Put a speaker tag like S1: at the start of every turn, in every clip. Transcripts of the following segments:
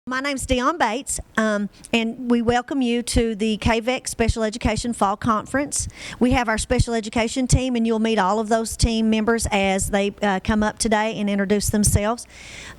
S1: My name's Dion Bates, and we welcome you to the KVEC Special Education Fall Conference. We have our special education team, and you'll meet all of those team members as they come up today and introduce themselves.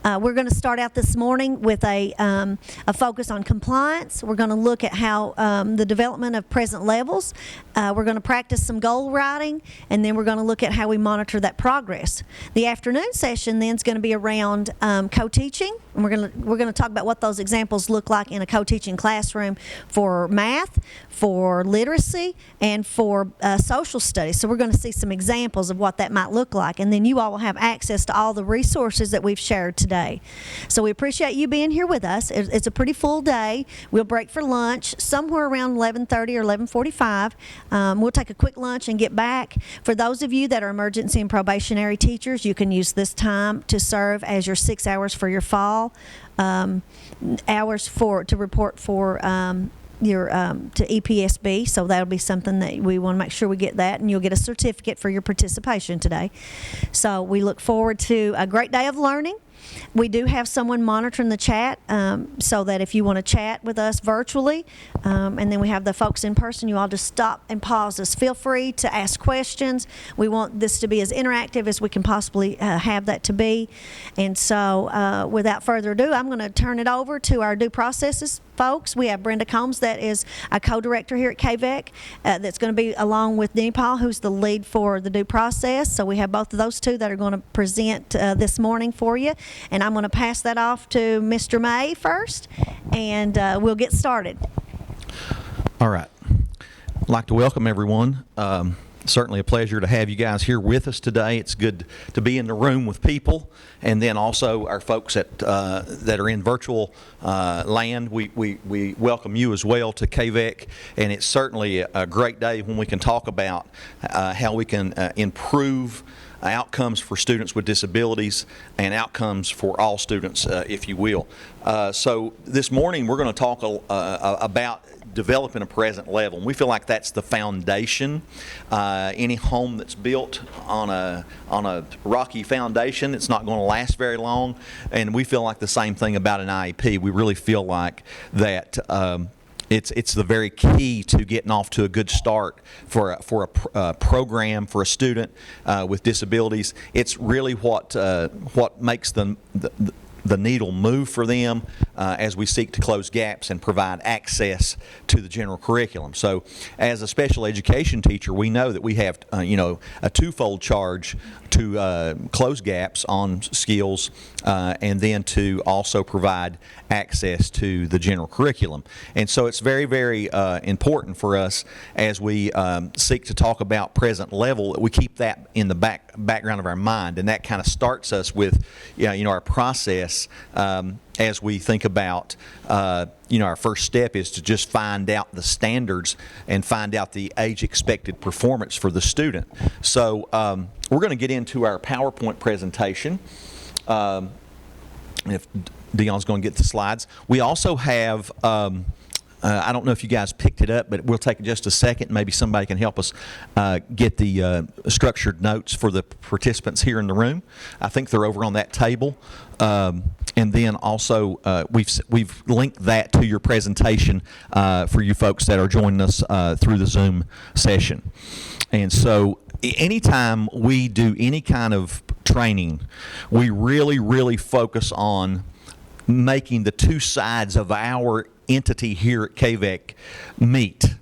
S1: We're going to start out this morning with a focus on compliance. We're going to look at how the development of present levels. We're going to practice some goal writing, and then we're going to look at how we monitor that progress. The afternoon session then is going to be around co-teaching, and we're going to talk about what those examples look like in a co-teaching classroom for math, for literacy, and for social studies. So we're going to see some examples of what that might look like, and then you all will have access to all the resources that we've shared today. So we appreciate you being here with us. It's a pretty full day. We'll break for lunch somewhere around 11:30 or 11:45. We'll take a quick lunch and get back. For those of you that are emergency and probationary teachers, you can use this time to serve as your 6 hours for your fall. Hours to report for to EPSB, so that'll be something that we want to make sure we get that, and you'll get a certificate for your participation today. So we look forward to a great day of learning. We do have someone monitoring the chat, so that if you want to chat with us virtually, and then we have the folks in person, you all just stop and pause us. Feel free to ask questions. We want this to be as interactive as we can possibly have that to be. And so without further ado, I'm going to turn it over to our due processes folks. We have Brenda Combs, that is a co-director here at KVEC, that's going to be along with Denny Paul, who's the lead for the due process. So we have both of those two that are going to present this morning for you. And I'm going to pass that off to Mr. May first, and we'll get started.
S2: All right. I'd like to welcome everyone. Certainly a pleasure to have you guys here with us today. It's good to be in the room with people, and then also our folks that are in virtual land. We welcome you as well to KVEC, and it's certainly a great day when we can talk about how we can improve outcomes for students with disabilities and outcomes for all students, if you will. So this morning we're going to talk about developing a present level, and we feel like that's the foundation. Any home that's built on a rocky foundation, it's not going to last very long, and we feel like the same thing about an IEP. We really feel like that it's the very key to getting off to a good start for a program for a student with disabilities. It's really what makes the needle move for them as we seek to close gaps and provide access to the general curriculum. So as a special education teacher, we know that we have a twofold charge to close gaps on skills and then to also provide access to the general curriculum. And so it's very, very important for us as we seek to talk about present level that we keep that in the background of our mind, and that kind of starts us with our process as we think about our first step is to just find out the standards and find out the age expected performance for the student. So we're going to get into our PowerPoint presentation. If Dion's going to get the slides. We also have I don't know if you guys picked it up, but we'll take just a second. Maybe somebody can help us get the structured notes for the participants here in the room. I think they're over on that table. And then also we've linked that to your presentation for you folks that are joining us through the Zoom session. And so anytime we do any kind of training, we really, really focus on making the two sides of our entity here at KVEC meet.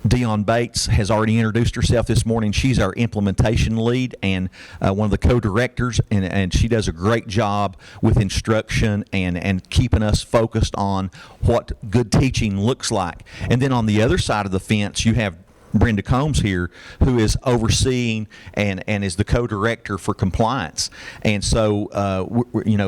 S2: Dion Bates has already introduced herself this morning. She's our implementation lead and one of the co-directors, and she does a great job with instruction and keeping us focused on what good teaching looks like. And then on the other side of the fence, you have Brenda Combs here, who is overseeing and is the co-director for compliance. And so,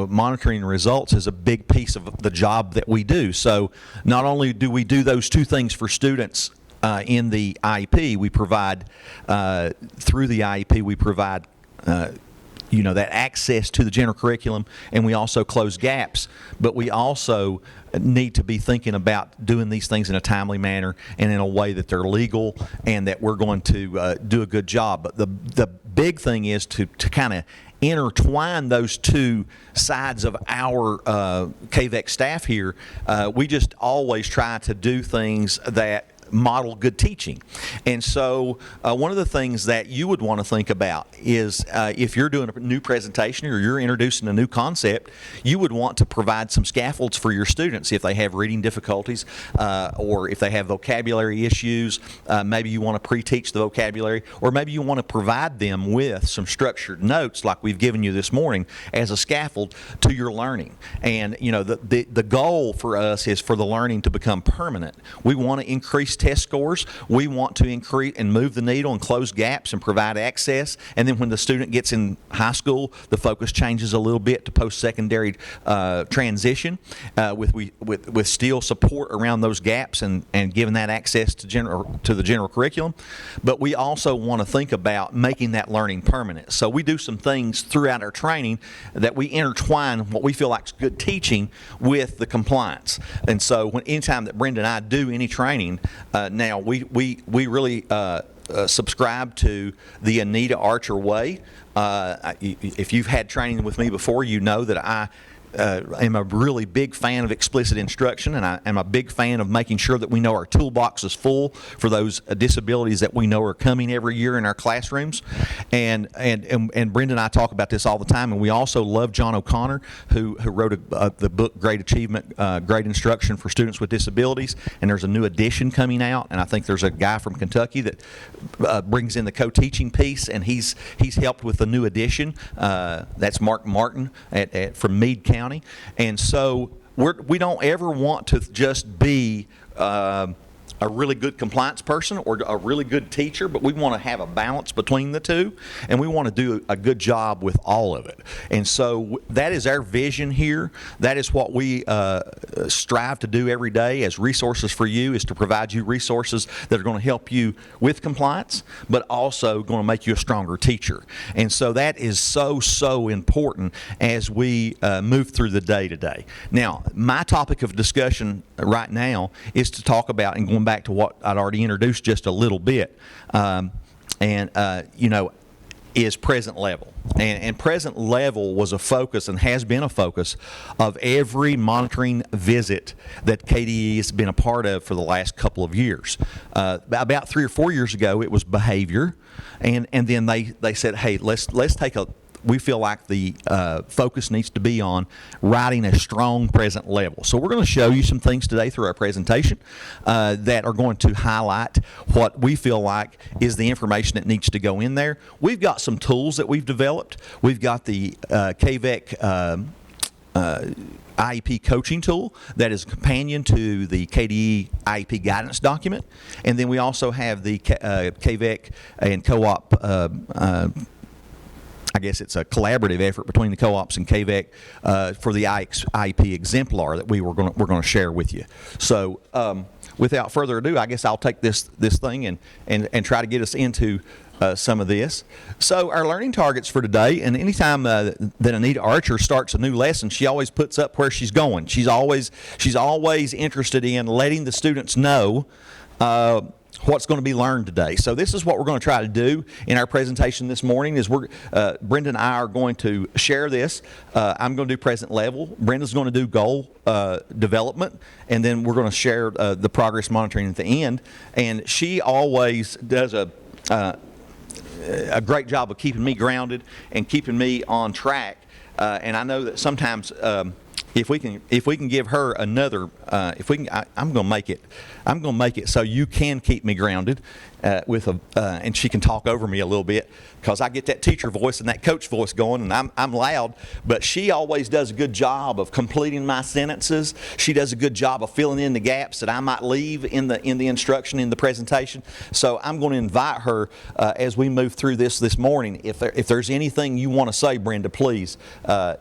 S2: monitoring results is a big piece of the job that we do. So not only do we do those two things for students in the IEP, we provide, through the IEP, we provide that access to the general curriculum, and we also close gaps, but we also need to be thinking about doing these things in a timely manner and in a way that they're legal and that we're going to do a good job. But the big thing is to kind of intertwine those two sides of our KVEC staff here. We just always try to do things that model good teaching. And so one of the things that you would want to think about is if you're doing a new presentation or you're introducing a new concept, you would want to provide some scaffolds for your students if they have reading difficulties or if they have vocabulary issues. Maybe you want to pre-teach the vocabulary, or maybe you want to provide them with some structured notes like we've given you this morning as a scaffold to your learning. And the goal for us is for the learning to become permanent. We want to increase test scores. We want to increase and move the needle and close gaps and provide access. And then when the student gets in high school, the focus changes a little bit to post-secondary transition with still support around those gaps and giving that access to the general curriculum. But we also want to think about making that learning permanent. So we do some things throughout our training that we intertwine what we feel like is good teaching with the compliance. And so anytime that Brenda and I do any training, now we really subscribe to the Anita Archer way. If you've had training with me before, you know that I am a really big fan of explicit instruction, and I am a big fan of making sure that we know our toolbox is full for those disabilities that we know are coming every year in our classrooms. And Brenda and I talk about this all the time, and we also love John O'Connor, who wrote the book Great Achievement, Great Instruction for Students with Disabilities, and there's a new edition coming out, and I think there's a guy from Kentucky that brings in the co-teaching piece, and he's helped with the new edition. That's Mark Martin from Meade County. And so we don't ever want to just be a really good compliance person or a really good teacher, but we want to have a balance between the two, and we want to do a good job with all of it. And so that is our vision here. That is what we strive to do every day as resources for you, is to provide you resources that are going to help you with compliance, but also going to make you a stronger teacher. And so that is so important as we move through the day today. Now, my topic of discussion right now is to talk about, and going back to what I'd already introduced just a little bit, is present level. And present level was a focus and has been a focus of every monitoring visit that KDE has been a part of for the last couple of years. About 3 or 4 years ago, it was behavior, and then they said, hey, let's take we feel like the focus needs to be on writing a strong present level. So we're going to show you some things today through our presentation that are going to highlight what we feel like is the information that needs to go in there. We've got some tools that we've developed. We've got the KVEC IEP coaching tool that is a companion to the KDE IEP guidance document. And then we also have the KVEC and co-op I guess it's a collaborative effort between the co-ops and KVEC for the IEP exemplar that we're going to share with you. So without further ado, I guess I'll take this thing and try to get us into some of this. So our learning targets for today, and anytime that Anita Archer starts a new lesson, she always puts up where she's going. She's always interested in letting the students know what's going to be learned today. So this is what we're going to try to do in our presentation this morning. Is Brenda and I are going to share this. I'm going to do present level. Brenda's going to do goal development, and then we're going to share the progress monitoring at the end. And she always does a great job of keeping me grounded and keeping me on track. And I know that sometimes if we can give her another, I'm going to make it so you can keep me grounded and she can talk over me a little bit, because I get that teacher voice and that coach voice going, and I'm loud, but she always does a good job of completing my sentences. She does a good job of filling in the gaps that I might leave in the instruction, in the presentation. So I'm going to invite her as we move through this morning. If there's anything you want to say, Brenda, please,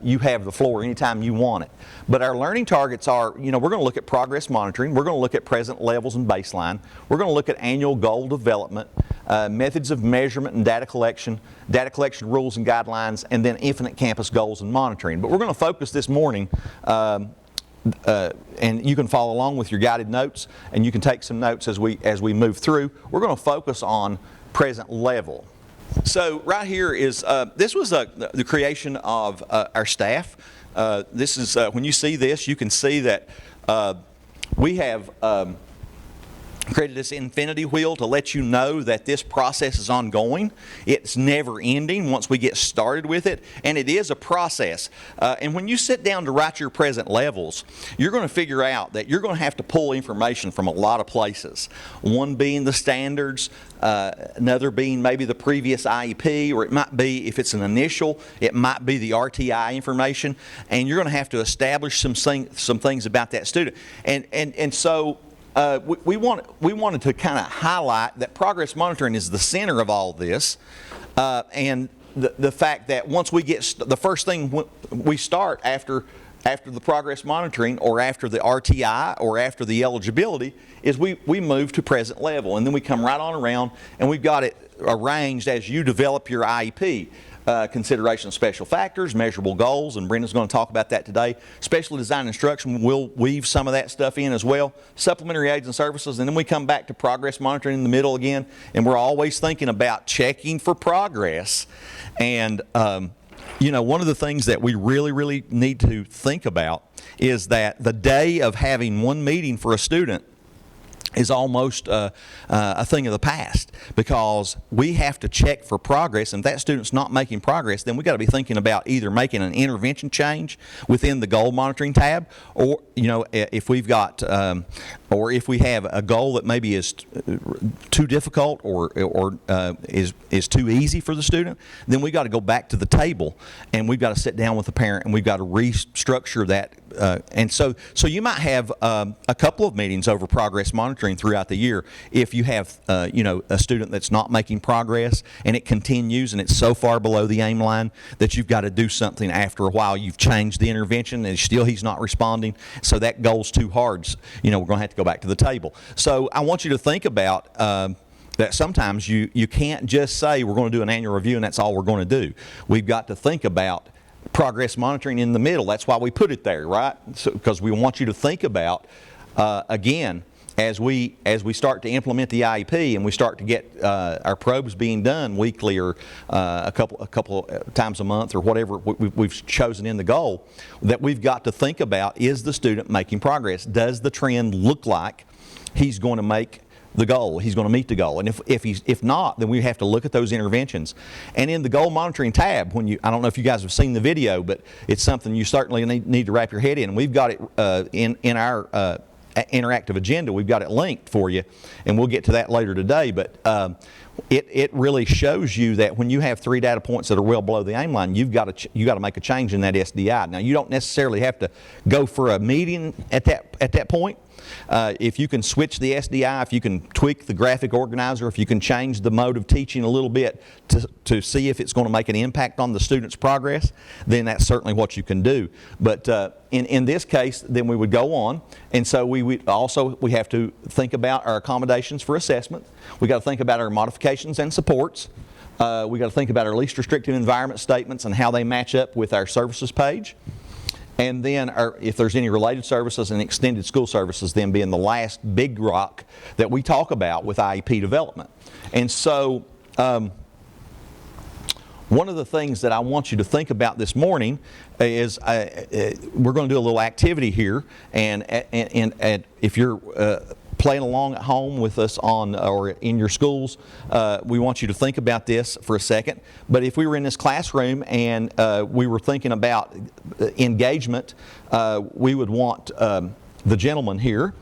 S2: you have the floor anytime you want it. But our learning targets are, we're going to look at progress monitoring. We're going to look at present levels and baseline. We're going to look at annual goal development. development, methods of measurement and data collection rules and guidelines, and then infinite campus goals and monitoring. But we're going to focus this morning, and you can follow along with your guided notes, and you can take some notes as we move through. We're going to focus on present level. So right here is, this was the creation of our staff. This is, when you see this, you can see that we have created this infinity wheel to let you know that this process is ongoing. It's never ending once we get started with it, and it is a process. And when you sit down to write your present levels, you're going to figure out that you're going to have to pull information from a lot of places. One being the standards, another being maybe the previous IEP, or it might be, if it's an initial, it might be the RTI information, and you're going to have to establish some things about that student. And so we wanted to kind of highlight that progress monitoring is the center of all this, and the fact that once we get the first thing we start after the progress monitoring, or after the RTI, or after the eligibility, is we move to present level, and then we come right on around, and we've got it arranged as you develop your IEP. Consideration of special factors, measurable goals, and Brenda's going to talk about that today. Special design instruction, we'll weave some of that stuff in as well. Supplementary aids and services, and then we come back to progress monitoring in the middle again, and we're always thinking about checking for progress. And one of the things that we really need to think about is that the day of having one meeting for a student is almost a thing of the past, because we have to check for progress, and if that student's not making progress, then we've got to be thinking about either making an intervention change within the goal monitoring tab, or if we've got or if we have a goal that maybe is too difficult or is too easy for the student, then we've got to go back to the table, and we've got to sit down with the parent, and we've got to restructure that. And so you might have a couple of meetings over progress monitoring throughout the year. If you have a student that's not making progress, and it continues, and it's so far below the aim line that you've got to do something after a while, you've changed the intervention, and still he's not responding, so that goal's too hard, we're going to have to go back to the table. So I want you to think about that sometimes you can't just say we're going to do an annual review and that's all we're going to do. We've got to think about progress monitoring in the middle. That's why we put it there, right? Because we want you to think about, again, as we start to implement the IEP, and we start to get our probes being done weekly, or a couple times a month, or whatever we've chosen in the goal, that we've got to think about, is the student making progress? Does the trend look like he's going to make the goal, he's going to meet the goal? And if not, then we have to look at those interventions. And in the goal monitoring tab, I don't know if you guys have seen the video, but it's something you certainly need to wrap your head in. We've got it in our interactive agenda. We've got it linked for you, and we'll get to that later today. But it really shows you that when you have 3 data points that are well below the aim line, you've got to make a change in that SDI. Now, you don't necessarily have to go for a meeting at that point. If you can switch the SDI, if you can tweak the graphic organizer, if you can change the mode of teaching a little bit to see if it's going to make an impact on the student's progress, then that's certainly what you can do. But in this case, then we would go on, and so we have to think about our accommodations for assessment. We got to think about our modifications and supports. We got to think about our least restrictive environment statements and how they match up with our services page. And then if there's any related services, and extended school services then being the last big rock that we talk about with IEP development. And so one of the things that I want you to think about this morning is we're going to do a little activity here, and if you're playing along at home with us or in your schools, we want you to think about this for a second. But if we were in this classroom and we were thinking about engagement, we would want the gentleman here.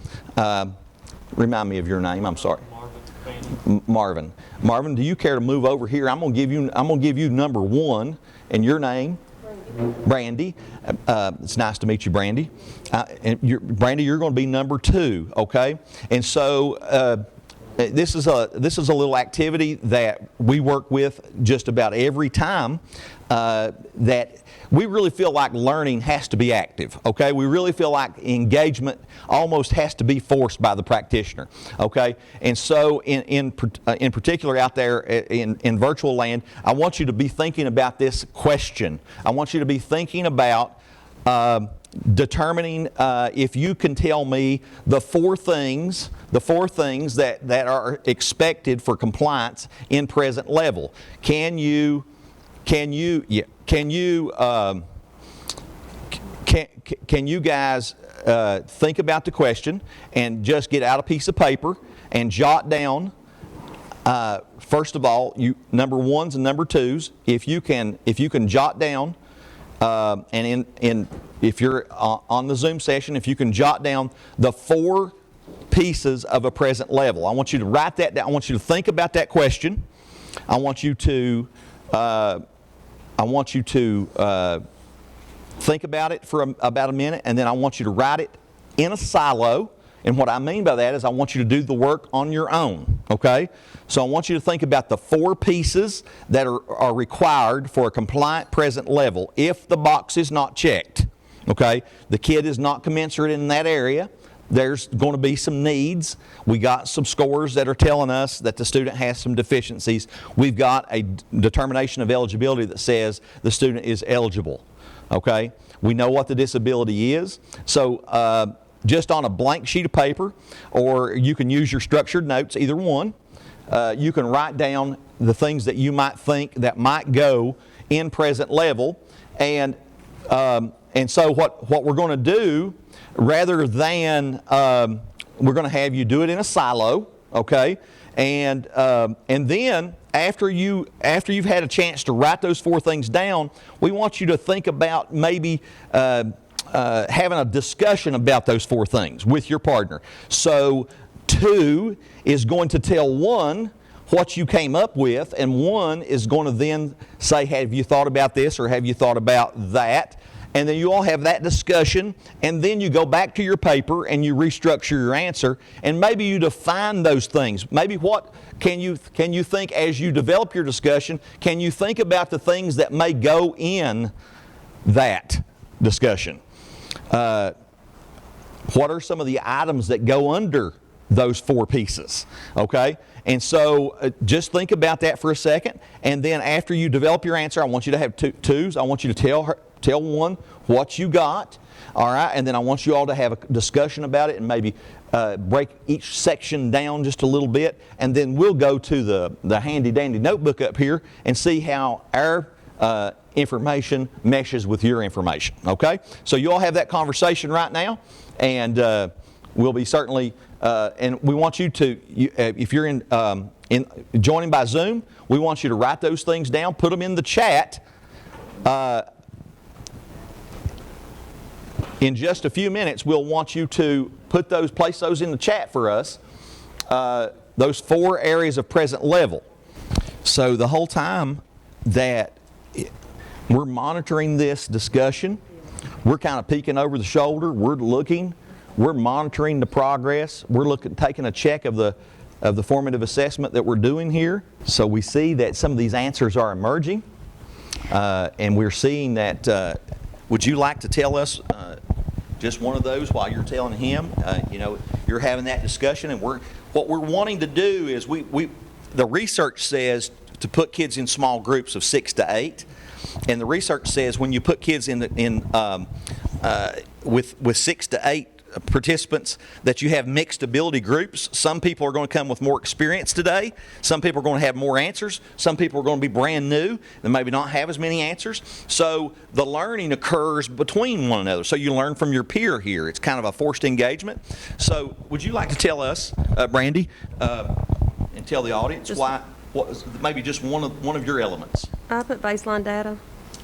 S2: Remind me of your name. I'm sorry. Marvin. Marvin, do you care to move over here? I'm going to give you number 1, and your name. Brandy. It's nice to meet you, Brandy. Brandy, you're going to be number 2, okay? And so this is a little activity that we work with just about every time that we really feel like learning has to be active, okay? We really feel like engagement almost has to be forced by the practitioner, okay? And so in particular out there in virtual land, I want you to be thinking about this question. I want you to be thinking about determining if you can tell me the four things that are expected for compliance in present level. Can you guys think about the question and just get out a piece of paper and jot down, first of all, number ones and number twos. If you can jot down, and if you're on the Zoom session, if you can jot down the four pieces of a present level. I want you to write that down. I want you to think about that question. I want you to think about it for about a minute, and then I want you to write it in a silo. And what I mean by that is I want you to do the work on your own, okay? So I want you to think about the four pieces that are required for a compliant present level if the box is not checked, okay? The kid is not commensurate in that area. There's going to be some needs. We got some scores that are telling us that the student has some deficiencies. We've got a determination of eligibility that says the student is eligible, okay? We know what the disability is. So just on a blank sheet of paper, or you can use your structured notes, either one, you can write down the things that you might think that might go in present level. And so what we're going to do, rather than we're going to have you do it in a silo, okay? And then after you've had a chance to write those four things down, we want you to think about maybe having a discussion about those four things with your partner. So 2 is going to tell 1 what you came up with, and 1 is going to then say, have you thought about this or have you thought about that? And then you all have that discussion, and then you go back to your paper and you restructure your answer, and maybe you define those things. Maybe what can you think as you develop your discussion, can you think about the things that may go in that discussion? What are some of the items that go under those four pieces? Okay? And so just think about that for a second, and then after you develop your answer, I want you to have twos. I want you to tell 1 what you got, all right? And then I want you all to have a discussion about it and maybe break each section down just a little bit, and then we'll go to the handy-dandy notebook up here and see how our information meshes with your information, okay? So you all have that conversation right now, and we'll be certainly, and we want you to, if you're in joining by Zoom, we want you to write those things down, put them in the chat. In just a few minutes, we'll want you to place those in the chat for us, those 4 areas of present level. So the whole time that we're monitoring this discussion, we're kind of peeking over the shoulder, we're monitoring the progress, taking a check of the formative assessment that we're doing here. So we see that some of these answers are emerging, and we're seeing that, would you like to tell us just one of those while you're telling him? You're having that discussion, and what we're wanting to do is the research says to put kids in small groups of 6 to 8, and the research says when you put kids with 6 to 8 participants, that you have mixed ability groups. Some people are going to come with more experience today. Some people are going to have more answers. Some people are going to be brand new and maybe not have as many answers. So the learning occurs between one another. So you learn from your peer here. It's kind of a forced engagement. So would you like to tell us, Brandy, and tell the audience maybe just one of your elements?
S3: I put baseline data.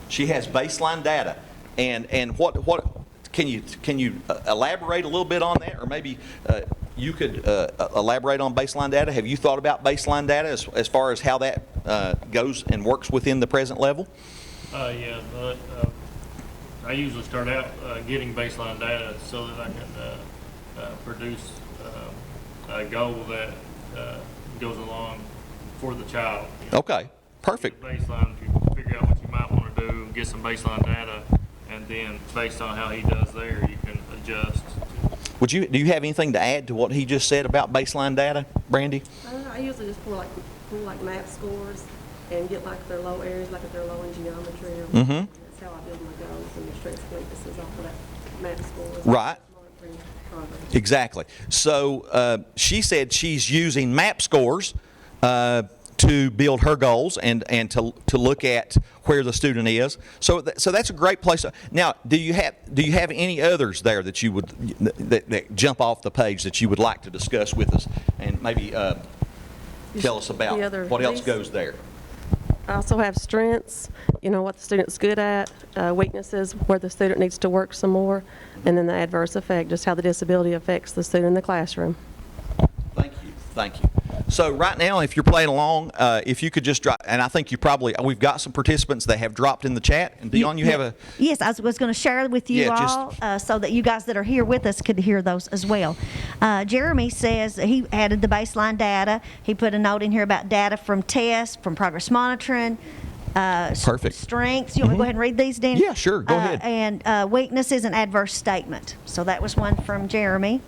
S2: She has baseline data, and what can you elaborate a little bit on that, or maybe you could elaborate on baseline data? Have you thought about baseline data as far as how that goes and works within the present level?
S4: Yeah, but I usually start out getting baseline data so that I can produce a goal that goes along for the child. You know,
S2: Okay, perfect.
S4: baseline, if you figure out what you might want to do, get some baseline data, and then based on how he does there, you can adjust.
S2: Do you have anything to add to what he just said about baseline data, Brandy?
S3: I usually just pull like map scores and get like their low areas, like if they're low in geometry. Or
S2: Mm-hmm.
S3: That's how I build my goals and the strengths and weaknesses off of that map scores.
S2: Right.
S3: Monitoring progress.
S2: Exactly. So she said she's using MAP scores to build her goals and to look at where the student is. So that's a great place. Now, do you have any others there that you would that jump off the page that you would like to discuss with us, and maybe tell us about
S3: The other
S2: what else
S3: piece?
S2: goes there?
S3: I also have strengths, what the student's good at, weaknesses, where the student needs to work some more, and then the adverse effect, just how the disability affects the student in the classroom.
S2: Thank you. So right now, if you're playing along, if you could just drop, and I think we've got some participants that have dropped in the chat. And Dion, you have a...
S1: Yes, I was going to share with you
S2: Yeah, just-
S1: all so that you guys that are here with us could hear those as well. Jeremy says he added the baseline data. He put a note in here about data from tests, from progress monitoring.
S2: Perfect.
S1: Strengths. You want me to go ahead and read these, Dan?
S2: Yeah, sure. Go ahead.
S1: And weaknesses and adverse statement. So that was one from Jeremy.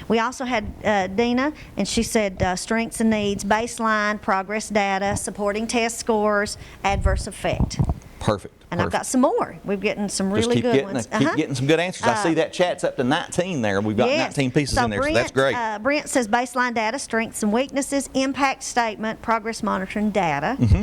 S1: We also had Dina, and she said strengths and needs, baseline, progress data, supporting test scores, adverse effect.
S2: Perfect.
S1: And I've got some more. We've getting some
S2: Just
S1: really
S2: keep
S1: good
S2: getting
S1: ones.
S2: keep getting some good answers. I see that chat's up to 19 there. We've got
S1: Yes.
S2: 19 pieces in there, so that's great.
S1: Brent says baseline data, strengths and weaknesses, impact statement, progress monitoring data.
S2: Mm-hmm.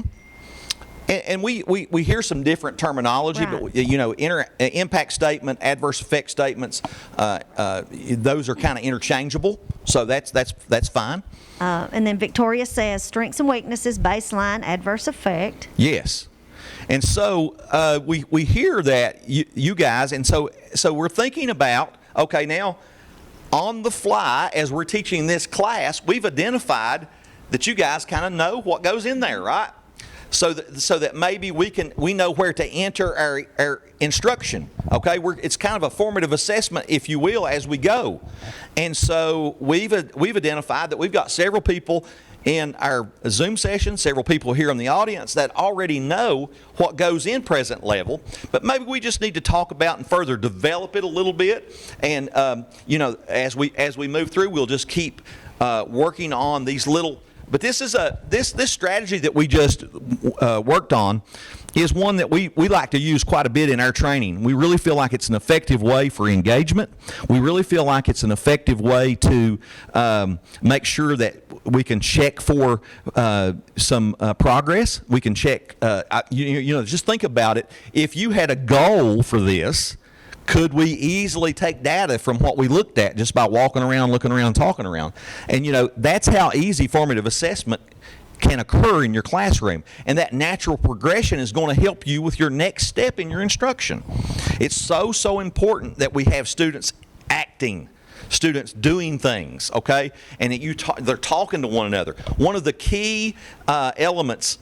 S2: And we hear some different terminology,
S1: Right.
S2: but impact statement, adverse effect statements, those are kind of interchangeable. So that's fine.
S1: And then Victoria says strengths and weaknesses, baseline, adverse effect.
S2: Yes. And so we hear that you guys, and so we're thinking about, okay, now on the fly as we're teaching this class, we've identified that you guys kind of know what goes in there, right? So that maybe we know where to enter our instruction. Okay, it's kind of a formative assessment, if you will, as we go. And so we've identified that we've got several people in our Zoom session, several people here in the audience that already know what goes in present level, but maybe we just need to talk about and further develop it a little bit. And as we move through, we'll just keep working on these little. But this is this strategy that we just worked on is one that we like to use quite a bit in our training. We really feel like it's an effective way for engagement. We really feel like it's an effective way to make sure that we can check for some progress. We can check, just think about it. If you had a goal for this, could we easily take data from what we looked at just by walking around, looking around, talking around? And, that's how easy formative assessment can occur in your classroom. And that natural progression is going to help you with your next step in your instruction. It's so important that we have students acting, students doing things, okay? And that they're talking to one another. One of the key elements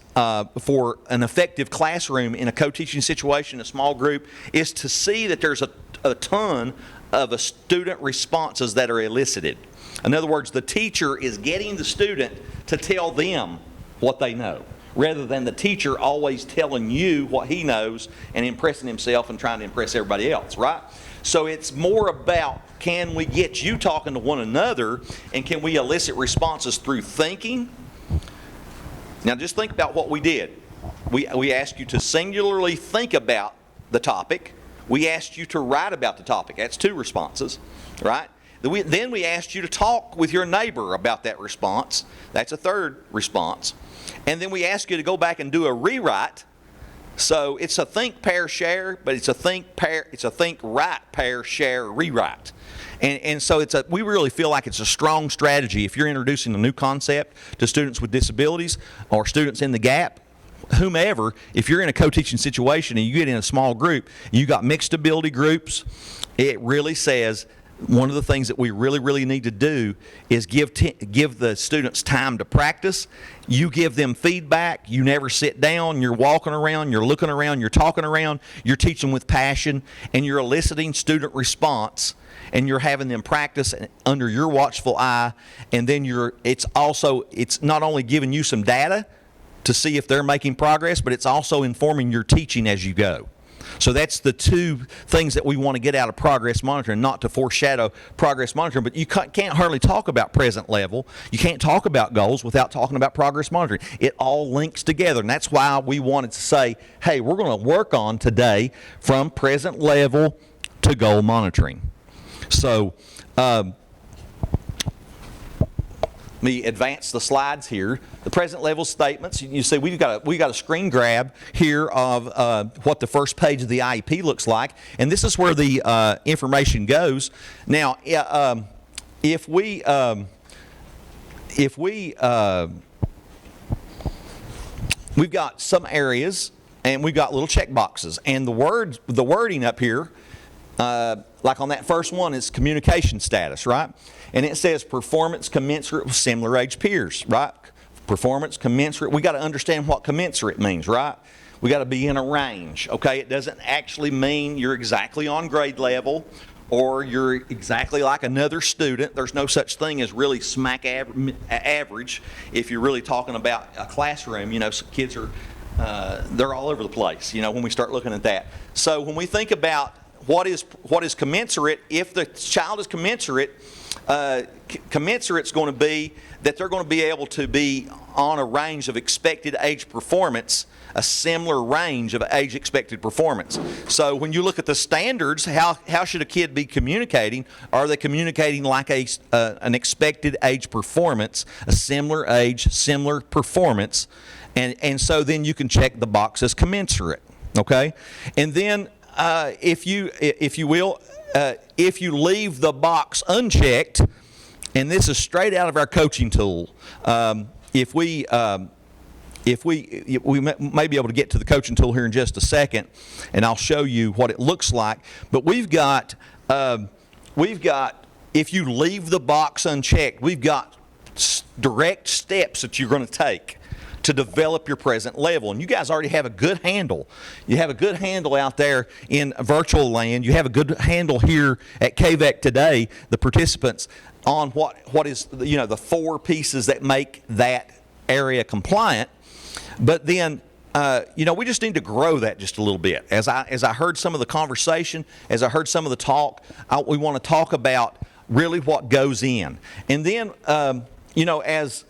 S2: for an effective classroom in a co-teaching situation, a small group, is to see that there's a ton of student responses that are elicited. In other words, the teacher is getting the student to tell them what they know, rather than the teacher always telling you what he knows and impressing himself and trying to impress everybody else, right? So it's more about, can we get you talking to one another, and can we elicit responses through thinking? Now just think about what we did. We asked you to singularly think about the topic. We asked you to write about the topic. That's 2 responses, right? Then we asked you to talk with your neighbor about that response. That's a 3rd response. And then we asked you to go back and do a rewrite. So it's a think, pair, share, but it's a think, write, pair, share, rewrite. And so we really feel like it's a strong strategy if you're introducing a new concept to students with disabilities or students in the gap, whomever. If you're in a co-teaching situation and you get in a small group, you got mixed ability groups, it really says one of the things that we really, really need to do is give the students time to practice. You give them feedback. You never sit down. You're walking around. You're looking around. You're talking around. You're teaching with passion, and you're eliciting student response, and you're having them practice under your watchful eye. And then it's not only giving you some data to see if they're making progress, but it's also informing your teaching as you go. So that's the two things that we want to get out of progress monitoring, not to foreshadow progress monitoring, but you can't hardly talk about present level. You can't talk about goals without talking about progress monitoring. It all links together, and that's why we wanted to say, hey, we're going to work on today from present level to goal monitoring. So let me advance the slides here. The present level statements, you see we got a screen grab here of what the first page of the IEP looks like, and this is where the information goes. Now, if we we've got some areas and we've got little check boxes, and the wording up here, like on that first one, is communication status, right? And it says performance commensurate with similar age peers, right? Performance commensurate. We got to understand what commensurate means, right? We got to be in a range, okay? It doesn't actually mean you're exactly on grade level or you're exactly like another student. There's no such thing as really smack average if you're really talking about a classroom. You know, kids are, they're all over the place, you know, when we start looking at that. So when we think about what is commensurate, if the child is commensurate, commensurate's going to be that they're going to be able to be on a range of expected age performance, a similar range of age expected performance. So when you look at the standards, how should a kid be communicating? Are they communicating like an expected age performance, a similar age, similar performance? And so then you can check the box as commensurate, okay? And then if you leave the box unchecked, and this is straight out of our coaching tool, if we may be able to get to the coaching tool here in just a second, and I'll show you what it looks like. But we've got if you leave the box unchecked, we've got direct steps that you're going to take to develop your present level. And you guys already have a good handle. You have a good handle out there in virtual land. You have a good handle here at KVEC today, the participants, on what is, you know, the 4 pieces that make that area compliant. But then, you know, we just need to grow that just a little bit. As I heard some of the conversation, as I heard some of the talk, we want to talk about really what goes in. And then, you know, as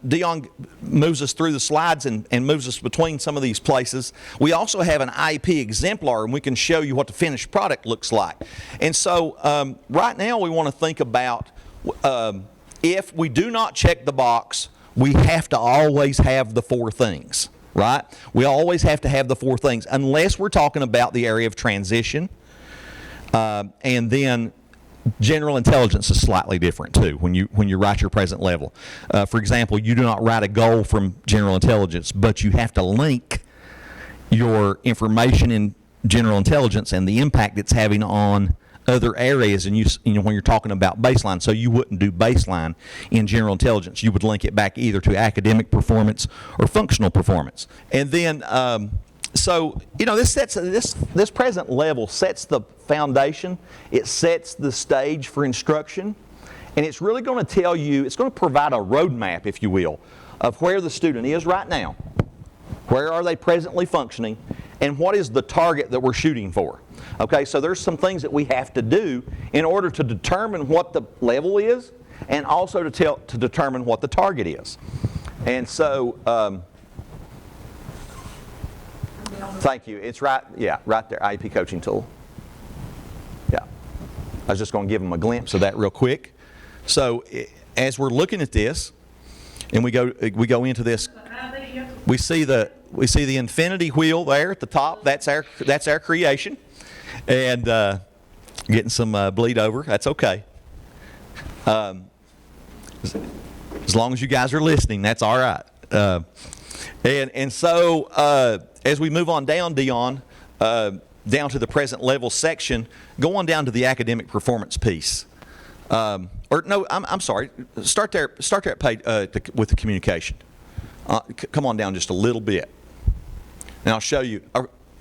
S2: Dion moves us through the slides and moves us between some of these places, we also have an IEP exemplar, and we can show you what the finished product looks like. And so right now we want to think about if we do not check the box, we have to always have the 4 things, right? We always have to have the 4 things, unless we're talking about the area of transition, and then general intelligence is slightly different too when you write your present level. For example, you do not write a goal from general intelligence, but you have to link your information in general intelligence and the impact it's having on other areas, and you know when you're talking about baseline. So you wouldn't do baseline in general intelligence. You would link it back either to academic performance or functional performance. And then so, you know, this present level sets the foundation. It sets the stage for instruction, and it's really going to tell you, it's going to provide a roadmap, if you will, of where the student is right now, where are they presently functioning, and what is the target that we're shooting for. Okay, so there's some things that we have to do in order to determine what the level is, and also to determine what the target is. And so, thank you. It's right there, IEP coaching tool. Yeah. I was just going to give them a glimpse of that real quick. So as we're looking at this, and we go into this, we see the infinity wheel there at the top. That's our creation, and getting some bleed over. That's okay. As long as you guys are listening, that's all right. And so as we move on down, Dion, down to the present level section, go on down to the academic performance piece. Or no, I'm sorry. Start there at page, with the communication. Come on down just a little bit. And I'll show you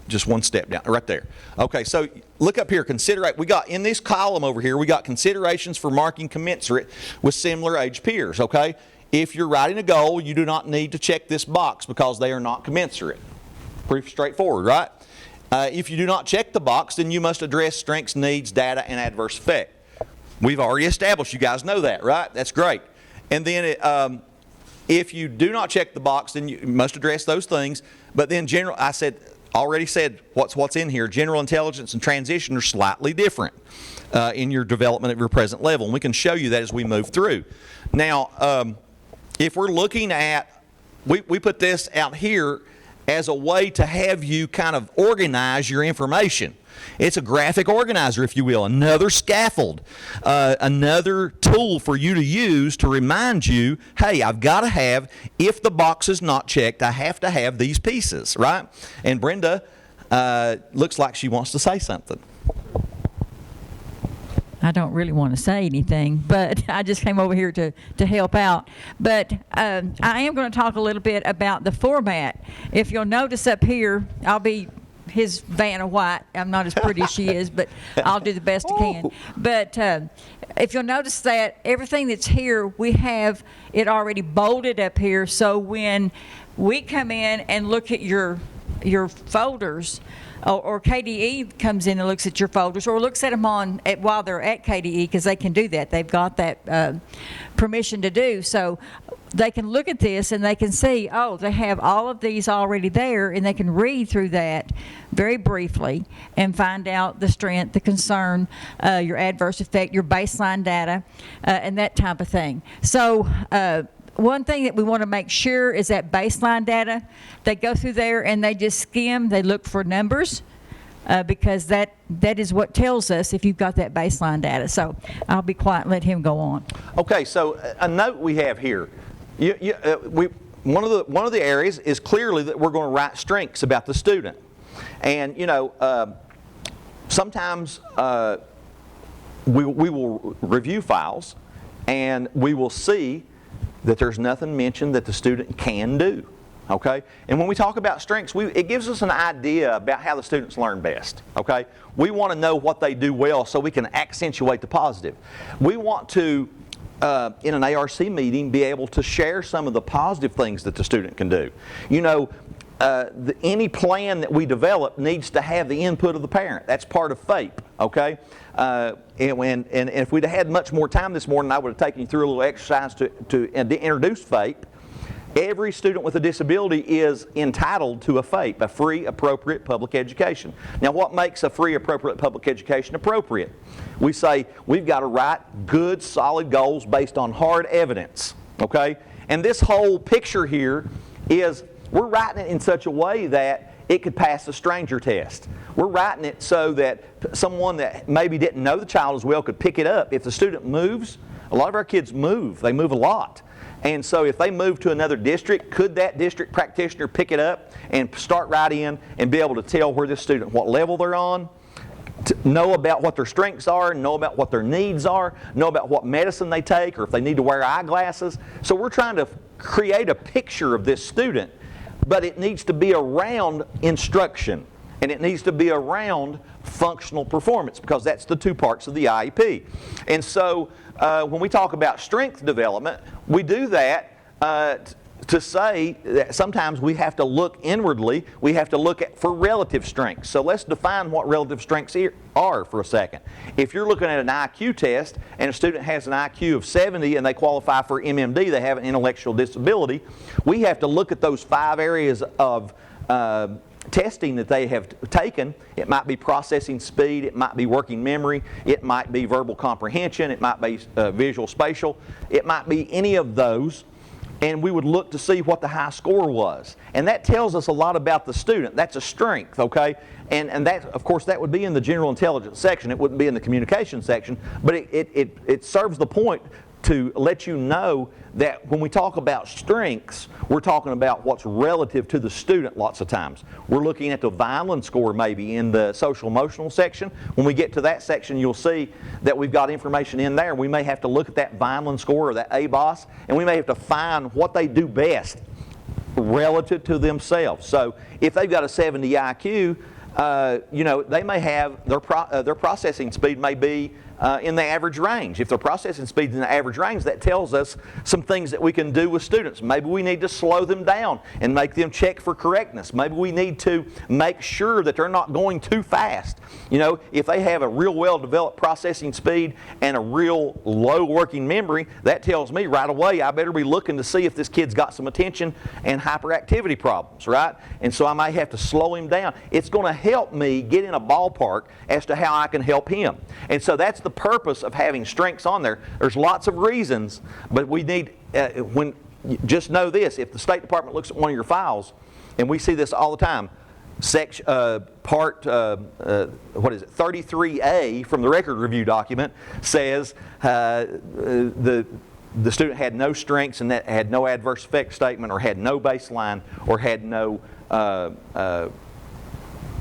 S2: just one step down, right there. Okay, so look up here. We got in this column over here, we got considerations for marking commensurate with similar age peers, okay? If you're writing a goal, you do not need to check this box because they are not commensurate. Pretty straightforward, right? If you do not check the box, then you must address strengths, needs, data, and adverse effect. We've already established, you guys know that, right? That's great. And then if you do not check the box, then you must address those things. But then already said what's in here. General intelligence and transition are slightly different in your development of your present level. And we can show you that as we move through. Now, if we're looking at, we put this out here as a way to have you kind of organize your information. It's a graphic organizer, if you will, another scaffold, another tool for you to use to remind you, hey, I've got to have, if the box is not checked, I have to have these pieces, right? And Brenda looks like she wants to say something.
S5: I don't really want to say anything, but I just came over here to help out. But I am going to talk a little bit about the format. If you'll notice up here, I'll be his Vanna White. I'm not as pretty as she is, but I'll do the best I can. But if you'll notice that everything that's here, we have it already bolded up here. So when we come in and look at your folders, or KDE comes in and looks at your folders, or looks at them while they're at KDE, because they can do that. They've got that permission to do. So they can look at this and they can see, oh, they have all of these already there, and they can read through that very briefly and find out the strength, the concern, your adverse effect, your baseline data, and that type of thing. So one thing that we want to make sure is that baseline data, they go through there and they just skim, they look for numbers, because that is what tells us if you've got that baseline data. So I'll be quiet and let him go on.
S2: Okay, so a note we have here. One of the areas is clearly that we're going to write strengths about the student. And, sometimes we will review files and we will see that there's nothing mentioned that the student can do, okay? And when we talk about strengths, it gives us an idea about how the students learn best, okay? We want to know what they do well so we can accentuate the positive. We want to, in an ARC meeting, be able to share some of the positive things that the student can do. Any plan that we develop needs to have the input of the parent. That's part of FAPE, okay? And if we'd have had much more time this morning, I would have taken you through a little exercise to introduce FAPE. Every student with a disability is entitled to a FAPE, a free, appropriate public education. Now, what makes a free, appropriate public education appropriate? We say we've got to write good, solid goals based on hard evidence, okay? And this whole picture here is we're writing it in such a way that it could pass the stranger test. We're writing it so that someone that maybe didn't know the child as well could pick it up. If the student moves, a lot of our kids move. They move a lot. And so if they move to another district, could that district practitioner pick it up and start right in and be able to tell where this student, what level they're on, to know about what their strengths are, know about what their needs are, know about what medicine they take, or if they need to wear eyeglasses. So we're trying to create a picture of this student, but it needs to be around instruction, and it needs to be around functional performance, because that's the two parts of the IEP. And so when we talk about strength development, we do that to say that sometimes we have to look inwardly. We have to look for relative strengths. So let's define what relative strengths are for a second. If you're looking at an IQ test and a student has an IQ of 70 and they qualify for MMD, they have an intellectual disability, we have to look at those 5 areas of testing that they have taken. It might be processing speed, it might be working memory, it might be verbal comprehension, it might be visual spatial, it might be any of those. And we would look to see what the high score was. And that tells us a lot about the student. That's a strength, okay? And that, of course, that would be in the general intelligence section. It wouldn't be in the communication section. But it serves the point to let you know that when we talk about strengths, we're talking about what's relative to the student lots of times. We're looking at the Vineland score maybe in the social emotional section. When we get to that section, you'll see that we've got information in there. We may have to look at that Vineland score or that ABOS, and we may have to find what they do best relative to themselves. So if they've got a 70 IQ, they may have their processing speed may be in the average range. If their processing speed is in the average range, that tells us some things that we can do with students. Maybe we need to slow them down and make them check for correctness. Maybe we need to make sure that they're not going too fast. If they have a real well-developed processing speed and a real low working memory, that tells me right away I better be looking to see if this kid's got some attention and hyperactivity problems, right? And so I might have to slow him down. It's going to help me get in a ballpark as to how I can help him. And so that's the purpose of having strengths on there. There's lots of reasons, but we need, just know this, if the State Department looks at one of your files, and we see this all the time, part 33A from the record review document says the student had no strengths and that had no adverse effect statement or had no baseline or had no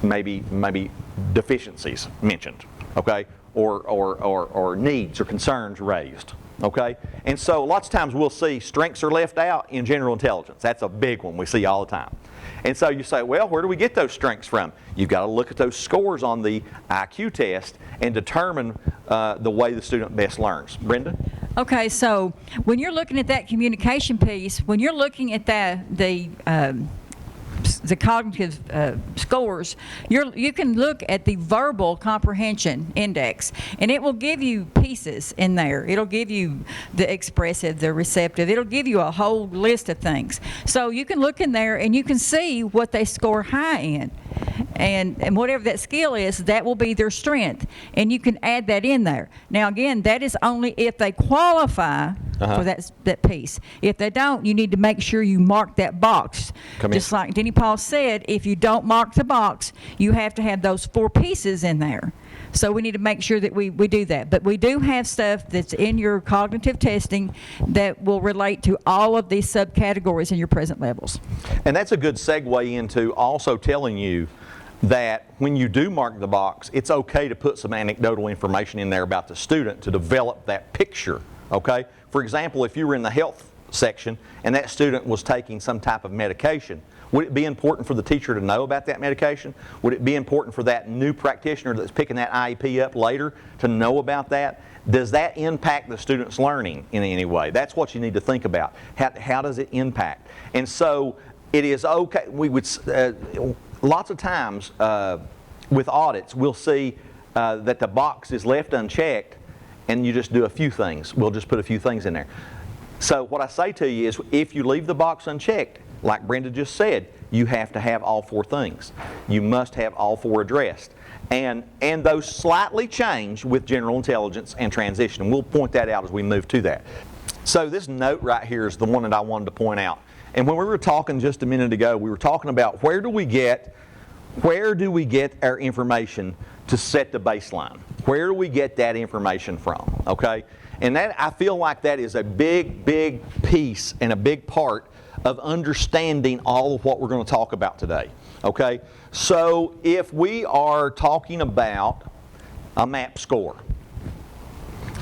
S2: maybe deficiencies mentioned, okay? Or needs or concerns raised, okay? And so lots of times we'll see strengths are left out in general intelligence. That's a big one we see all the time. And so you say, well, where do we get those strengths from? You've got to look at those scores on the IQ test and determine the way the student best learns. Brenda?
S5: Okay, so when you're looking at that communication piece, when you're looking at the cognitive scores, you can look at the verbal comprehension index, and it will give you pieces in there. It'll give you the expressive, the receptive. It'll give you a whole list of things. So you can look in there and you can see what they score high in. And whatever that skill is, that will be their strength. And you can add that in there. Now, again, that is only if they qualify for that piece. If they don't, you need to make sure you mark that box. Just like Denny Paul said, if you don't mark the box, you have to have those 4 pieces in there. So we need to make sure that we do that. But we do have stuff that's in your cognitive testing that will relate to all of these subcategories in your present levels.
S2: And that's a good segue into also telling you that when you do mark the box, it's okay to put some anecdotal information in there about the student to develop that picture, okay? For example, if you were in the health section and that student was taking some type of medication, would it be important for the teacher to know about that medication? Would it be important for that new practitioner that's picking that IEP up later to know about that? Does that impact the student's learning in any way? That's what you need to think about. How does it impact? And so it is okay. We would lots of times with audits, we'll see that the box is left unchecked and you just do a few things. We'll just put a few things in there. So what I say to you is if you leave the box unchecked, like Brenda just said, you have to have all 4 things. You must have all 4 addressed. And those slightly change with general intelligence and transition. And we'll point that out as we move to that. So this note right here is the one that I wanted to point out. And when we were talking just a minute ago, we were talking about where do we get our information to set the baseline? Where do we get that information from? Okay? And that, I feel like that is a big, big piece and a big part of understanding all of what we're going to talk about today. Okay? So if we are talking about a MAP score,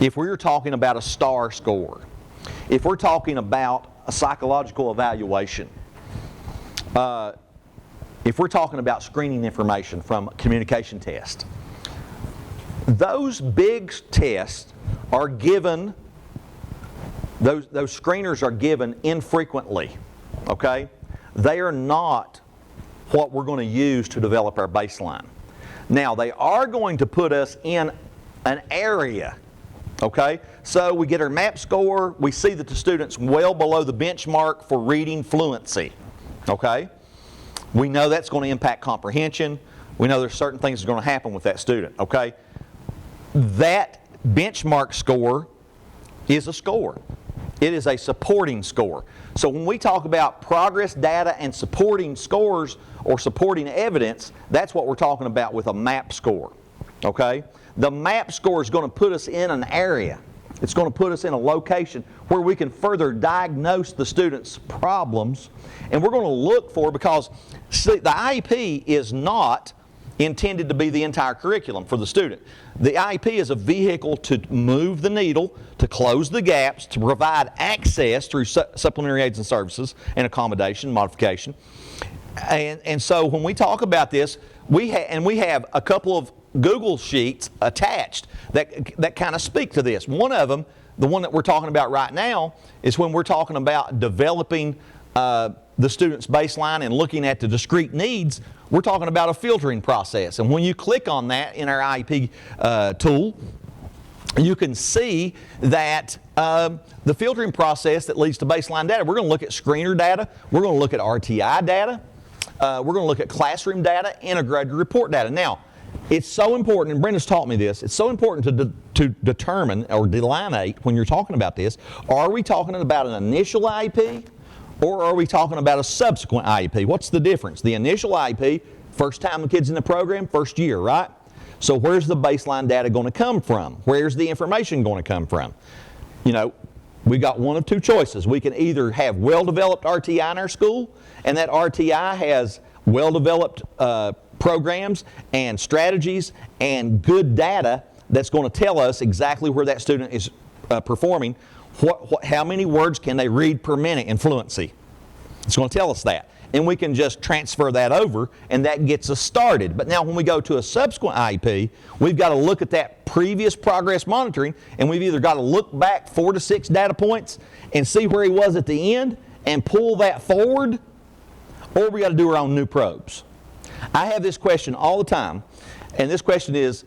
S2: if we're talking about a STAR score, if we're talking about a psychological evaluation, if we're talking about screening information from a communication test, those big tests are given, those screeners are given infrequently, okay? They are not what we're going to use to develop our baseline. Now, they are going to put us in an area, okay? So we get our MAP score, we see that the student's well below the benchmark for reading fluency, okay? We know that's going to impact comprehension. We know there's certain things that are going to happen with that student, okay? That benchmark score is a score. It is a supporting score. So when we talk about progress data and supporting scores or supporting evidence, that's what we're talking about with a MAP score, okay? The MAP score is going to put us in an area, It's going to put us in a location where we can further diagnose the student's problems. And we're going to look for, because see, the IEP is not intended to be the entire curriculum for the student. The IEP is a vehicle to move the needle, to close the gaps, to provide access through supplementary aids and services and accommodation, modification. And so when we talk about this, we have a couple of Google Sheets attached that kind of speak to this. One of them, the one that we're talking about right now, is when we're talking about developing the student's baseline and looking at the discrete needs. We're talking about a filtering process. And when you click on that in our IEP tool, you can see that the filtering process that leads to baseline data, we're going to look at screener data, we're going to look at RTI data, we're going to look at classroom data, integrated report data. Now, it's so important, and Brenda's taught me this, it's so important to determine or delineate when you're talking about this. Are we talking about an initial IEP or are we talking about a subsequent IEP? What's the difference? The initial IEP, first time the kid's in the program, first year, right? So where's the baseline data going to come from? Where's the information going to come from? You know, we got one of two choices. We can either have well-developed RTI in our school, and that RTI has well-developed programs and strategies and good data that's going to tell us exactly where that student is performing. How many words can they read per minute in fluency? It's going to tell us that. And we can just transfer that over, and that gets us started. But now when we go to a subsequent IEP, we've got to look at that previous progress monitoring, and we've either got to look back 4 to 6 data points and see where he was at the end and pull that forward, or we got to do our own new probes. I have this question all the time, and this question is,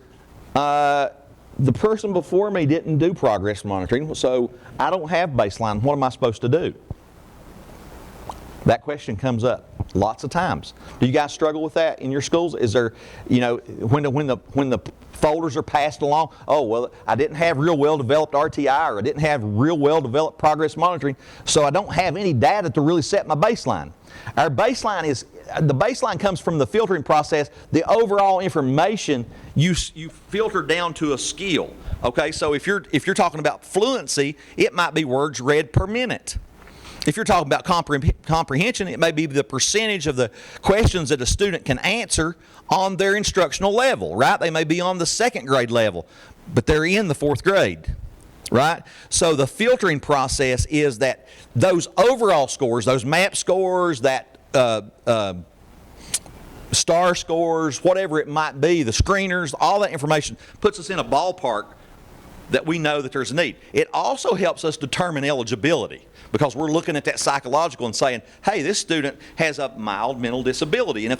S2: the person before me didn't do progress monitoring, so I don't have baseline. What am I supposed to do? That question comes up lots of times. Do you guys struggle with that in your schools? Is there, you know, when the folders are passed along, oh, well, I didn't have real well-developed RTI, or I didn't have real well-developed progress monitoring, so I don't have any data to really set my baseline. Our baseline is, the baseline comes from the filtering process. The overall information you filter down to a skill. Okay, so if you're talking about fluency, it might be words read per minute. If you're talking about comprehension, it may be the percentage of the questions that a student can answer on their instructional level, right? They may be on the 2nd grade level, but they're in the 4th grade, right? So the filtering process is that those overall scores, those MAP scores, that STAR scores, whatever it might be, the screeners, all that information puts us in a ballpark that we know that there's a need. It also helps us determine eligibility, because we're looking at that psychological and saying, hey, this student has a mild mental disability. And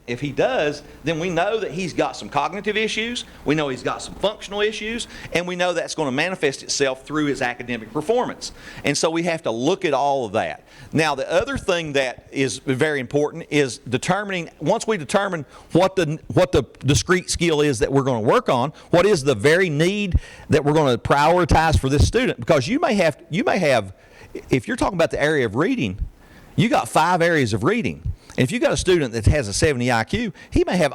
S2: if he does, then we know that he's got some cognitive issues, we know he's got some functional issues, and we know that's going to manifest itself through his academic performance. And so we have to look at all of that. Now, the other thing that is very important is determining, once we determine what the discrete skill is that we're going to work on, what is the very need that we're going to prioritize for this student, because you may have, if you're talking about the area of reading, you got 5 areas of reading. And if you got a student that has a 70 IQ, he may have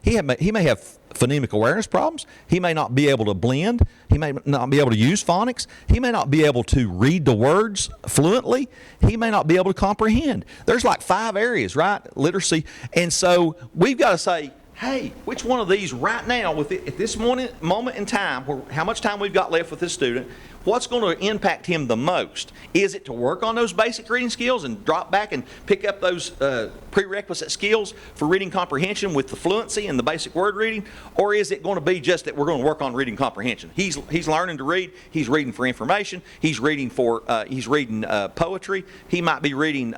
S2: he may have phonemic awareness problems. He may not be able to blend. He may not be able to use phonics. He may not be able to read the words fluently. He may not be able to comprehend. There's like 5 areas, right? Literacy. And so we've got to say, hey, which one of these right now, at this moment in time, how much time we've got left with this student, what's going to impact him the most? Is it to work on those basic reading skills and drop back and pick up those prerequisite skills for reading comprehension with the fluency and the basic word reading? Or is it going to be just that we're going to work on reading comprehension? He's learning to read. He's reading for information. He's reading poetry. He might be reading,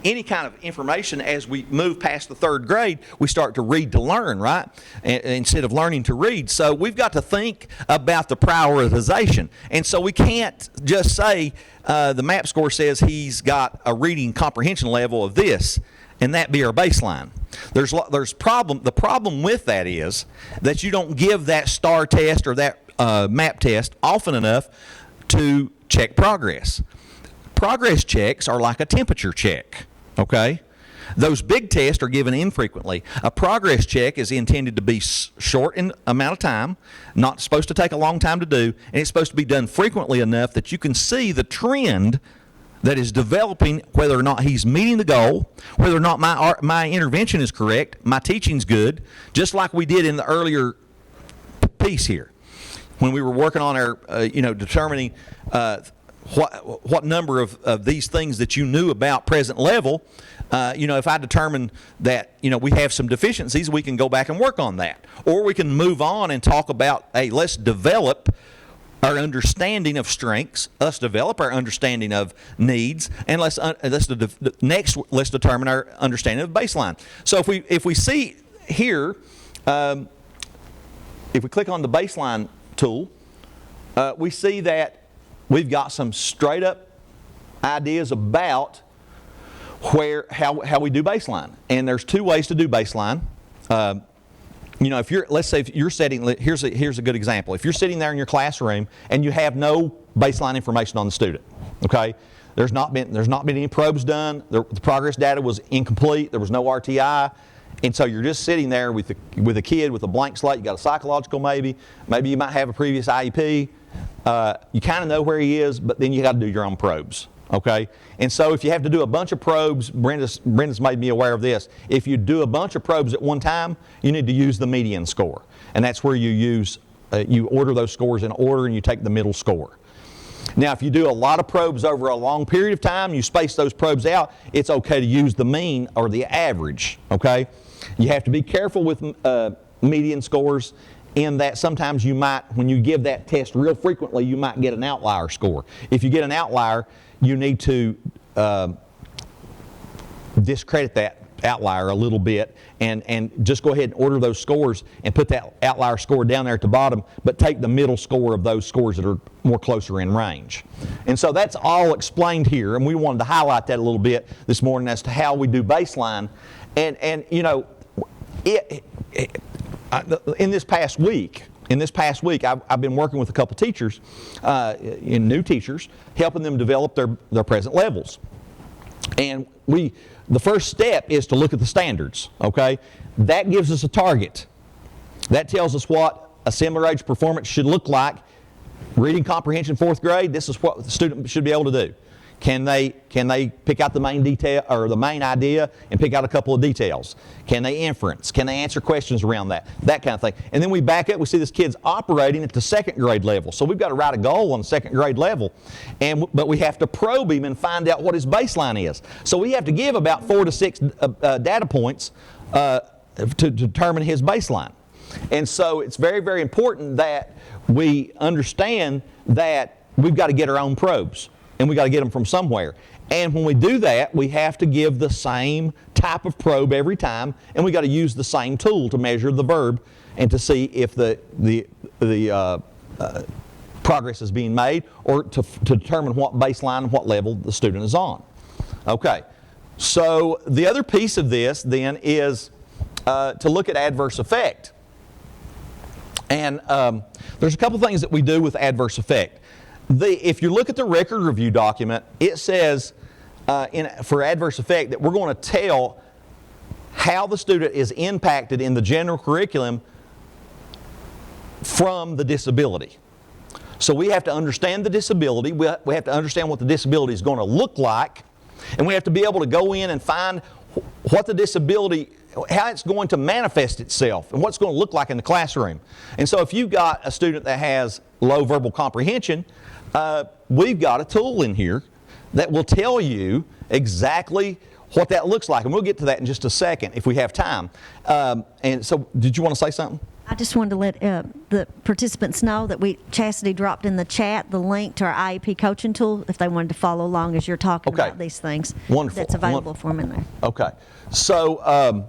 S2: any kind of information. As we move past the 3rd grade, we start to read to learn, right? Instead of learning to read. So we've got to think about the prioritization. And so we can't just say the MAP score says he's got a reading comprehension level of this, and that be our baseline. The problem with that is that you don't give that STAR test or that MAP test often enough to check progress. Progress checks are like a temperature check, okay? Those big tests are given infrequently. A progress check is intended to be short in amount of time, not supposed to take a long time to do, and it's supposed to be done frequently enough that you can see the trend that is developing, whether or not he's meeting the goal, whether or not my intervention is correct, my teaching's good, just like we did in the earlier piece here when we were working on our, determining what number of these things that you knew about present level. If I determine that, we have some deficiencies, we can go back and work on that. Or we can move on and talk about, hey, let's develop our understanding of strengths, let's develop our understanding of needs, and let's determine our understanding of baseline. So if we see here, if we click on the baseline tool, we see that we've got some straight up ideas about how we do baseline. And there's two ways to do baseline. Let's say if you're sitting, here's a good example. If you're sitting there in your classroom and you have no baseline information on the student, okay? There's not been any probes done. The progress data was incomplete. There was no RTI. And so you're just sitting there with a kid with a blank slate. You got a psychological maybe you might have a previous IEP. You kind of know where he is, but then you got to do your own probes, okay? And so if you have to do a bunch of probes, Brenda's made me aware of this. If you do a bunch of probes at one time, you need to use the median score. And that's where you order those scores in order and you take the middle score. Now, if you do a lot of probes over a long period of time, you space those probes out, it's okay to use the mean or the average, okay? You have to be careful with median scores in that sometimes you might, when you give that test real frequently, you might get an outlier score. If you get an outlier, you need to discredit that outlier a little bit and just go ahead and order those scores and put that outlier score down there at the bottom, but take the middle score of those scores that are more closer in range. And so that's all explained here, and we wanted to highlight that a little bit this morning as to how we do baseline. And in this past week, I've been working with a couple teachers, new teachers, helping them develop their present levels. And the first step is to look at the standards, okay? That gives us a target. That tells us what a similar age performance should look like. Reading comprehension 4th grade, this is what the student should be able to do. Can they pick out the main detail or the main idea and pick out a couple of details? Can they inference? Can they answer questions around that? That kind of thing. And then we back up, we see this kid's operating at the 2nd grade level. So we've got to write a goal on the 2nd grade level. But we have to probe him and find out what his baseline is. So we have to give about 4 to 6 data points to determine his baseline. And so it's very, very important that we understand that we've got to get our own probes. And we got to get them from somewhere. And when we do that, we have to give the same type of probe every time, and we got to use the same tool to measure the verb and to see if the progress is being made, or to determine what baseline and what level the student is on. Okay, so the other piece of this then is to look at adverse effect. And there's a couple things that we do with adverse effect. If you look at the record review document, it says for adverse effect that we're going to tell how the student is impacted in the general curriculum from the disability. So we have to understand the disability, we have to understand what the disability is going to look like, and we have to be able to go in and find what the disability, how it's going to manifest itself and what it's going to look like in the classroom. And so if you've got a student that has low verbal comprehension, we've got a tool in here that will tell you exactly what that looks like. And we'll get to that in just a second if we have time. And so did you want to say something?
S1: I just wanted to let the participants know that Chastity dropped in the chat the link to our IEP coaching tool if they wanted to follow along as you're talking about these things.
S2: Wonderful.
S1: That's available for them in there.
S2: Okay. So I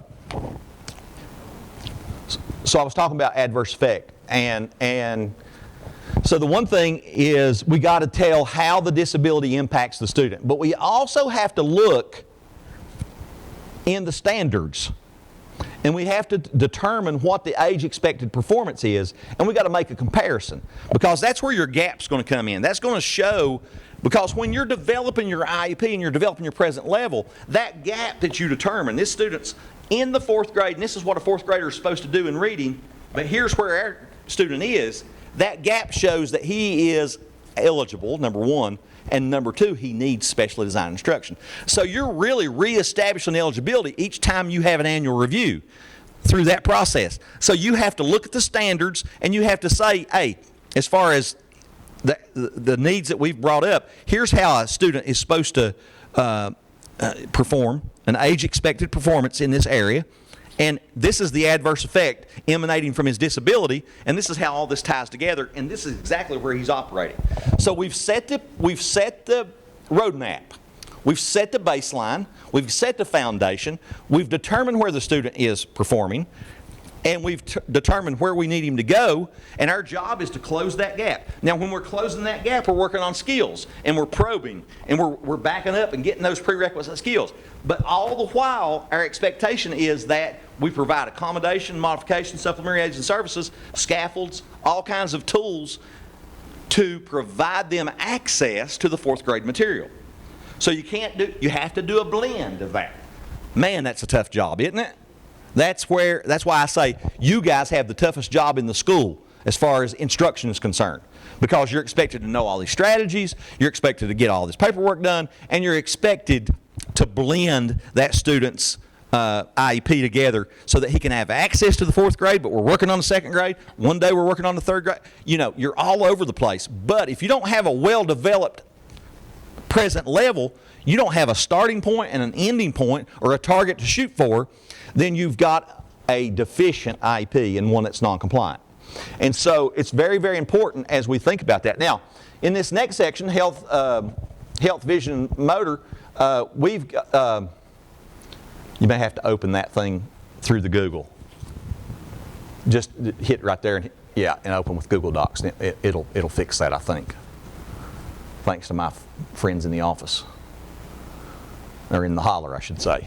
S2: was talking about adverse effect. And so the one thing is we got to tell how the disability impacts the student. But we also have to look in the standards. And we have to determine what the age expected performance is, and we got to make a comparison, because that's where your gap's going to come in. That's going to show Because when you're developing your IEP and you're developing your present level, that gap that you determine, this student's in the 4th grade, and this is what a 4th grader is supposed to do in reading, but here's where our student is, that gap shows that he is eligible, number one, and number two, he needs specially designed instruction. So you're really reestablishing eligibility each time you have an annual review through that process. So you have to look at the standards and you have to say, hey, as far as the needs that we've brought up, here's how a student is supposed to perform, an age-expected performance in this area, and this is the adverse effect emanating from his disability, and this is how all this ties together, and this is exactly where he's operating. So we've set the roadmap, we've set the baseline, we've set the foundation, we've determined where the student is performing, and we've determined where we need him to go, and our job is to close that gap. Now, when we're closing that gap, we're working on skills, and we're probing, and we're backing up and getting those prerequisite skills. But all the while, our expectation is that we provide accommodation, modification, supplementary aids and services, scaffolds, all kinds of tools to provide them access to the 4th grade material. So you have to do a blend of that. Man, that's a tough job, isn't it? That's why I say you guys have the toughest job in the school as far as instruction is concerned, because you're expected to know all these strategies, you're expected to get all this paperwork done, and you're expected to blend that student's IEP together so that he can have access to the 4th grade, but we're working on the 2nd grade. One day we're working on the 3rd grade. You know, you're all over the place. But if you don't have a well-developed present level, you don't have a starting point and an ending point or a target to shoot for, then you've got a deficient IEP and one that's non-compliant. And so it's very, very important as we think about that. Now, in this next section, health, vision, motor, we've you may have to open that thing through the Google. Just hit right there and open with Google Docs. It'll fix that, I think. Thanks to my friends in the office, or in the holler, I should say.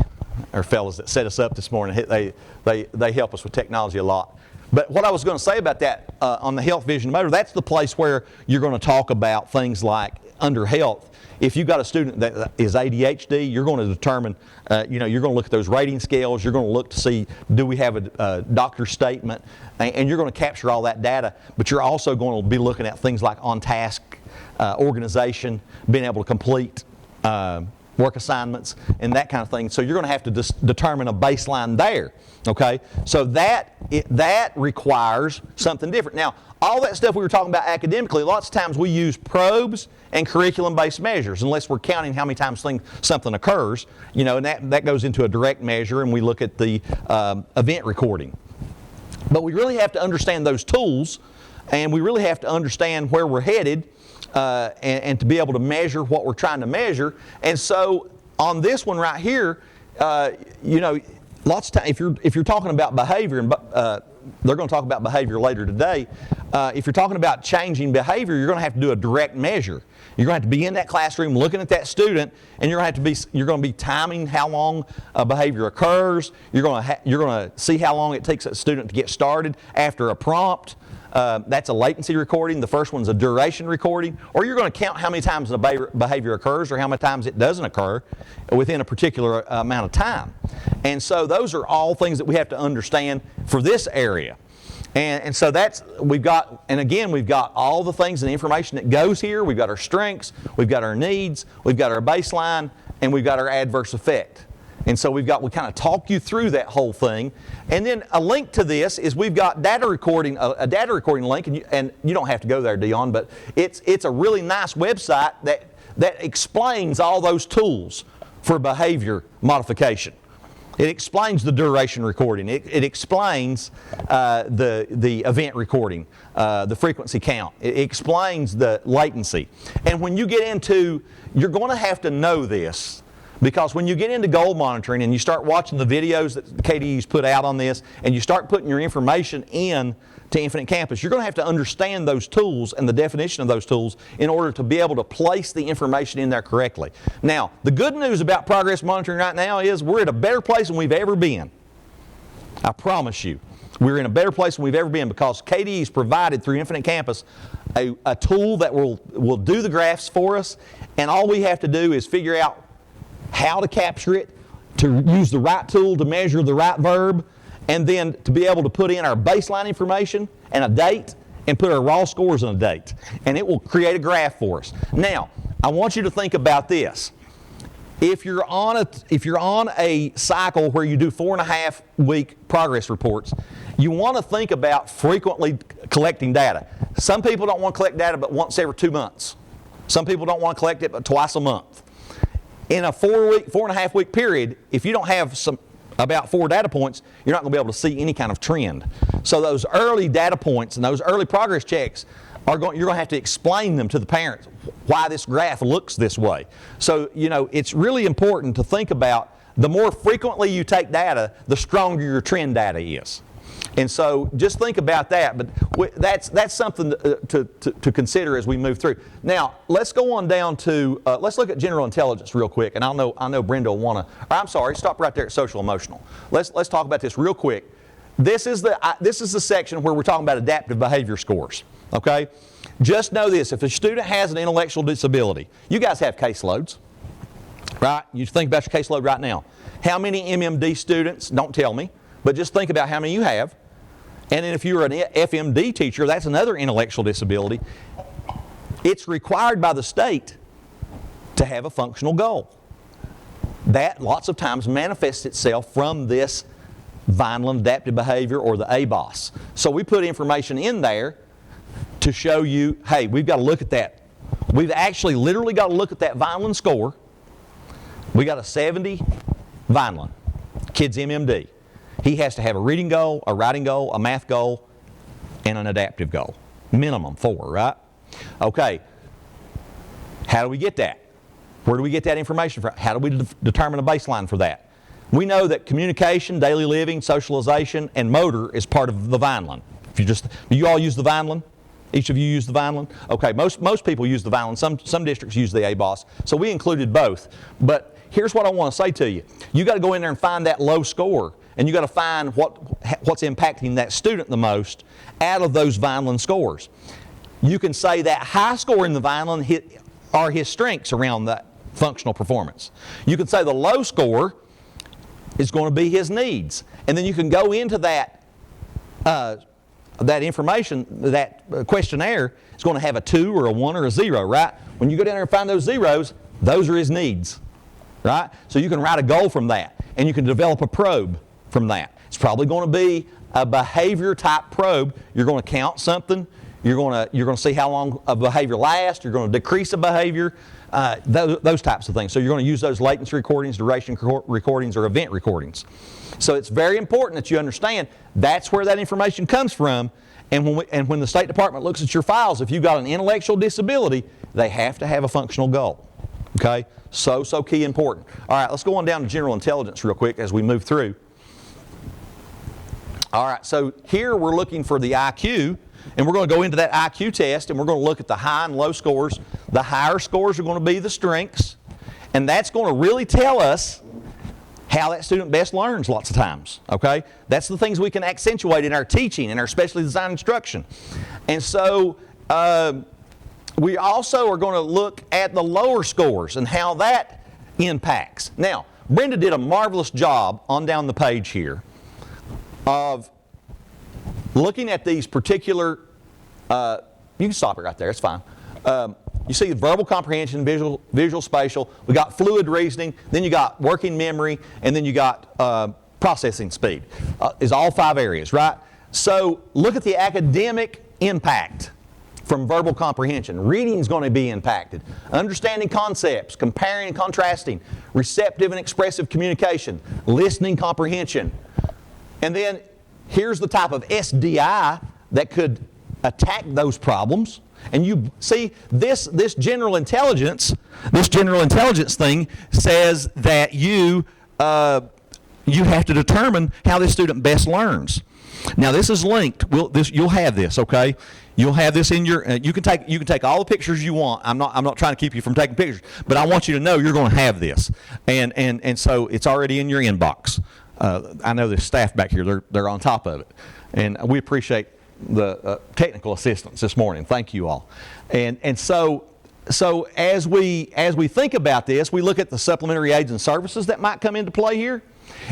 S2: Our fellows that set us up this morning, they help us with technology a lot. But what I was going to say about that on the health, vision, motor, that's the place where you're going to talk about things like under health. If you've got a student that is ADHD, you're going to determine, you're going to look at those rating scales. You're going to look to see, do we have a doctor's statement? And you're going to capture all that data. But you're also going to be looking at things like on-task organization, being able to complete work assignments, and that kind of thing. So you're going to have to determine a baseline there, okay? So that requires something different. Now, all that stuff we were talking about academically, lots of times we use probes and curriculum-based measures, unless we're counting how many times something occurs, and that goes into a direct measure, and we look at the event recording. But we really have to understand those tools, and we really have to understand where we're headed, and to be able to measure what we're trying to measure. And so on this one right here, lots of times if you're talking about behavior, and they're going to talk about behavior later today, if you're talking about changing behavior, you're going to have to do a direct measure. You're going to have to be in that classroom looking at that student, and you're going to be timing how long a behavior occurs. You're going to see how long it takes a student to get started after a prompt. That's a latency recording. The first one's a duration recording. Or you're going to count how many times a behavior occurs or how many times it doesn't occur within a particular amount of time. And so those are all things that we have to understand for this area. And so we've got all the things and the information that goes here. We've got our strengths, we've got our needs, we've got our baseline, and we've got our adverse effect. And so we kind of talk you through that whole thing. And then a link to this is we've got a data recording link, and you don't have to go there, Dion, but it's a really nice website that explains all those tools for behavior modification. It explains the duration recording. It explains the event recording, the frequency count. It explains the latency. And when you get into, you're going to have to know this, because when you get into goal monitoring and you start watching the videos that KDU's put out on this, and you start putting your information in to Infinite Campus, you're going to have to understand those tools and the definition of those tools in order to be able to place the information in there correctly. Now, the good news about progress monitoring right now is we're at a better place than we've ever been. I promise you. We're in a better place than we've ever been because KDE's provided through Infinite Campus a tool that will do the graphs for us, and all we have to do is figure out how to capture it, to use the right tool to measure the right verb, and then to be able to put in our baseline information and a date and put our raw scores on a date. And it will create a graph for us. Now, I want you to think about this. If you're on a cycle where you do 4.5 week progress reports, you want to think about frequently collecting data. Some people don't want to collect data but once every 2 months. Some people don't want to collect it but twice a month. In a 4.5 week period, if you don't have about 4 data points, you're not going to be able to see any kind of trend. So those early data points and those early progress checks you're going to have to explain them to the parents why this graph looks this way. So, it's really important to think about the more frequently you take data, the stronger your trend data is. And so just think about that, but that's something to consider as we move through. Now, let's go on down to, let's look at general intelligence real quick, and I know Brenda will want to, I'm sorry, stop right there at social emotional. Let's talk about this real quick. This is the section where we're talking about adaptive behavior scores, okay? Just know this, if a student has an intellectual disability, you guys have caseloads, right? You think about your caseload right now. How many MMD students, don't tell me, but just think about how many you have. And then if you're an FMD teacher, that's another intellectual disability. It's required by the state to have a functional goal. That lots of times manifests itself from this Vineland adaptive behavior or the ABOS. So we put information in there to show you, hey, we've got to look at that. We've actually literally got to look at that Vineland score. We got a 70 Vineland, kid's MMD. He has to have a reading goal, a writing goal, a math goal, and an adaptive goal. Minimum 4, right? Okay. How do we get that? Where do we get that information from? How do we determine a baseline for that? We know that communication, daily living, socialization, and motor is part of the Vineland. Do you all use the Vineland? Each of you use the Vineland? Okay, most people use the Vineland. Some districts use the ABOS. So we included both. But here's what I want to say to you. You got to go in there and find that low score, and you got to find what's impacting that student the most out of those Vineland scores. You can say that high score in the Vineland are his strengths around that functional performance. You can say the low score is going to be his needs. And then you can go into that information, that questionnaire is going to have a 2 or a 1 or a 0, right? When you go down there and find those zeros, those are his needs, right? So you can write a goal from that, and you can develop a probe from that. It's probably going to be a behavior type probe. You're going to count something. You're going to see how long a behavior lasts. You're going to decrease a behavior. Those types of things. So you're going to use those latency recordings, duration recordings, or event recordings. So it's very important that you understand that's where that information comes from. And when the State Department looks at your files, if you've got an intellectual disability, they have to have a functional goal. Okay? So key important. All right, let's go on down to general intelligence real quick as we move through. All right, so here we're looking for the IQ. And we're going to go into that IQ test, and we're going to look at the high and low scores. The higher scores are going to be the strengths, and that's going to really tell us how that student best learns lots of times, okay? That's the things we can accentuate in our teaching, in our specially designed instruction. And so we also are going to look at the lower scores and how that impacts. Now, Brenda did a marvelous job on down the page here of looking at these particular, you can stop it right there, it's fine. You see verbal comprehension, visual spatial, we got fluid reasoning, then you got working memory, and then you got processing speed. Is all 5 areas, right? So look at the academic impact from verbal comprehension. Reading is going to be impacted. Understanding concepts, comparing and contrasting, receptive and expressive communication, listening comprehension. And then here's the type of SDI that could attack those problems. And you see, this general intelligence thing says that you have to determine how this student best learns. Now this is linked. You'll have this, okay? You'll have this in your. You can take all the pictures you want. I'm not trying to keep you from taking pictures, but I want you to know you're going to have this, and so it's already in your inbox. I know the staff back here, they're on top of it. And we appreciate the technical assistance this morning. Thank you all. And so as we think about this, we look at the supplementary aids and services that might come into play here.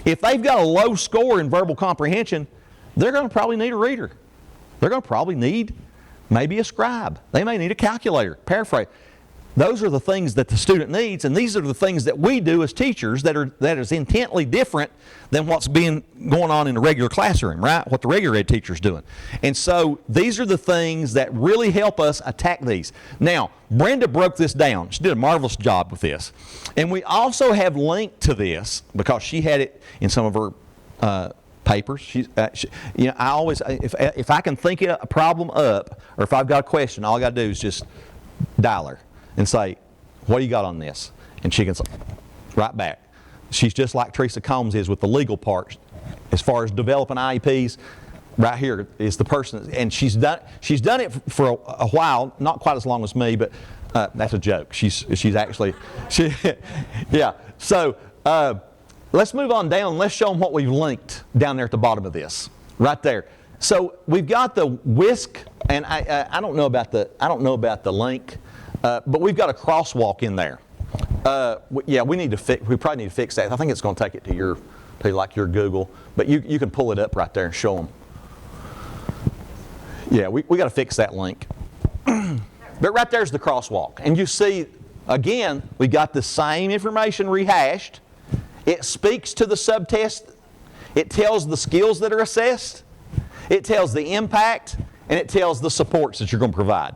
S2: If they've got a low score in verbal comprehension, they're going to probably need a reader. They're going to probably need maybe a scribe. They may need a calculator, paraphrase. Those are the things that the student needs, and these are the things that we do as teachers that is intently different than what's going on in a regular classroom, right? What the regular ed teacher's doing. And so these are the things that really help us attack these. Now, Brenda broke this down. She did a marvelous job with this. And we also have linked to this because she had it in some of her papers. I always, if I can think a problem up, or if I've got a question, all I got to do is just dial her and say, what do you got on this? And she can say, right back. She's just like Teresa Combs is with the legal part. As far as developing IEPs, right here is the person, and she's done it for a while, not quite as long as me, but that's a joke. She's actually, yeah. So let's move on down. Let's show them what we've linked down there at the bottom of this, right there. So we've got the WISC, and I don't know about the link. But we've got a crosswalk in there. Yeah, we probably need to fix that. I think it's going to take it to your Google, but you can pull it up right there and show them. Yeah, we got to fix that link. But right there's the crosswalk, and you see again we got the same information rehashed. It speaks to the subtest. It tells the skills that are assessed. It tells the impact, and it tells the supports that you're going to provide.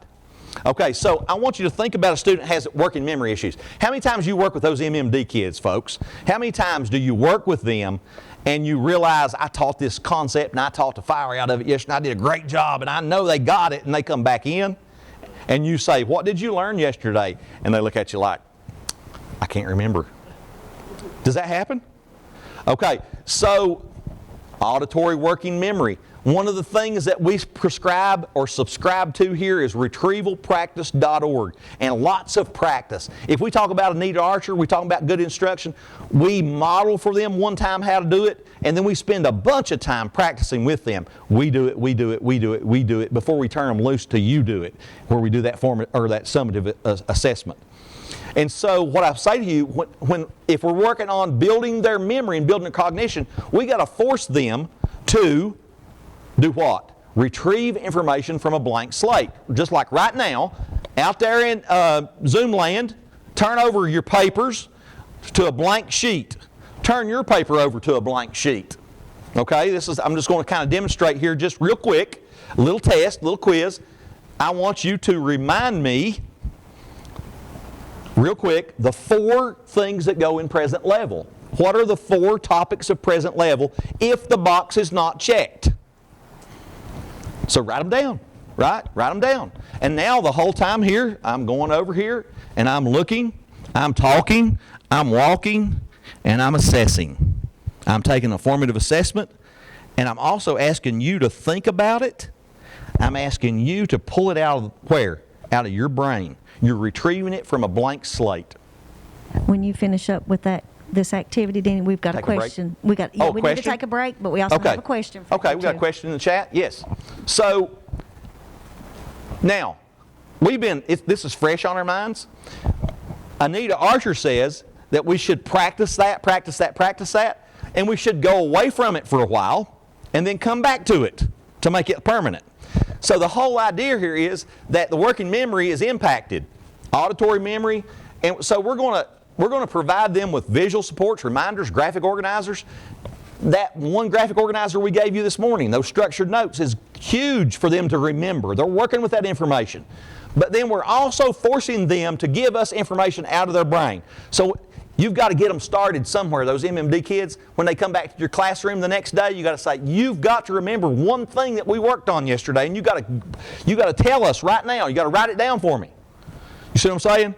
S2: Okay, so I want you to think about a student who has working memory issues. How many times do you work with those MMD kids, folks? How many times do you work with them and you realize, I taught this concept and I taught the fire out of it yesterday, and I did a great job, and I know they got it, and they come back in and you say, what did you learn yesterday? And they look at you like, I can't remember. Does that happen? Okay, so auditory working memory. One of the things that we prescribe or subscribe to here is retrievalpractice.org, and lots of practice. If we talk about a neat archer, we talk about good instruction, we model for them one time how to do it, and then we spend a bunch of time practicing with them. We do it before we turn them loose to you do it, where we do that that summative assessment. And so what I say to you, if we're working on building their memory and building their cognition, we got to force them to do what? Retrieve information from a blank slate. Just like right now, out there in Zoom land, turn over your papers to a blank sheet. Turn your paper over to a blank sheet. Okay, I'm just going to kind of demonstrate here just real quick, a little test, a little quiz. I want you to remind me, real quick, the 4 things that go in present level. What are the 4 topics of present level if the box is not checked? So write them down, right? Write them down. And now the whole time here, I'm going over here, and I'm looking, I'm talking, I'm walking, and I'm assessing. I'm taking a formative assessment, and I'm also asking you to think about it. I'm asking you to pull it out of where? Out of your brain. You're retrieving it from a blank slate.
S1: When you finish up with this activity, Danny, we've got
S2: Take
S1: a
S2: a break?
S1: question. We need to take a break, but we also have a question for
S2: Okay,
S1: you
S2: we got a
S1: too.
S2: question in the chat? Yes. So, now, this is fresh on our minds. Anita Archer says that we should practice that, and we should go away from it for a while, and then come back to it to make it permanent. So the whole idea here is that the working memory is impacted. Auditory memory, and so we're going to provide them with visual supports, reminders, graphic organizers. That one graphic organizer we gave you this morning, those structured notes, is huge for them to remember. They're working with that information. But then we're also forcing them to give us information out of their brain. So you've got to get them started somewhere. Those MMD kids, when they come back to your classroom the next day, you've got to say, you've got to remember one thing that we worked on yesterday, and you've got to tell us right now. You've got to write it down for me. You see what I'm saying?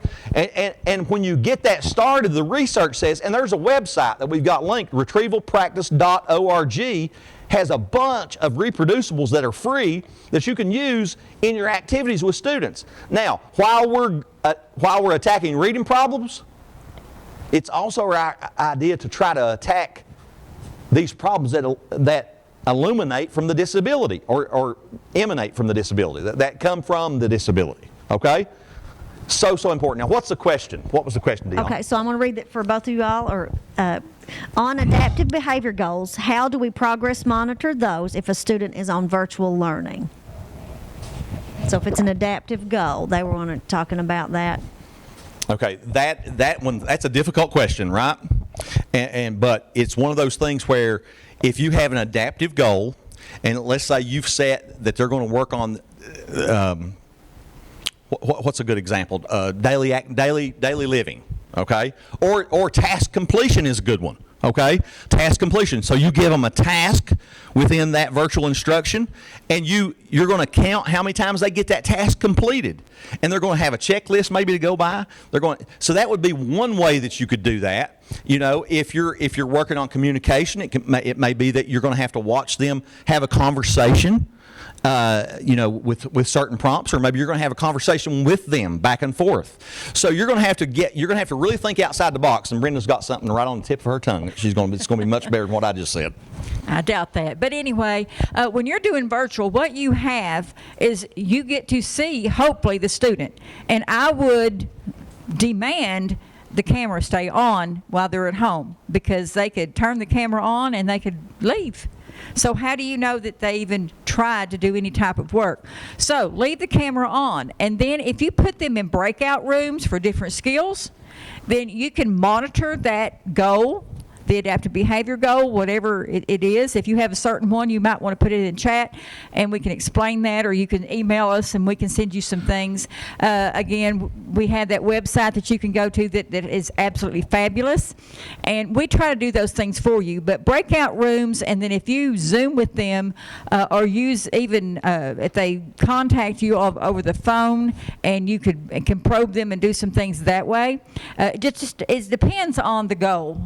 S2: And when you get that started, the research says, and there's a website that we've got linked, retrievalpractice.org, has a bunch of reproducibles that are free that you can use in your activities with students. Now, while we're attacking reading problems, it's also our idea to try to attack these problems that illuminate from the disability or emanate from the disability, that come from the disability, okay? So important. Now, what's the question? What was the question, Dion?
S1: Okay, so I'm going to read it for both of you all. On adaptive behavior goals, how do we progress monitor those if a student is on virtual learning? So if it's an adaptive goal, they were talking about that.
S2: Okay, that one, that's a difficult question, right? But it's one of those things where if you have an adaptive goal, and let's say you've set that they're going to work on, what's a good example? Daily living, okay? Or task completion is a good one, okay? Task completion. So you give them a task within that virtual instruction, and you're going to count how many times they get that task completed, and they're going to have a checklist maybe to go by. So that would be one way that you could do that. You know, if you're working on communication, it may be that you're going to have to watch them have a conversation. You know, with certain prompts, or maybe you're going to have a conversation with them back and forth. So you're going to have to really think outside the box. And Brenda's got something right on the tip of her tongue. It's going to be much better than what I just said.
S5: I doubt that. But anyway, when you're doing virtual, what you have is you get to see, hopefully, the student. And I would demand the camera stay on while they're at home, because they could turn the camera on and they could leave. So how do you know that they even tried to do any type of work? So leave the camera on, and then if you put them in breakout rooms for different skills, then you can monitor that goal, the adaptive behavior goal, whatever it is. If you have a certain one, you might want to put it in chat, and we can explain that, or you can email us and we can send you some things. Again, we have that website that you can go to that is absolutely fabulous, and we try to do those things for you. But breakout rooms, and then if you Zoom with them, or use even if they contact you over the phone, and you can probe them and do some things that way. It depends on the goal.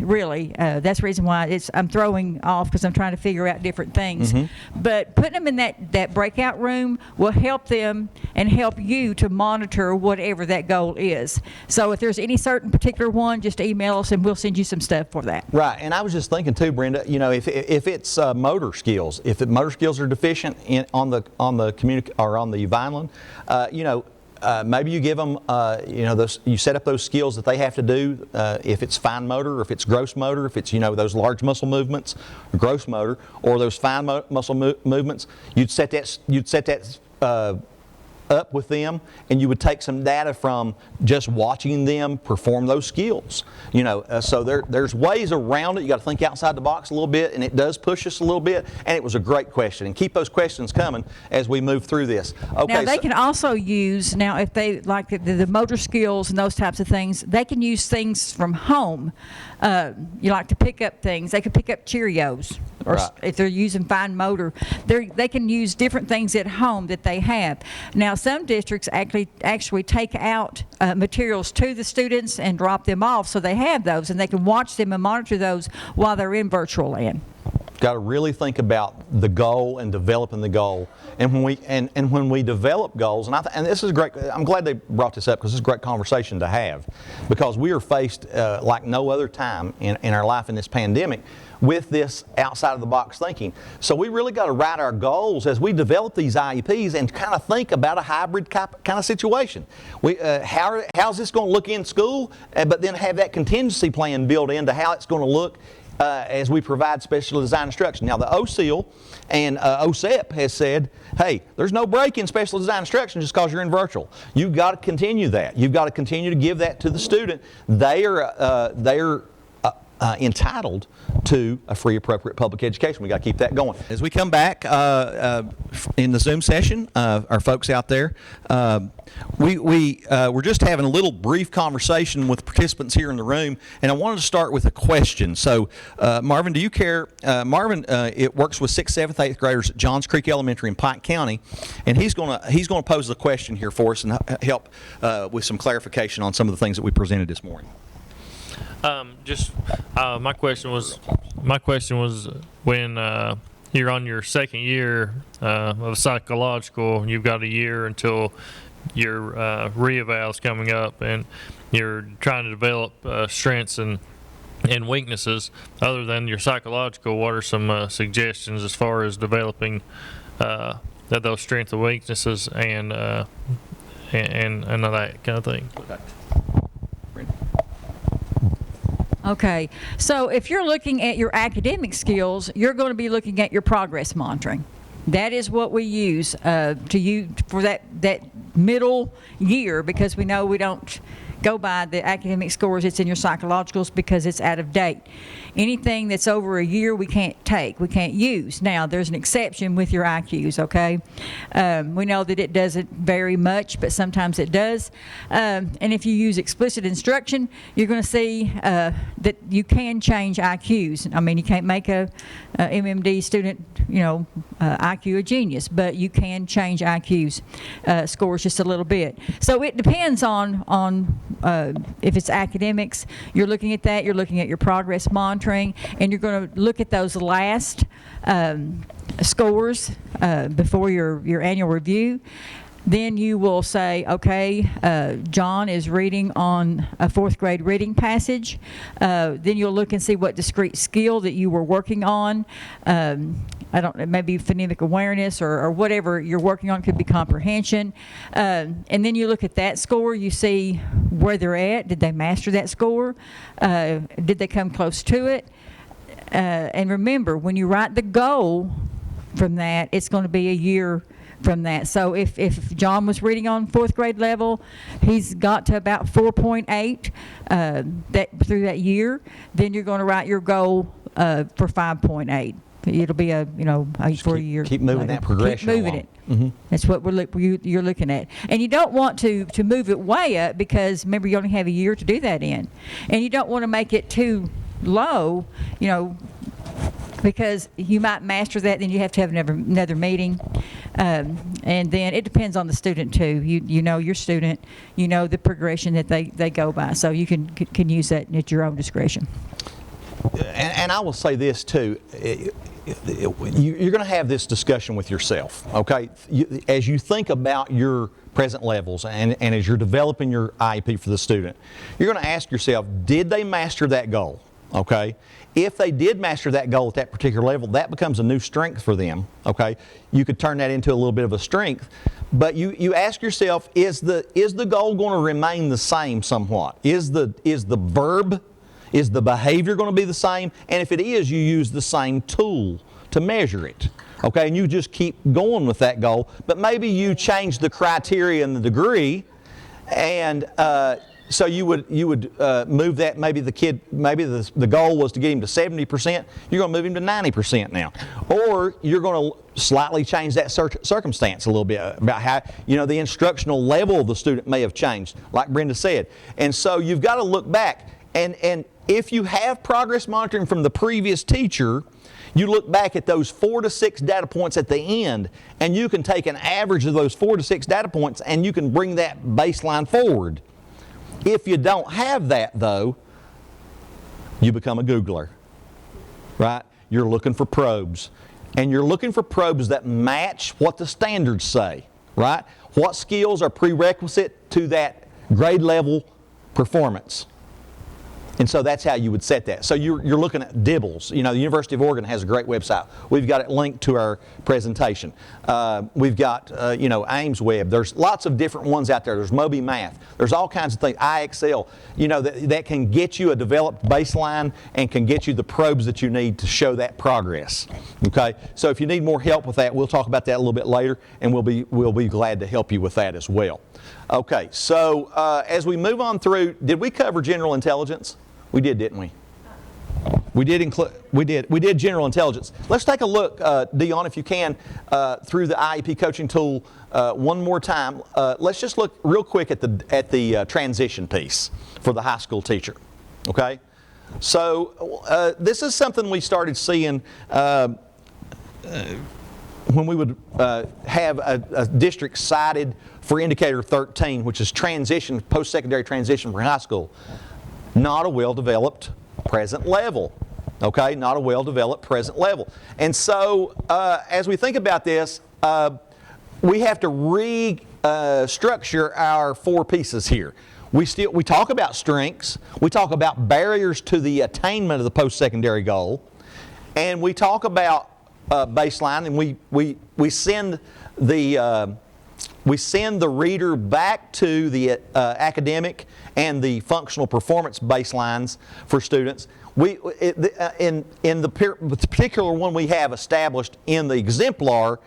S5: Really, that's the reason why I'm throwing off, because I'm trying to figure out different things. Mm-hmm. But putting them in that breakout room will help them and help you to monitor whatever that goal is. So if there's any certain particular one, just email us and we'll send you some stuff for that.
S2: Right, and I was just thinking too, Brenda. You know, if it's motor skills, if the motor skills are deficient on the Vineland, you know. Maybe you give them, you know, you set up those skills that they have to do. If it's fine motor, or if it's gross motor, if it's, you know, those large muscle movements, gross motor, or those fine muscle movements, you'd set that up with them, and you would take some data from just watching them perform those skills. You know, so there's ways around it. You got to think outside the box a little bit, and it does push us a little bit. And it was a great question, and keep those questions coming as we move through this. Okay.
S5: Now they can also use, if they like the motor skills and those types of things, they can use things from home. You like to pick up things. They can pick up Cheerios, or
S2: right.
S5: If they're using fine motor, they can use different things at home that they have. Now, some districts actually take out materials to the students and drop them off, so they have those, and they can watch them and monitor those while they're in virtual land.
S2: Got to really think about the goal and developing the goal. And when we develop goals, and this is great. I'm glad they brought this up, because it's a great conversation to have, because we are faced like no other time in our life in this pandemic with this outside of the box thinking. So we really got to write our goals as we develop these IEPs and kind of think about a hybrid kind of situation. How's this going to look in school, but then have that contingency plan built into how it's going to look as we provide special design instruction. Now, the OSEAL and OSEP has said, hey, there's no break in special design instruction just because you're in virtual. You've got to continue that. You've got to continue to give that to the student. They are entitled to a free appropriate public education. We got to keep that going. As we come back in the Zoom session, our folks out there, we're just having a little brief conversation with participants here in the room, and I wanted to start with a question. So, Marvin, do you care? Marvin, it works with 6th, 7th, 8th graders at Johns Creek Elementary in Pike County, and he's going to pose the question here for us and help with some clarification on some of the things that we presented this morning.
S4: My question was when you're on your second year of psychological, you've got a year until your re-eval's coming up, and you're trying to develop strengths and and weaknesses. Other than your psychological, what are some suggestions as far as developing those strengths and weaknesses and that kind of thing?
S5: Okay, so if you're looking at your academic skills, you're going to be looking at your progress monitoring. That is what we use for that middle year, because we know we don't go by the academic scores. It's in your psychologicals because it's out of date. Anything that's over a year we can't use. Now, there's an exception with your IQs, okay? We know that it doesn't vary much, but sometimes it does. And if you use explicit instruction, you're going to see that you can change IQs. I mean, you can't make a MMD student, IQ a genius, but you can change IQs scores just a little bit. So it depends on if it's academics, you're looking at that, you're looking at your progress monitoring, and you're going to look at those last scores before your annual review. Then you will say, okay, John is reading on a 4th grade reading passage. Then you'll look and see what discrete skill that you were working on. Maybe phonemic awareness or whatever you're working on, could be comprehension. And then you look at that score, you see where they're at. Did they master that score? Did they come close to it? And remember, when you write the goal from that, it's going to be a year from that. So if John was reading on 4th grade level, he's got to about 4.8 through that year, then you're going to write your goal for 5.8. It'll be for a year.
S2: Keep moving
S5: later.
S2: that progression
S5: Keep moving
S2: along.
S5: it.
S2: Mm-hmm.
S5: That's what you're looking at. And you don't want to move it way up, because remember, you only have a year to do that in. And you don't want to make it too low, because you might master that, then you have to have another meeting. And then it depends on the student too. You know your student, you know the progression that they go by, so you can use that at your own discretion.
S2: And I will say this too, you're going to have this discussion with yourself, okay? As you think about your present levels and as you're developing your IEP for the student, you're going to ask yourself, did they master that goal, okay? If they did master that goal at that particular level, that becomes a new strength for them, okay? You could turn that into a little bit of a strength, but you ask yourself, is the goal going to remain the same somewhat? Is the behavior going to be the same? And if it is, you use the same tool to measure it. Okay, and you just keep going with that goal, but maybe you change the criteria and the degree, and so you would move that. Maybe the goal was to get him to 70%. You're going to move him to 90% now, or you're going to slightly change that circumstance a little bit about how the instructional level of the student may have changed, like Brenda said. And so you've got to look back, and if you have progress monitoring from the previous teacher, you look back at those 4 to 6 data points at the end, and you can take an average of those 4 to 6 data points, and you can bring that baseline forward. If you don't have that, though, you become a Googler, right? You're looking for probes, and you're looking for probes that match what the standards say, right? What skills are prerequisite to that grade level performance? And so that's how you would set that. So you're looking at DIBELS. The University of Oregon has a great website. We've got it linked to our presentation. We've got, Ames Web. There's lots of different ones out there. There's Moby Math. There's all kinds of things. IXL, that can get you a developed baseline and can get you the probes that you need to show that progress. Okay? So if you need more help with that, we'll talk about that a little bit later, and we'll be glad to help you with that as well. Okay, so as we move on through, did we cover general intelligence? We did, didn't we? We did general intelligence. Let's take a look, Dion, if you can, through the IEP coaching tool one more time. Let's just look real quick at the transition piece for the high school teacher. Okay, so this is something we started seeing when we would have a district cited for indicator 13, which is transition, post-secondary transition for high school. Not a well-developed present level. Okay, not a well-developed present level. And so as we think about this, we have to restructure our 4 pieces here. We talk about strengths. We talk about barriers to the attainment of the post-secondary goal. And we talk about baseline, and we send the reader back to the academic and the functional performance baselines for students. In the particular one we have established in the exemplar,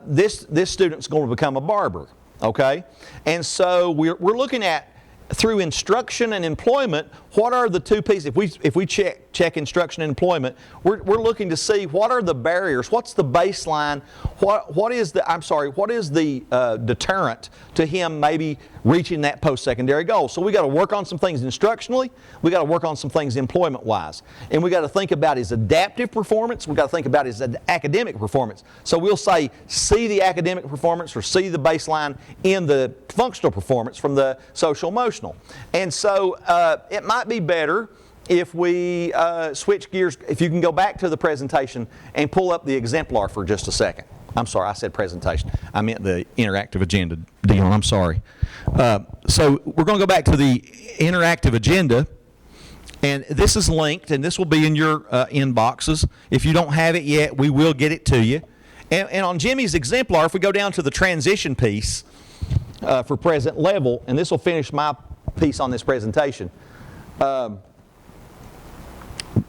S2: this student's going to become a barber, okay? And so we're looking at, through instruction and employment, what are the two pieces? If we check instruction and employment, we're looking to see what are the barriers, what's the baseline, what is the deterrent to him maybe reaching that post-secondary goal. So we got to work on some things instructionally, we got to work on some things employment-wise, and we got to think about his adaptive performance, we got to think about his academic performance. So we'll say see the academic performance or see the baseline in the functional performance from the social emotional. And so it might be better if we switch gears. If you can go back to the presentation and pull up the exemplar for just a second. I'm sorry, I said presentation. I meant the interactive agenda, Dion, I'm sorry. So we're going to go back to the interactive agenda, and this is linked, and this will be in your inboxes. If you don't have it yet, we will get it to you. And on Jimmy's exemplar, if we go down to the transition piece for present level, and this will finish my piece on this presentation,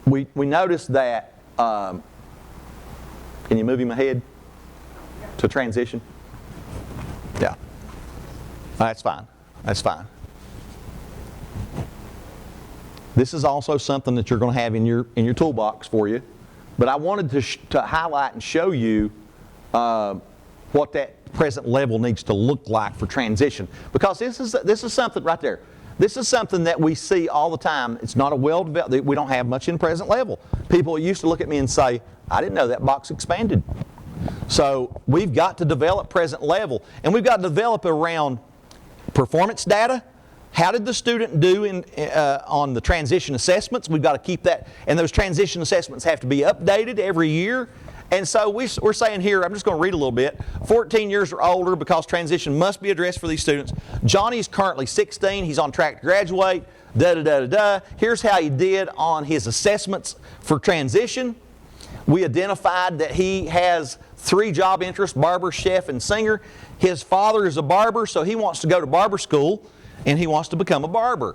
S2: we noticed that, can you move him ahead to transition? Yeah. That's fine. That's fine. This is also something that you're going to have in your toolbox for you, but I wanted to highlight and show you what that present level needs to look like for transition, because this is something right there. This is something that we see all the time. It's not a well-developed, we don't have much in present level. People used to look at me and say, I didn't know that box expanded. So we've got to develop present level, and we've got to develop around performance data. How did the student do on the transition assessments? We've got to keep that, and those transition assessments have to be updated every year. And so we're saying here, I'm just going to read a little bit, 14 years or older, because transition must be addressed for these students. Johnny's currently 16. He's on track to graduate. Here's how he did on his assessments for transition. We identified that he has 3 job interests: barber, chef, and singer. His father is a barber, so he wants to go to barber school, and he wants to become a barber.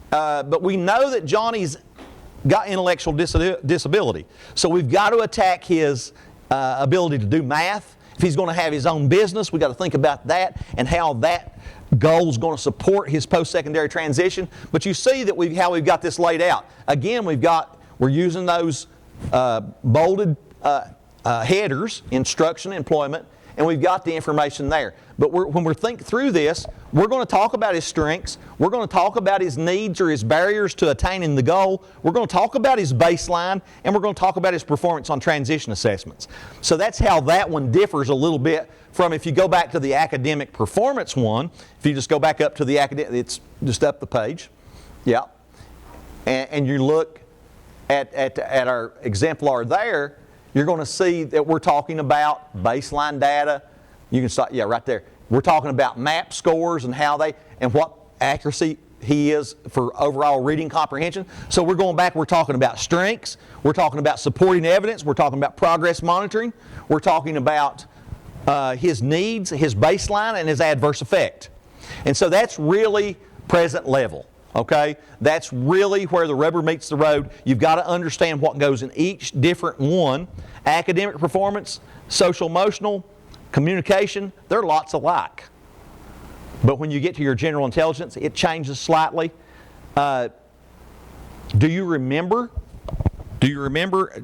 S2: But we know that Johnny's got intellectual disability. So we've got to attack his ability to do math. If he's going to have his own business, we've got to think about that and how that goal is going to support his post-secondary transition. But you see that how we've got this laid out. Again, we're using those bolded headers, instruction, employment, and we've got the information there. But when we think through this, we're going to talk about his strengths, we're going to talk about his needs or his barriers to attaining the goal, we're going to talk about his baseline, and we're going to talk about his performance on transition assessments. So that's how that one differs a little bit from if you go back to the academic performance one. If you just go back up to the academic, it's just up the page. Yeah. And you look at our exemplar there, you're going to see that we're talking about baseline data. You can start, yeah, right there. We're talking about MAP scores and what accuracy he is for overall reading comprehension. So we're going back, we're talking about strengths, we're talking about supporting evidence, we're talking about progress monitoring, we're talking about his needs, his baseline, and his adverse effect. And so that's really present level. Okay? That's really where the rubber meets the road. You've got to understand what goes in each different one. Academic performance, social emotional, communication, they're lots alike. But when you get to your general intelligence, it changes slightly. Do you remember,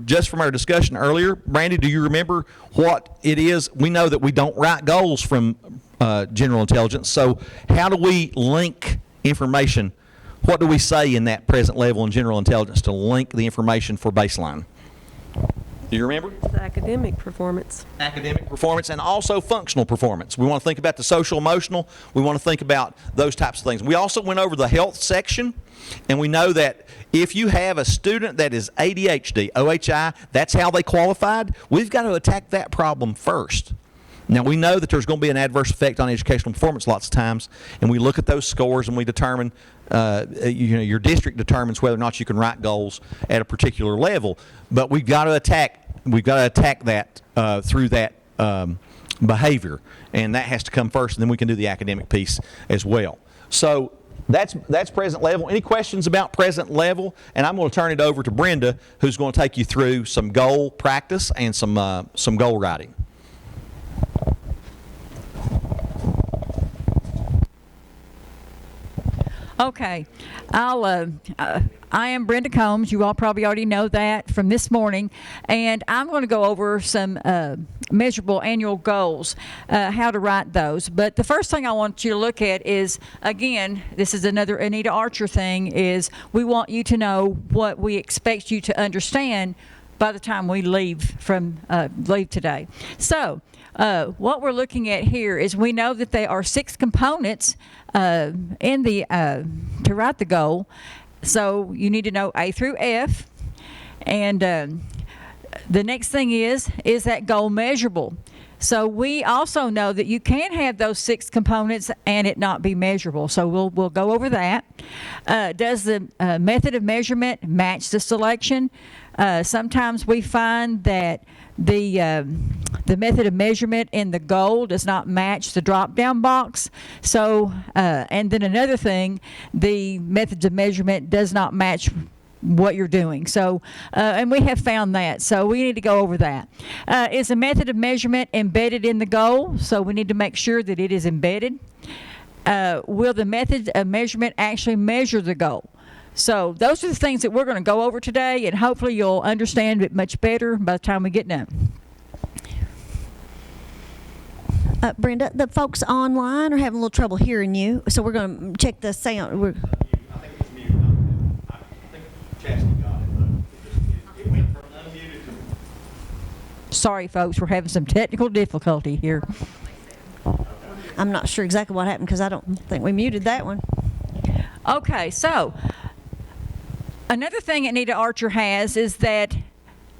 S2: just from our discussion earlier, Brandy, do you remember what it is? We know that we don't write goals from general intelligence, so how do we link information? What do we say in that present level in general intelligence to link the information for baseline? Do you remember?
S3: It's the academic performance.
S2: Academic performance and also functional performance. We want to think about the social emotional. We want to think about those types of things. We also went over the health section, and we know that if you have a student that is ADHD, OHI, that's how they qualified. We've got to attack that problem first. Now, we know that there's going to be an adverse effect on educational performance lots of times, and we look at those scores and we determine, your district determines whether or not you can write goals at a particular level. But we've got to attack that through that behavior, and that has to come first, and then we can do the academic piece as well. So that's present level. Any questions about present level? And I'm going to turn it over to Brenda, who's going to take you through some goal practice and some goal writing.
S5: Okay, I am Brenda Combs. You all probably already know that from this morning, and I'm going to go over some measurable annual goals, how to write those. But the first thing I want you to look at is, again, this is another Anita Archer thing, is we want you to know what we expect you to understand by the time we leave today. So what we're looking at here is we know that there are 6 components to write the goal. So you need to know A through F, and the next thing is that goal measurable? So we also know that you can have those 6 components and it not be measurable. So we'll go over that. Does the method of measurement match the selection? Sometimes we find that the method of measurement in the goal does not match the drop-down box. So, and then another thing, the methods of measurement does not match what you're doing. So, and we have found that. So we need to go over that. Is a method of measurement embedded in the goal? So we need to make sure that it is embedded. Will the method of measurement actually measure the goal? So those are the things that we're going to go over today, and hopefully you'll understand it much better by the time we get done.
S1: Brenda, the folks online are having a little trouble hearing you, so we're going to check the sound.
S2: I think it's muted. I think Chastity got it, but it went from unmuted to...
S5: Sorry, folks, we're having some technical difficulty here.
S1: I'm not sure exactly what happened because I don't think we muted that one.
S5: Okay, so another thing Anita Archer has is that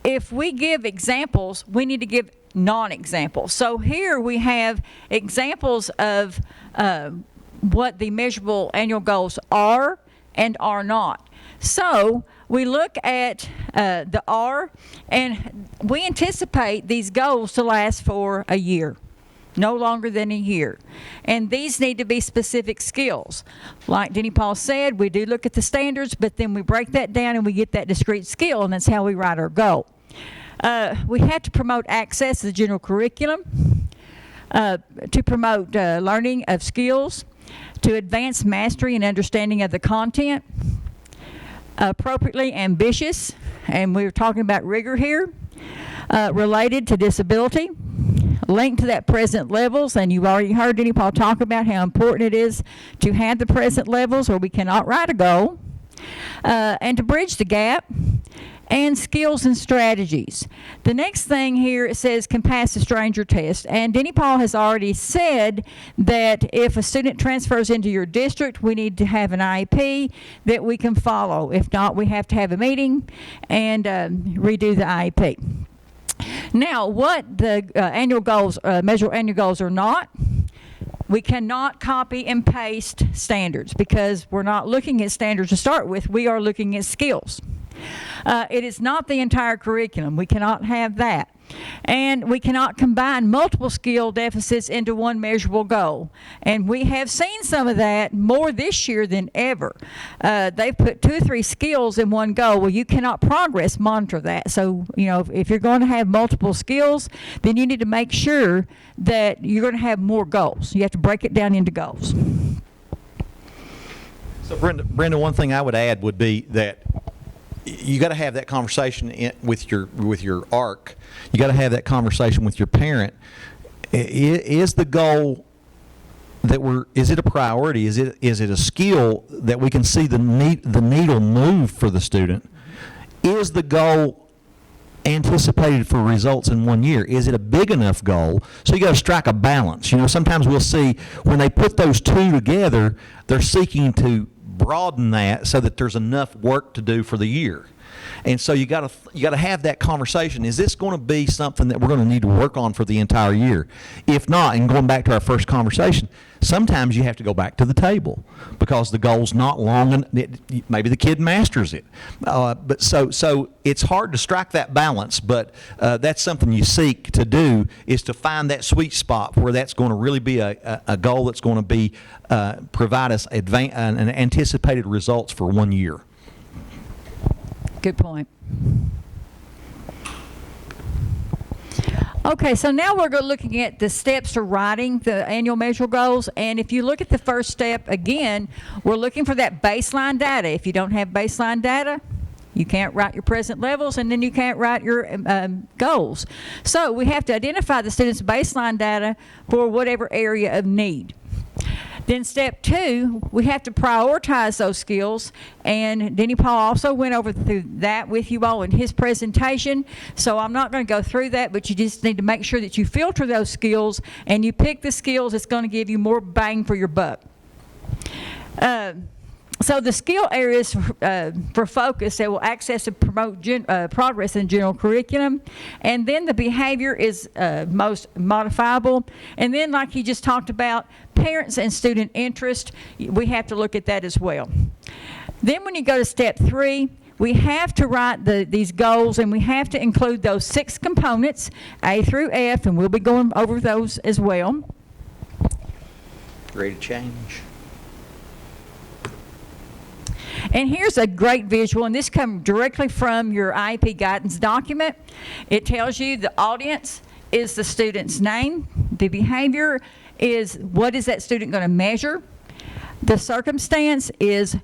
S5: if we give examples, we need to give non-examples. So here we have examples of what the measurable annual goals are and are not. So we look at the R, and we anticipate these goals to last for a year. No longer than a year. And these need to be specific skills. Like Denny Paul said, we do look at the standards, but then we break that down and we get that discrete skill, and that's how we write our goal. We have to promote access to the general curriculum, to promote learning of skills, to advance mastery and understanding of the content, appropriately ambitious, and we're talking about rigor here, related to disability, linked to that present levels, and you've already heard Denny Paul talk about how important it is to have the present levels or we cannot write a goal, and to bridge the gap, and skills and strategies. The next thing here, it says can pass the stranger test, and Denny Paul has already said that if a student transfers into your district, we need to have an IEP that we can follow. If not, we have to have a meeting and redo the IEP. Now, what the annual goals, measurable annual goals are not, we cannot copy and paste standards because we're not looking at standards to start with. We are looking at skills. It is not the entire curriculum. We cannot have that. And we cannot combine multiple skill deficits into one measurable goal. And we have seen some of that more this year than ever. They've put 2 or 3 skills in one goal. Well, you cannot progress monitor that. So, you know, if you're going to have multiple skills, then you need to make sure that you're going to have more goals. You have to break it down into goals.
S2: So, Brenda, one thing I would add would be that you got to have that conversation with your ARC. You got to have that conversation with your parent. Is the goal that is it a priority? Is it a skill that we can see the needle move for the student? Is the goal anticipated for results in 1 year? Is it a big enough goal? So you got to strike a balance. You know, sometimes we'll see when they put those 2 together, they're seeking to broaden that so that there's enough work to do for the year. And so you got to have that conversation. Is this going to be something that we're going to need to work on for the entire year? If not, and going back to our first conversation, sometimes you have to go back to the table because the goal's not long and maybe the kid masters it. But so it's hard to strike that balance, but that's something you seek to do, is to find that sweet spot where that's going to really be a goal that's going to be provide us an anticipated results for 1 year.
S5: Good point. Okay, so now we're looking at the steps to writing the annual measurable goals. And if you look at the first step, again, we're looking for that baseline data. If you don't have baseline data, you can't write your present levels, and then you can't write your goals. So we have to identify the student's baseline data for whatever area of need. Then step 2, we have to prioritize those skills, and Denny Paul also went over through that with you all in his presentation, so I'm not going to go through that, but you just need to make sure that you filter those skills and you pick the skills that's going to give you more bang for your buck. So the skill areas for focus that will access and promote progress in general curriculum. And then the behavior is most modifiable. And then, like he just talked about, parents and student interest, we have to look at that as well. Then when you go to step 3, we have to write these goals, and we have to include those 6 components, A through F, and we'll be going over those as well.
S2: Ready to change?
S5: And here's a great visual, and this comes directly from your IEP guidance document. It tells you the audience is the student's name. The behavior is what is that student going to measure. The circumstance is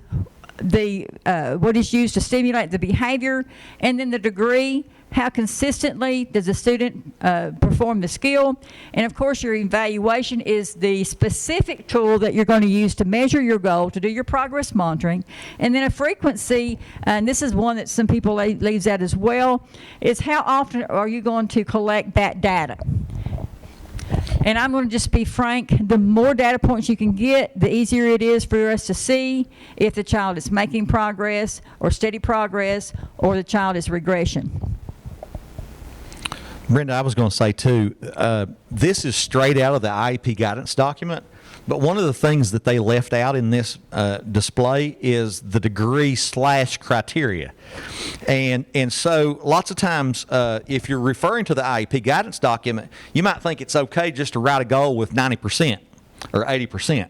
S5: what is used to stimulate the behavior. And then the degree, how consistently does the student perform the skill. And of course your evaluation is the specific tool that you're going to use to measure your goal, to do your progress monitoring. And then a frequency, and this is one that some people leaves out as well, is how often are you going to collect that data. And I'm going to just be frank, the more data points you can get, the easier it is for us to see if the child is making progress or steady progress or the child is regression.
S2: Brenda, I was going to say too, this is straight out of the IEP guidance document, but one of the things that they left out in this display is the degree/criteria. And so lots of times, if you're referring to the IEP guidance document, you might think it's okay just to write a goal with 90% or 80%.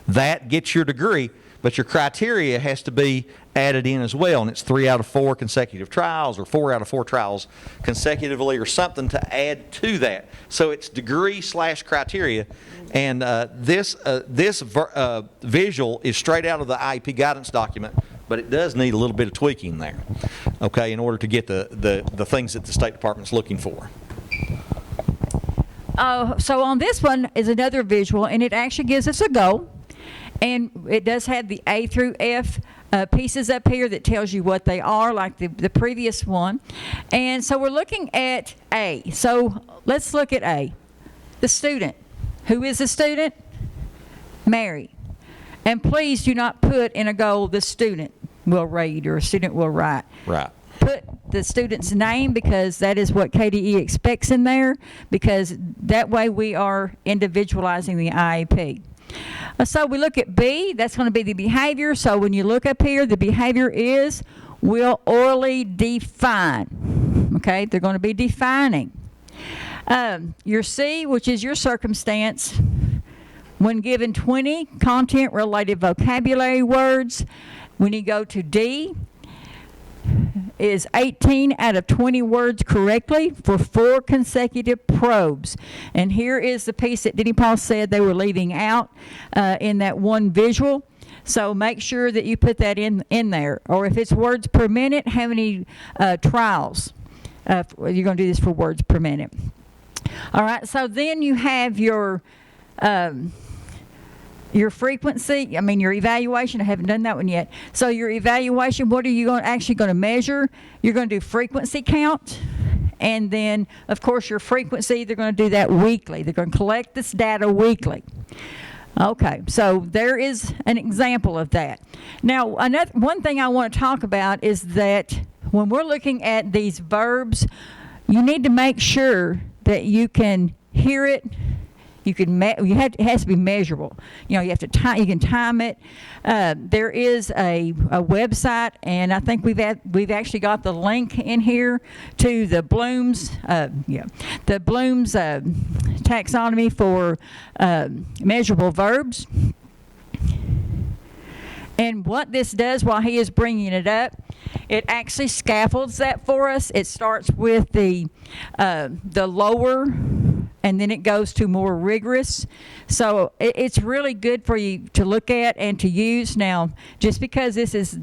S2: That gets your degree, but your criteria has to be added in as well, and it's 3 out of 4 consecutive trials or 4 out of 4 trials consecutively or something to add to that. So it's degree/criteria, and this visual is straight out of the IEP guidance document, but it does need a little bit of tweaking there, okay, in order to get the things that the State Department's looking for.
S5: So on this one is another visual, and it actually gives us a goal. And it does have the A through F pieces up here that tells you what they are, like the previous one. And so we're looking at A. So let's look at A. The student. Who is the student? Mary. And please do not put in a goal the student will read or a student will write.
S2: Right.
S5: Put the student's name, because that is what KDE expects in there, because that way we are individualizing the IEP. So we look at B, that's going to be the behavior. So when you look up here, the behavior is will orally define. Okay, they're going to be defining. Your C, which is your circumstance, when given 20 content-related vocabulary words. When you go to D, is 18 out of 20 words correctly for 4 consecutive probes. And here is the piece that Denny Paul said they were leaving out in that one visual. So make sure that you put that in there. Or if it's words per minute, how many trials? You're going to do this for words per minute. All right, so then you have your frequency, your evaluation. I haven't done that one yet. So your evaluation, what are you actually going to measure? You're going to do frequency count. And then, of course, your frequency, they're going to do that weekly. They're going to collect this data weekly. Okay, so there is an example of that. Now, one thing I want to talk about is that when we're looking at these verbs, you need to make sure that you can hear it. It has to be measurable. You know, you have to time. You can time it. There is a website, and I think we've actually got the link in here to the Bloom's the Bloom's taxonomy for measurable verbs. And what this does while he is bringing it up, it actually scaffolds that for us. It starts with the lower, and then it goes to more rigorous. So it's really good for you to look at and to use. Now, just because this is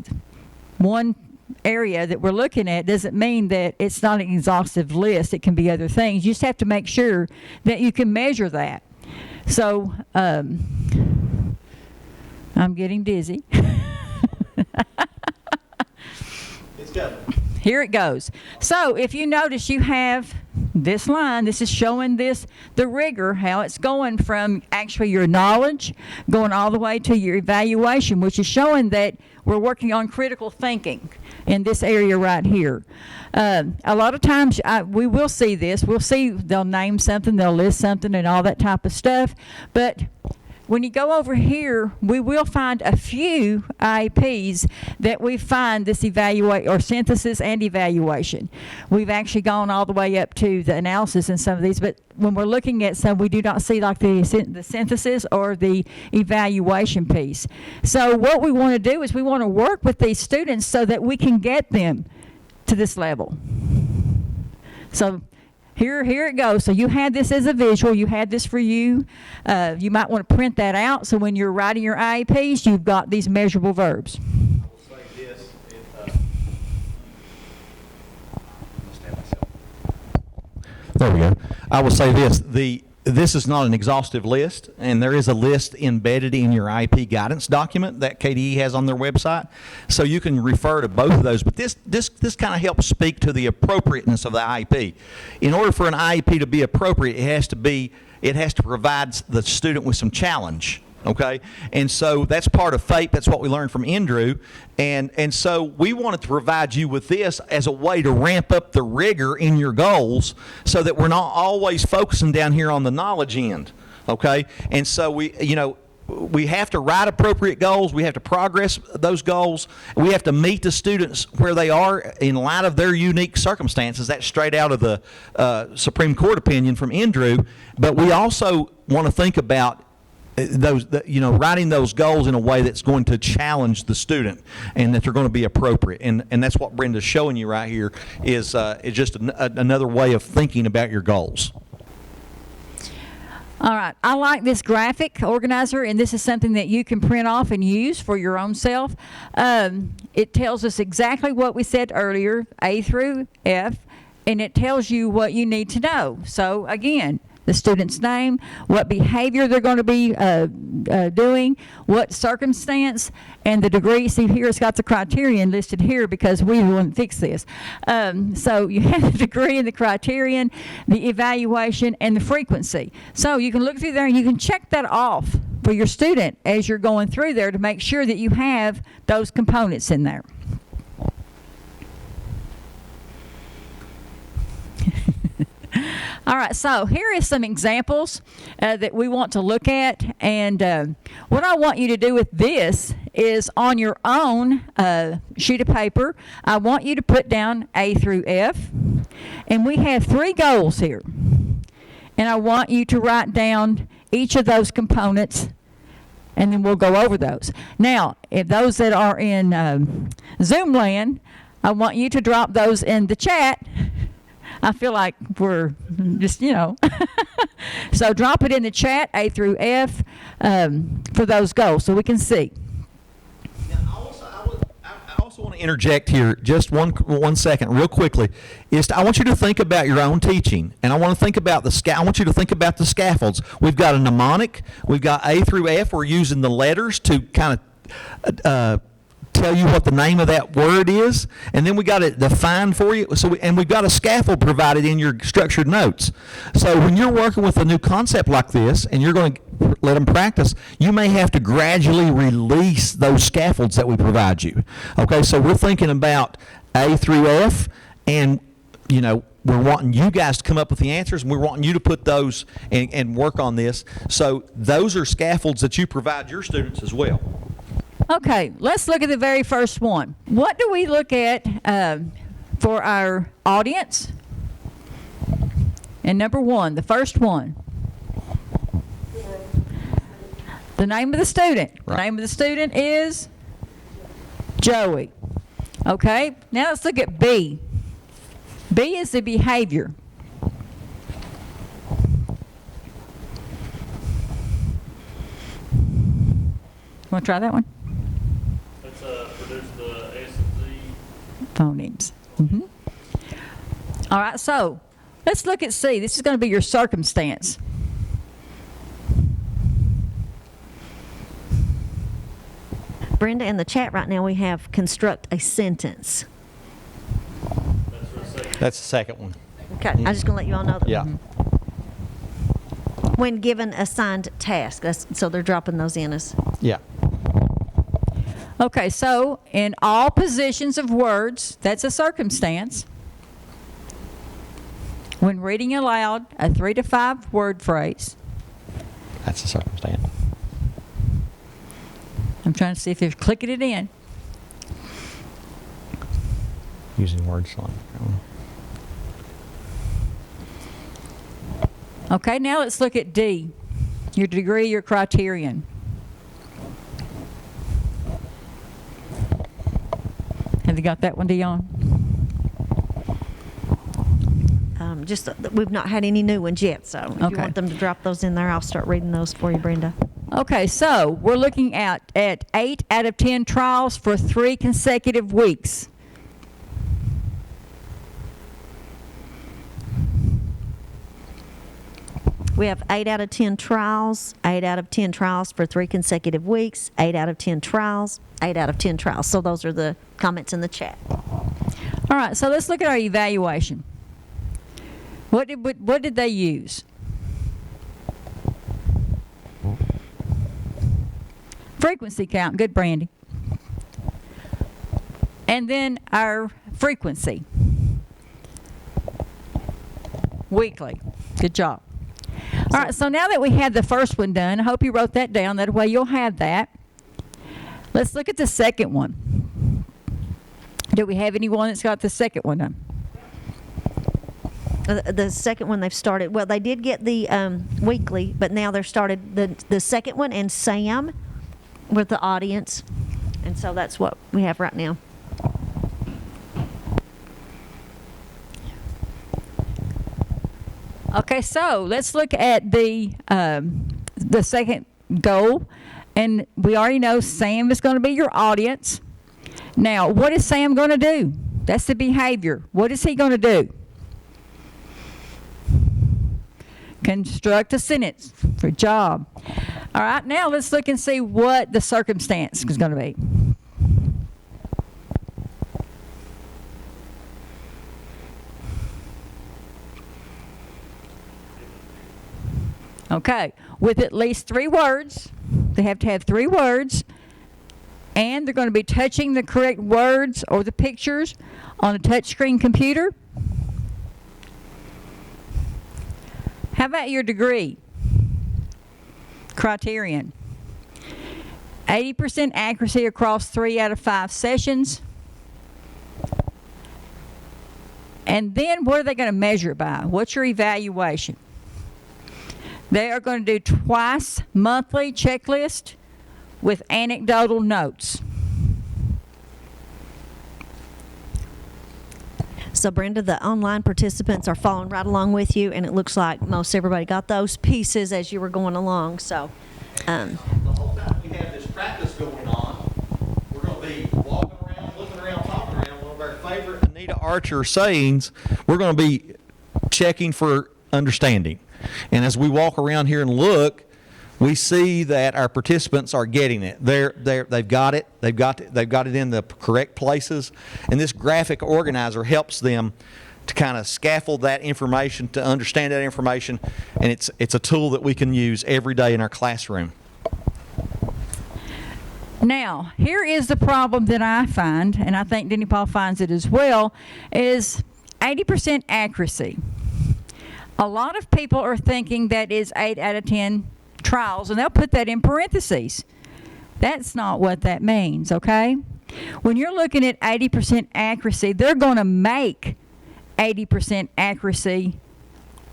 S5: one area that we're looking at doesn't mean that it's not an exhaustive list. It can be other things. You just have to make sure that you can measure that. So I'm getting dizzy.
S2: It's good.
S5: Here it goes. So if you notice, you have this line. This is showing the rigor, how it's going from actually your knowledge, going all the way to your evaluation, which is showing that we're working on critical thinking in this area right here. A lot of times we will see this. We'll see they'll name something, they'll list something and all that type of stuff. But when you go over here, we will find a few IEPs that we find this evaluate or synthesis and evaluation. We've actually gone all the way up to the analysis in some of these, but when we're looking at some, we do not see like the synthesis or the evaluation piece. So what we want to do is we want to work with these students so that we can get them to this level. So here it goes. So you had this as a visual. You had this for you. You might want to print that out so when you're writing your IEPs, you've got these measurable verbs.
S2: There we go. I will say this. This is not an exhaustive list, and there is a list embedded in your IEP guidance document that KDE has on their website, so you can refer to both of those. But this kind of helps speak to the appropriateness of the IEP. In order for an IEP to be appropriate, it has to provide the student with some challenge. Okay, and so that's part of FAPE. That's what we learned from Andrew, and so we wanted to provide you with this as a way to ramp up the rigor in your goals, so that we're not always focusing down here on the knowledge end. Okay, and so we have to write appropriate goals. We have to progress those goals. We have to meet the students where they are in light of their unique circumstances. That's straight out of the Supreme Court opinion from Andrew. But we also want to think about writing those goals in a way that's going to challenge the student and that they're going to be appropriate. And that's what Brenda's showing you right here is just another way of thinking about your goals.
S5: All right. I like this graphic organizer, and this is something that you can print off and use for your own self. It tells us exactly what we said earlier, A through F, and it tells you what you need to know. So, again, the student's name, what behavior they're going to be doing, what circumstance, and the degree. See, here it's got the criterion listed here because we want to fix this. So you have the degree and the criterion, the evaluation, and the frequency. So you can look through there and you can check that off for your student as you're going through there to make sure that you have those components in there. All right, so here is some examples that we want to look at, and what I want you to do with this is on your own sheet of paper, I want you to put down A through F, and we have 3 goals here, and I want you to write down each of those components, and then we'll go over those. Now, if those that are in Zoom land, I want you to drop those in the chat. I feel like we're just, So drop it in the chat, A through F, for those goals so we can see.
S2: Now, I also want to interject here just one second real quickly. I want you to think about your own teaching, and I want to think about I want you to think about the scaffolds. We've got a mnemonic. We've got A through F. We're using the letters to kind of tell you what the name of that word is, and then we got it defined for you. And we've got a scaffold provided in your structured notes. So when you're working with a new concept like this, and you're going to let them practice, you may have to gradually release those scaffolds that we provide you. Okay, so we're thinking about A through F, and, you know, we're wanting you guys to come up with the answers, and we're wanting you to put those and work on this. So those are scaffolds that you provide your students as well.
S5: Okay, let's look at the very first one. What do we look at for our audience? And number one, the first one. The name of the student.
S2: Right.
S5: The name of the student is Joey. Okay, now let's look at B. B is the behavior. Want to try that one?
S4: Let's produce the S and Z.
S5: Phonemes. All right, so let's look at C. This is going to be your circumstance.
S1: Brenda, in the chat right now, we have construct a sentence.
S2: That's the second one.
S1: Okay, I'm just going to let you all know that.
S2: Yeah.
S1: When given assigned task, so they're dropping those in as.
S2: Yeah.
S5: Okay, so in all positions of words, that's a circumstance. When reading aloud a 3 to 5 word phrase.
S2: That's the circumstance.
S5: I'm trying to see if they're clicking it in.
S2: Using words like.
S5: Okay, now let's look at D. Your degree, your criterion. Have you got that one, Dion?
S1: We've not had any new ones yet, so if you
S5: Okay.
S1: want them to drop those in there, I'll start reading those for you, Brenda.
S5: Okay, so we're looking at 8 out of 10 trials for 3 consecutive weeks.
S1: We have 8 out of 10 trials, 8 out of 10 trials for 3 consecutive weeks, 8 out of 10 trials, 8 out of 10 trials. So those are the comments in the chat.
S5: All right, so let's look at our evaluation. What did they use? Frequency count. Good, Brandy. And then our frequency. Weekly. Good job. All right, so now that we had the first one done, I hope you wrote that down. That way you'll have that. Let's look at the second one. Do we have anyone that's got the second one done?
S1: The second one they've started, well, they did get the weekly, but now they've started the second one and Sam with the audience. And so that's what we have right now.
S5: Okay, so let's look at the second goal. And we already know Sam is going to be your audience. Now, what is Sam going to do? That's the behavior. What is he going to do? Construct a sentence. Good job. All right, now let's look and see what the circumstance is going to be. Okay, with at least 3 words, they have to have 3 words, and they're going to be touching the correct words or the pictures on a touchscreen computer. How about your degree? Criterion. 80% accuracy across 3 out of 5 sessions. And then what are they going to measure it by? What's your evaluation? They are going to do twice monthly checklist with anecdotal notes.
S1: So, Brenda, the online participants are following right along with you, and it looks like most everybody got those pieces as you were going along. So,
S2: The whole time we have this practice going on, we're going to be walking around, looking around, talking around. One of our favorite Anita Archer sayings, we're going to be checking for understanding. And as we walk around here and look, we see that our participants are getting it. They've got it. They've got it in the correct places. And this graphic organizer helps them to kind of scaffold that information, to understand that information. And it's a tool that we can use every day in our classroom.
S5: Now, here is the problem that I find, and I think Denny Paul finds it as well, is 80% accuracy. A lot of people are thinking that is 8 out of 10 trials, and they'll put that in parentheses. That's not what that means, okay? When you're looking at 80% accuracy, they're going to make 80% accuracy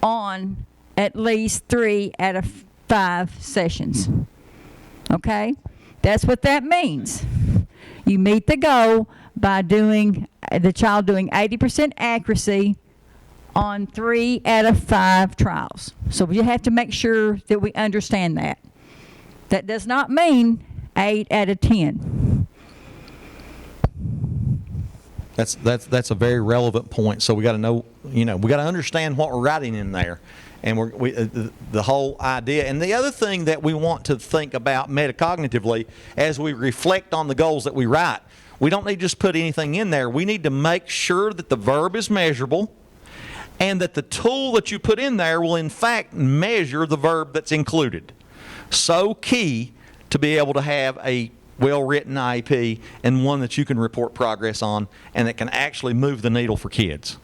S5: on at least 3 out of 5 sessions, okay? That's what that means. You meet the goal by doing the child doing 80% accuracy on 3 out of 5 trials. So we have to make sure that we understand that. That does not mean 8 out of 10.
S2: That's a very relevant point. So we got to know, we got to understand what we're writing in there, and the whole idea. And the other thing that we want to think about metacognitively as we reflect on the goals that we write, we don't need to just put anything in there. We need to make sure that the verb is measurable, and that the tool that you put in there will in fact measure the verb that's included. So key to be able to have a well-written IEP and one that you can report progress on and that can actually move the needle for kids.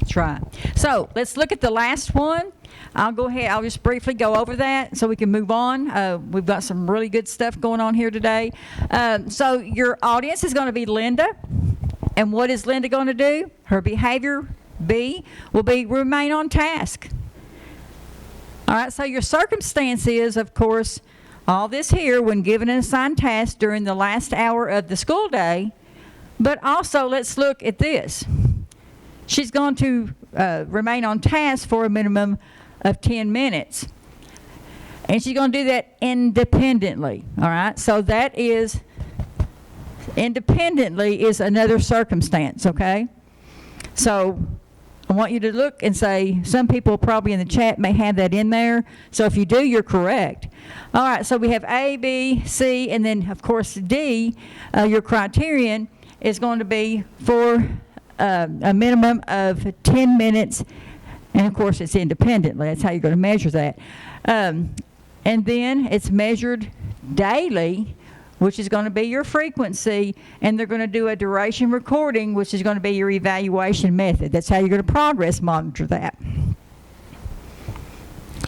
S5: That's right. So let's look at the last one. I'll go ahead. I'll just briefly go over that so we can move on. We've got some really good stuff going on here today. So your audience is going to be Linda. And what is Linda going to do? Her behavior, B, will be remain on task. All right, so your circumstance is, of course, all this here when given an assigned task during the last hour of the school day. But also, let's look at this. She's going to remain on task for a minimum of 10 minutes. And she's going to do that independently, all right? So that is, independently is another circumstance, okay? So I want you to look and say, some people probably in the chat may have that in there. So if you do, you're correct. All right, so we have A, B, C, and then, of course, D. Your criterion is going to be for a minimum of 10 minutes. And, of course, it's independently. That's how you're going to measure that. And then it's measured daily, which is going to be your frequency, and they're going to do a duration recording, which is going to be your evaluation method. That's how you're going to progress monitor that.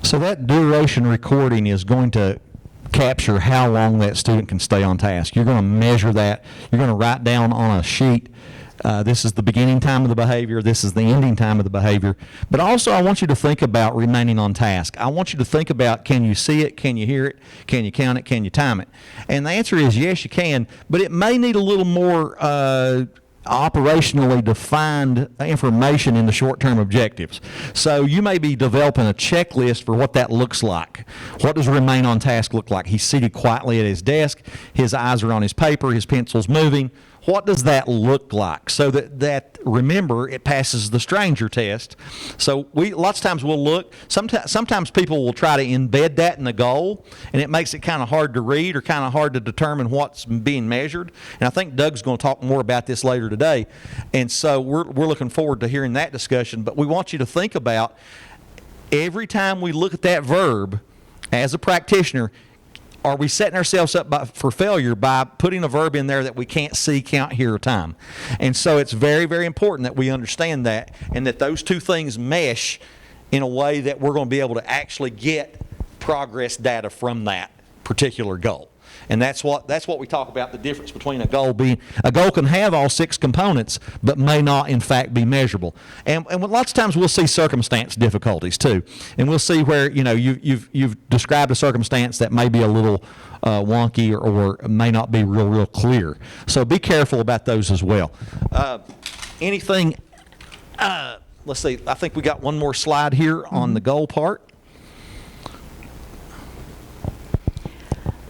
S2: So that duration recording is going to capture how long that student can stay on task. You're going to measure that. You're going to write down on a sheet, this is the beginning time of the behavior, this is the ending time of the behavior. But also I want you to think about remaining on task. I want you to think about, can you see it, can you hear it, can you count it, can you time it? And the answer is yes, you can, but it may need a little more operationally defined information in the short-term objectives. So you may be developing a checklist for what that looks like. What does remain on task look like? He's seated quietly at his desk, his eyes are on his paper, his pencil's moving. What does that look like? So that remember, it passes the stranger test. So lots of times we'll look, sometimes people will try to embed that in the goal, and it makes it kind of hard to read or kind of hard to determine what's being measured. And I think Doug's going to talk more about this later today. And so we're looking forward to hearing that discussion. But we want you to think about every time we look at that verb as a practitioner, are we setting ourselves up for failure by putting a verb in there that we can't see, count, hear, or time? And so it's very, very important that we understand that and that those two things mesh in a way that we're going to be able to actually get progress data from that particular goal. And that's what we talk about, the difference between a goal can have all 6 components, but may not in fact be measurable. And lots of times we'll see circumstance difficulties too. And we'll see where, you've described a circumstance that may be a little wonky or may not be real clear. So be careful about those as well. Let's see, I think we got one more slide here on the goal part.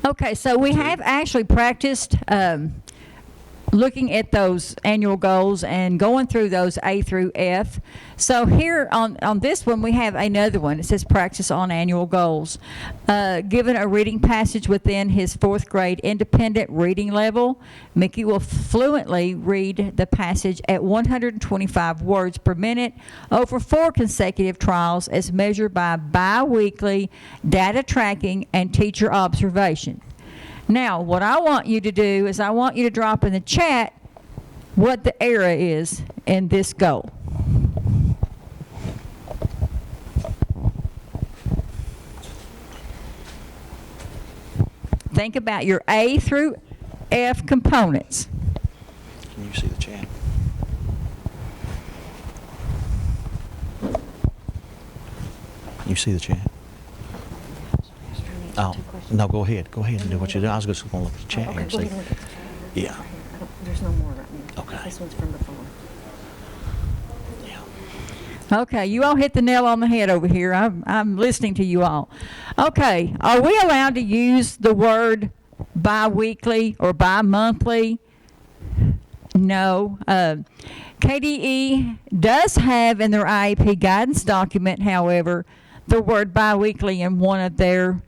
S5: Okay, so we have actually practiced looking at those annual goals and going through those A through F. So here on this one, we have another one. It says practice on annual goals. Given a reading passage within his 4th grade independent reading level, Mickey will fluently read the passage at 125 words per minute over 4 consecutive trials as measured by bi-weekly data tracking and teacher observation. Now, what I want you to do is I want you to drop in the chat what the error is in this goal. Think about your A through F components.
S2: Can you see the chat? Can you see the chat? Oh, no, go ahead. Go ahead and do what you do. I was just going to look at the chat here and see. Yeah.
S1: There's no more right now.
S2: Okay.
S1: This one's from before.
S2: Yeah.
S5: Okay, you all hit the nail on the head over here. I'm listening to you all. Okay, are we allowed to use the word bi-weekly or bi-monthly? No. KDE does have in their IEP guidance document, however, the word bi-weekly in one of their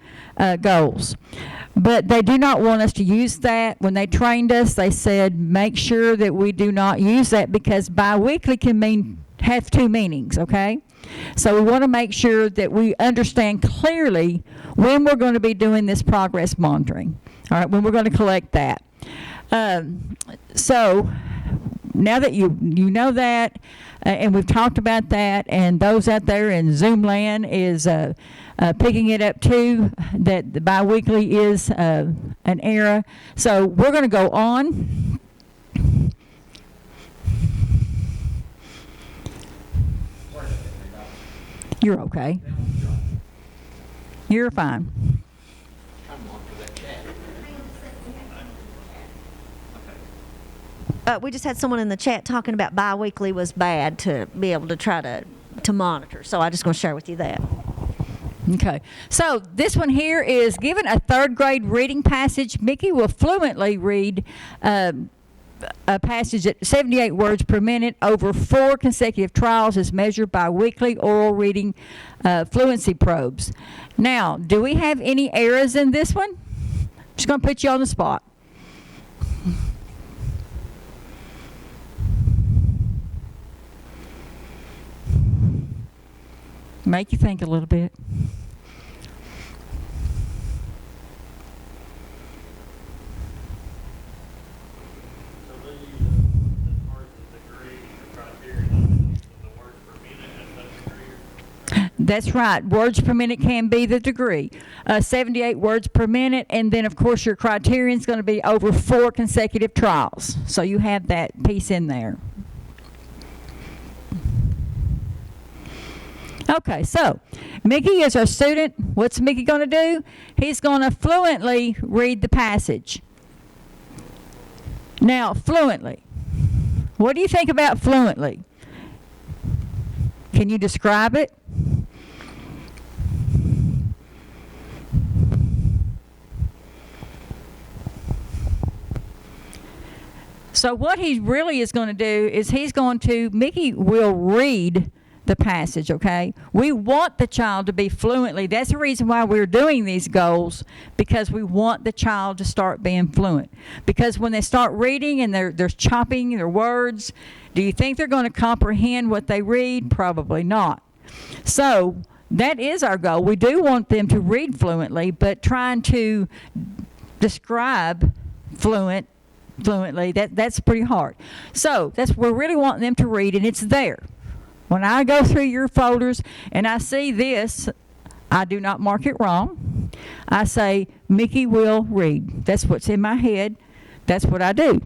S5: goals. But they do not want us to use that. When they trained us, they said make sure that we do not use that because bi-weekly can have two meanings, okay? So we want to make sure that we understand clearly when we're going to be doing this progress monitoring, all right, when we're going to collect that. So now that you know that, and we've talked about that, and those out there in Zoom land is picking it up too, that the bi-weekly is an error. So we're going to go on. You're okay. You're fine.
S1: We just had someone in the chat talking about bi-weekly was bad to be able to try to monitor. So I'm just going to share with you that.
S5: Okay. So this one here is given a third grade reading passage. Mickey will fluently read a passage at 78 words per minute over 4 consecutive trials as measured by weekly oral reading fluency probes. Now, do we have any errors in this one? Just going to put you on the spot. Make you think a little bit. That's right. Words per minute can be the degree. 78 words per minute, and then, of course, your criterion is going to be over 4 consecutive trials. So you have that piece in there. Okay, so Mickey is our student. What's Mickey going to do? He's going to fluently read the passage. Now, fluently. What do you think about fluently? Can you describe it? So what he really is going to do is Mickey will read the passage, okay? We want the child to be fluently. That's the reason why we're doing these goals, because we want the child to start being fluent. Because when they start reading and they're chopping their words, do you think they're going to comprehend what they read? Probably not. So that is our goal. We do want them to read fluently, but trying to describe fluently, that's pretty hard. So we're really wanting them to read, and it's there. When I go through your folders and I see this, I do not mark it wrong. I say, Mickey will read. That's what's in my head. That's what I do.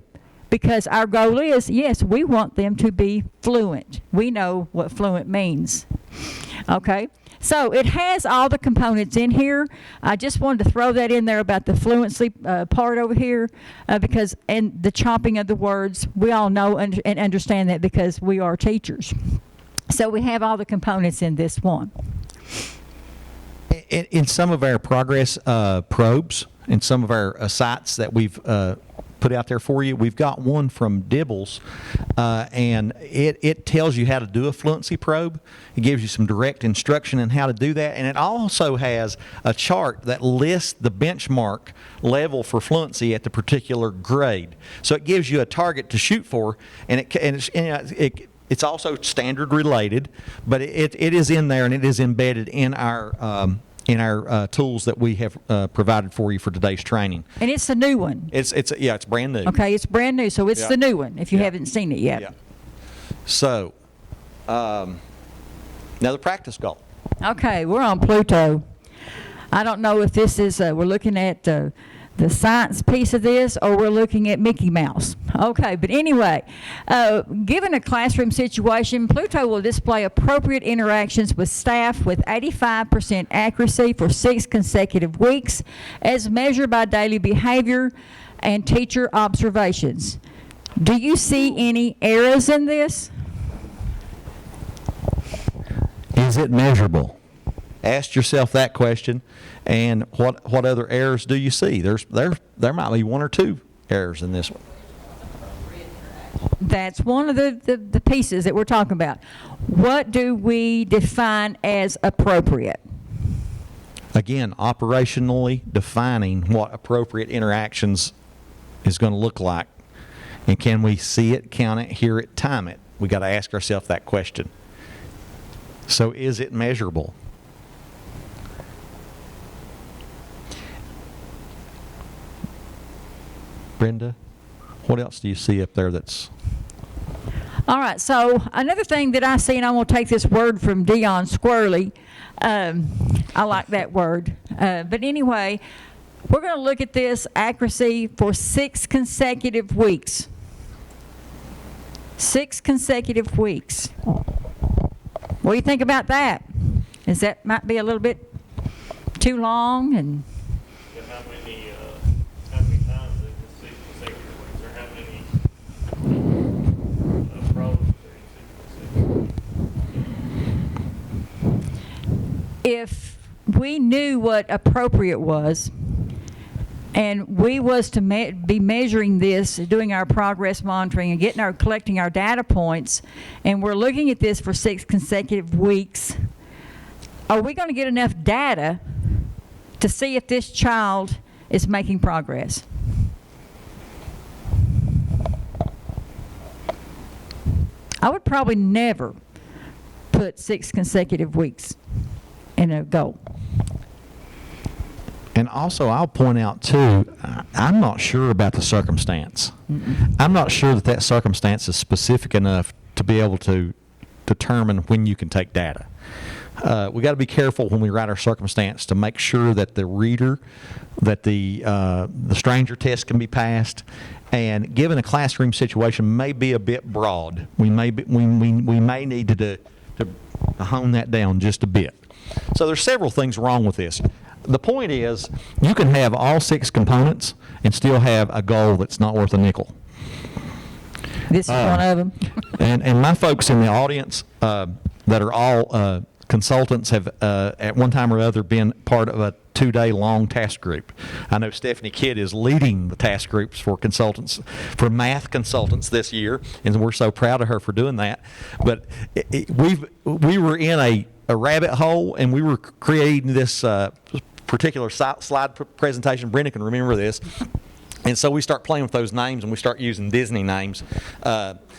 S5: Because our goal is, yes, we want them to be fluent. We know what fluent means. Okay? So it has all the components in here. I just wanted to throw that in there about the fluency part over here because, and the chopping of the words, we all know and understand that because we are teachers. So we have all the components in this one.
S2: In some of our progress probes, in some of our sites that we've put out there for you, we've got one from Dibbles, and it tells you how to do a fluency probe. It gives you some direct instruction on how to do that, and it also has a chart that lists the benchmark level for fluency at the particular grade. So it gives you a target to shoot for, and it's also standard related, but it is in there and it is embedded in our in our tools that we have provided for you for today's training.
S5: And it's a new one.
S2: It's brand new.
S5: Okay, it's brand new, so it's
S2: Yeah.
S5: the new one if you
S2: Yeah.
S5: haven't seen it yet.
S2: Yeah. So, another practice goal.
S5: Okay, we're on Pluto. I don't know if this is, we're looking at the science piece of this or we're looking at Mickey Mouse. Okay, but anyway, given a classroom situation, Pluto will display appropriate interactions with staff with 85% accuracy for 6 consecutive weeks as measured by daily behavior and teacher observations. Do you see any errors in this?
S2: Is it measurable? Ask yourself that question, and what other errors do you see? There might be 1 or 2 errors in this one.
S5: That's one of the pieces that we're talking about. What do we define as appropriate?
S2: Again, operationally defining what appropriate interactions is going to look like, and can we see it, count it, hear it, time it? We got to ask ourselves that question. So, is it measurable? Brenda, what else do you see up there that's...
S5: All right, so another thing that I see, and I'm going to take this word from Dion Squirrely. I like that word. But anyway, we're going to look at this accuracy for 6 consecutive weeks. 6 consecutive weeks. What do you think about that? Is that might be a little bit too long? And
S4: How many times in the 6 consecutive weeks, or how many probes are in 6 consecutive weeks?
S5: if we knew what appropriate was, and we was to be measuring this, doing our progress monitoring and collecting our data points, and we're looking at this for 6 consecutive weeks, are we going to get enough data to see if this child is making progress? I would probably never put 6 consecutive weeks in a goal.
S2: And also, I'll point out, too, I'm not sure about the circumstance. I'm not sure that circumstance is specific enough to be able to determine when you can take data. We got to be careful when we write our circumstance to make sure that the reader, that the stranger test can be passed, and given a classroom situation may be a bit broad. We may need to hone that down just a bit. So there's several things wrong with this. The point is, you can have all 6 components and still have a goal that's not worth a nickel.
S5: This is one of them.
S2: And my folks in the audience that are all consultants have at one time or other been part of a 2-day long task group. I know Stephanie Kidd is leading the task groups for consultants, for math consultants this year, and we're so proud of her for doing that. But we were in a rabbit hole, and we were creating this particular slide presentation. Brenda can remember this. And so we start playing with those names, and we start using Disney names.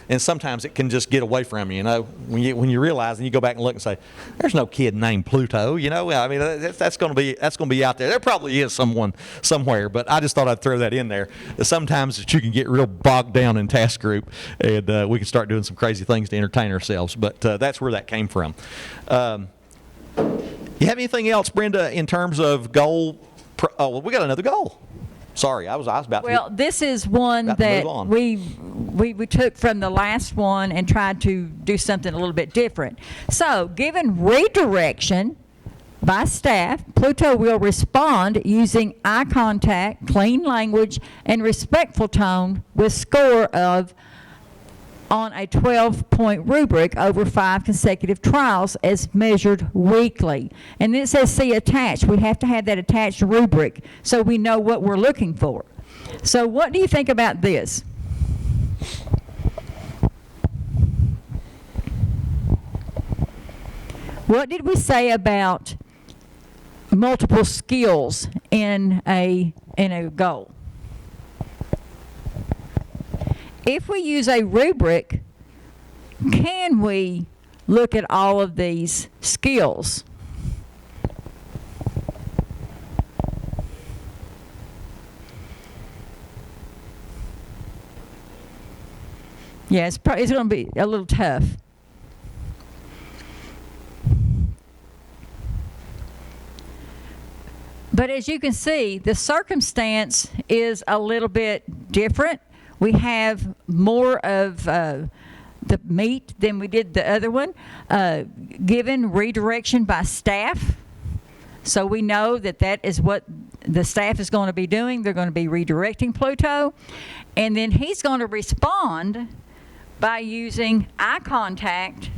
S2: And sometimes it can just get away from you, when you realize, and you go back and look and say, there's no kid named Pluto, I mean, that's going to be out there. There probably is someone somewhere, but I just thought I'd throw that in there. Sometimes that you can get real bogged down in task group, and we can start doing some crazy things to entertain ourselves. But that's where that came from. You have anything else, Brenda, in terms of goal? Well, we got another goal. Sorry, I was about to.
S5: Well, this is one that we took from the last one and tried to do something a little bit different. So, given redirection by staff, Pluto will respond using eye contact, clean language, and respectful tone with score of on a 12-point rubric over 5 consecutive trials as measured weekly. And then it says see attached. We have to have that attached rubric so we know what we're looking for. So what do you think about this? What did we say about multiple skills in a goal? If we use a rubric, can we look at all of these skills? Yeah, it's going to be a little tough. But as you can see, the circumstance is a little bit different. We have more of the meat than we did the other one. Given redirection by staff. So we know that that is what the staff is going to be doing. They're going to be redirecting Pluto. And then he's going to respond by using eye contact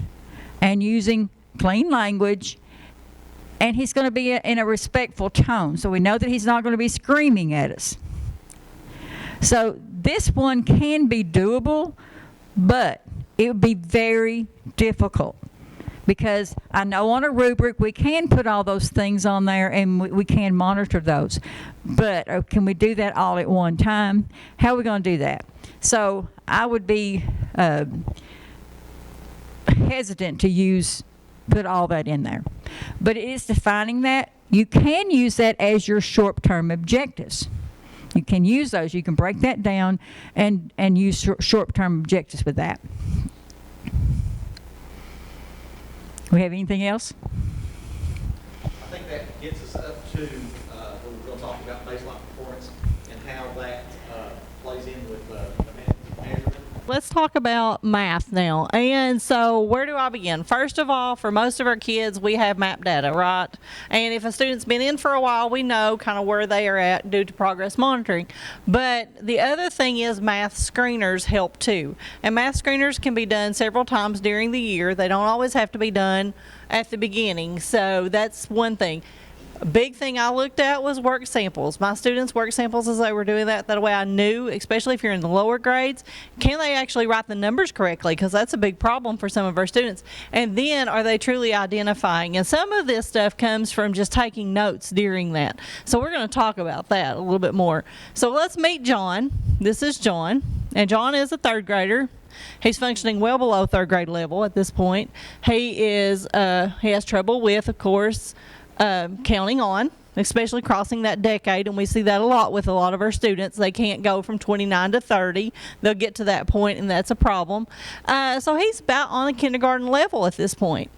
S5: and using clean language. And he's going to be in a respectful tone. So we know that he's not going to be screaming at us. So this one can be doable, but it would be very difficult. Because I know on a rubric we can put all those things on there and we can monitor those. But can we do that all at one time? How are we going to do that? So I would be hesitant to put all that in there. But it is defining that. You can use that as your short-term objectives. You can use those. You can break that down and use short-term objectives with that. We have anything else?
S2: I think that gets us up to where we're going to talk about baseline performance and how that plays in with the measurement.
S6: Let's talk about math now. And so where do I begin? First of all, for most of our kids, we have map data, right? And if a student's been in for a while, we know kind of where they are at due to progress monitoring. But the other thing is math screeners help too. And math screeners can be done several times during the year. They don't always have to be done at the beginning. So that's one thing. A big thing I looked at was work samples. My students' work samples as they were doing that way I knew, especially if you're in the lower grades, can they actually write the numbers correctly? Because that's a big problem for some of our students. And then are they truly identifying? And some of this stuff comes from just taking notes during that. So we're going to talk about that a little bit more. So let's meet John. This is John. And John is a third grader. He's functioning well below third grade level at this point. He has trouble with, of course, counting on, especially crossing that decade, and we see that a lot with a lot of our students. They can't go from 29 to 30. They'll get to that point, and that's a problem. So he's about on the kindergarten level at this point.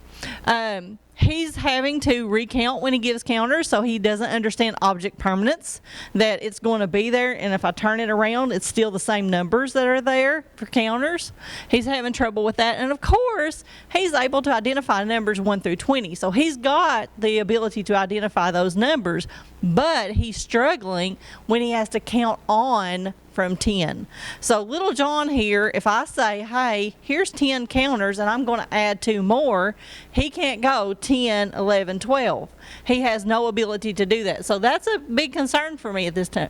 S6: He's having to recount when he gives counters, so he doesn't understand object permanence, that it's going to be there, and if I turn it around, it's still the same numbers that are there for counters. He's having trouble with that, and of course, he's able to identify numbers 1 through 20, so he's got the ability to identify those numbers, but he's struggling when he has to count on from 10. So little John here, if I say, hey, here's 10 counters and I'm going to add 2 more, he can't go 10, 11, 12. He has no ability to do that. So that's a big concern for me at this time.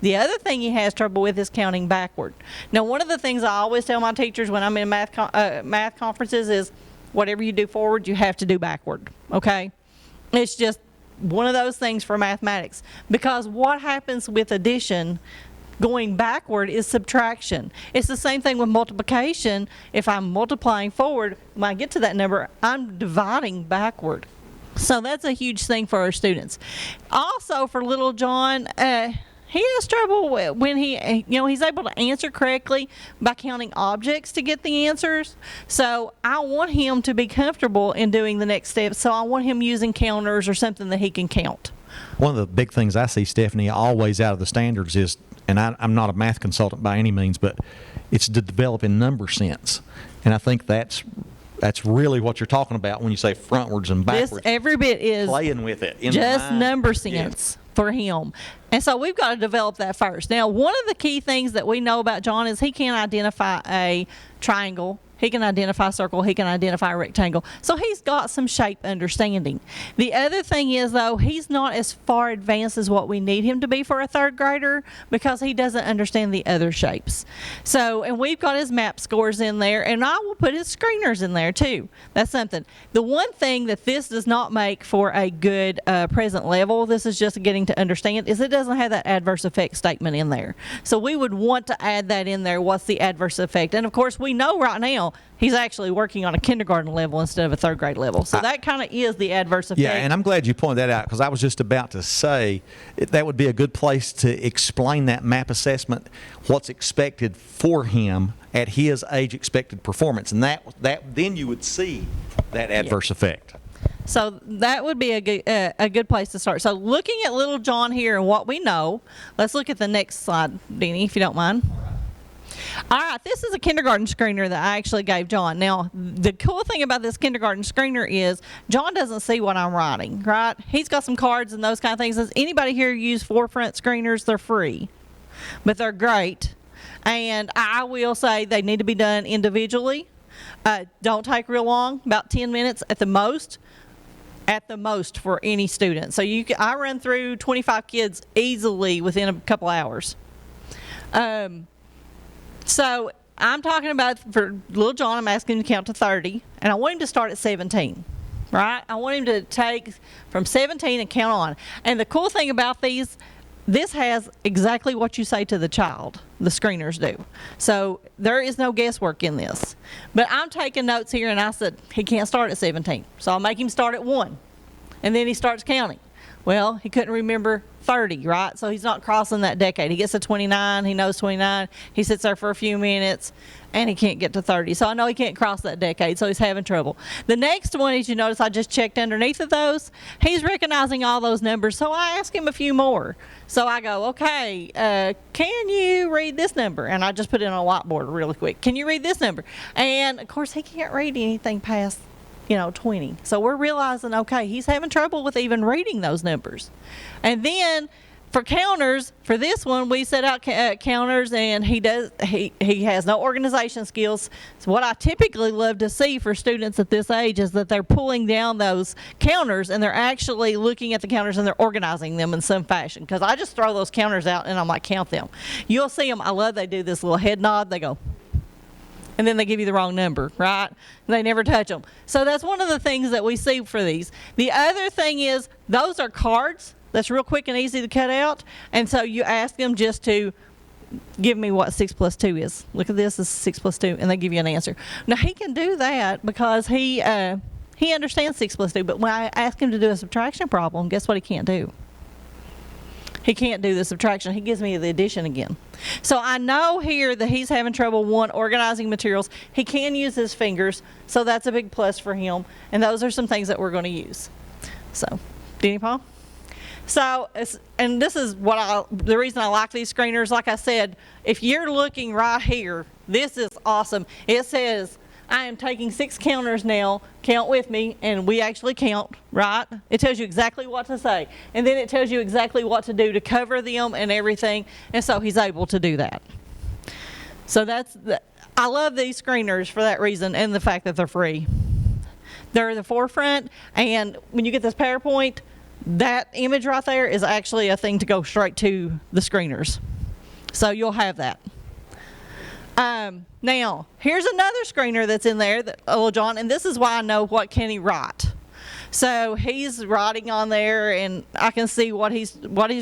S6: The other thing he has trouble with is counting backward. Now, one of the things I always tell my teachers when I'm in math conferences is whatever you do forward, you have to do backward, okay? It's just one of those things for mathematics, because what happens with addition going backward is subtraction. It's the same thing with multiplication. If I'm multiplying forward, when I get to that number, I'm dividing backward. So that's a huge thing for our students. Also for little John, he has trouble when he's able to answer correctly by counting objects to get the answers. So I want him to be comfortable in doing the next step. So I want him using counters or something that he can count.
S2: One of the big things I see, Stephanie, always out of the standards is, and I'm not a math consultant by any means, but it's to develop in number sense. And I think that's really what you're talking about when you say frontwards and backwards.
S6: This every bit is
S2: playing with it. In
S6: just number sense.
S2: Yes.
S6: For him. And so we've got to develop that first. Now, one of the key things that we know about John is he can identify a triangle. He can identify a circle. He can identify a rectangle. So he's got some shape understanding. The other thing is, though, he's not as far advanced as what we need him to be for a third grader because he doesn't understand the other shapes. So, and we've got his map scores in there, and I will put his screeners in there, too. That's something. The one thing that this does not make for a good present level, this is just getting to understand, is it doesn't have that adverse effect statement in there. So we would want to add that in there. What's the adverse effect? And, of course, we know right now Now, he's actually working on a kindergarten level instead of a third grade level. So that kind of is the adverse effect.
S2: Yeah, and I'm glad you pointed that out, because I was just about to say that would be a good place to explain that MAP assessment, what's expected for him at his age expected performance, and that then you would see that adverse effect.
S6: So that would be a good place to start. So looking at little John here and what we know, let's look at the next slide, Deanie, if you don't mind. All right, this is a kindergarten screener that I actually gave John. Now, the cool thing about this kindergarten screener is John doesn't see what I'm writing, right? He's got some cards and those kind of things. Does anybody here use forefront screeners? They're free, but they're great. And I will say they need to be done individually. Don't take real long, about 10 minutes at the most. At the most for any student. So I run through 25 kids easily within a couple hours. So I'm talking about for little John, I'm asking him to count to 30, and I want him to start at 17, right? I want him to take from 17 and count on. And the cool thing about this has exactly what you say to the child, the screeners do. So there is no guesswork in this. But I'm taking notes here, and I said he can't start at 17. So I'll make him start at 1. And then he starts counting. Well, he couldn't remember 30, right? So he's not crossing that decade. He gets to 29. He knows 29. He sits there for a few minutes, and he can't get to 30. So I know he can't cross that decade, so he's having trouble. The next one, as you notice, I just checked underneath of those. He's recognizing all those numbers, so I ask him a few more. So I go, okay, can you read this number? And I just put it on a whiteboard really quick. Can you read this number? And, of course, he can't read anything past 20. So we're realizing, okay, he's having trouble with even reading those numbers. And then for counters, for this one, we set out counters, and he has no organization skills. So what I typically love to see for students at this age is that they're pulling down those counters, and they're actually looking at the counters, and they're organizing them in some fashion. Because I just throw those counters out, and I'm like, count them. You'll see them. I love they do this little head nod. They go, and then they give you the wrong number, right? They never touch them. So that's one of the things that we see for these. The other thing is those are cards. That's real quick and easy to cut out. And so you ask them just to give me what 6 plus 2 is. Look at this, is 6 plus 2, and they give you an answer. Now, he can do that because he understands 6 plus 2, but when I ask him to do a subtraction problem, guess what he can't do? He can't do the subtraction. He gives me the addition again. So I know here that he's having trouble, one, organizing materials. He can use his fingers, so that's a big plus for him. And those are some things that we're going to use. So, Denny Paul? So, and this is the reason I like these screeners. Like I said, if you're looking right here, this is awesome. It says, I am taking 6 counters now, count with me, and we actually count, right? It tells you exactly what to say, and then it tells you exactly what to do to cover them and everything, and so he's able to do that. So I love these screeners for that reason, and the fact that they're free. They're the forefront, and when you get this PowerPoint, that image right there is actually a thing to go straight to the screeners. So you'll have that. Now, here's another screener that's in there, John, and this is why I know what can he write. So he's writing on there, and I can see what he's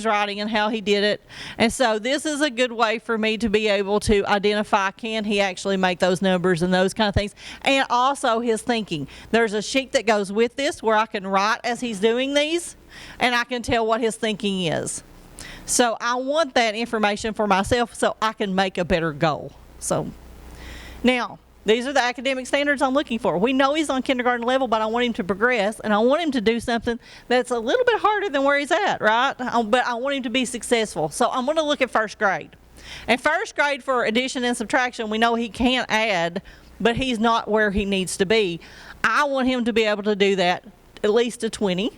S6: writing and how he did it. And so this is a good way for me to be able to identify, can he actually make those numbers and those kind of things, and also his thinking. There's a sheet that goes with this where I can write as he's doing these, and I can tell what his thinking is. So I want that information for myself so I can make a better goal. So now, these are the academic standards I'm looking for. We know he's on kindergarten level, but I want him to progress, and I want him to do something that's a little bit harder than where he's at, right? But I want him to be successful. So I'm going to look at first grade. And first grade for addition and subtraction, we know he can't add, but he's not where he needs to be. I want him to be able to do that at least to 20,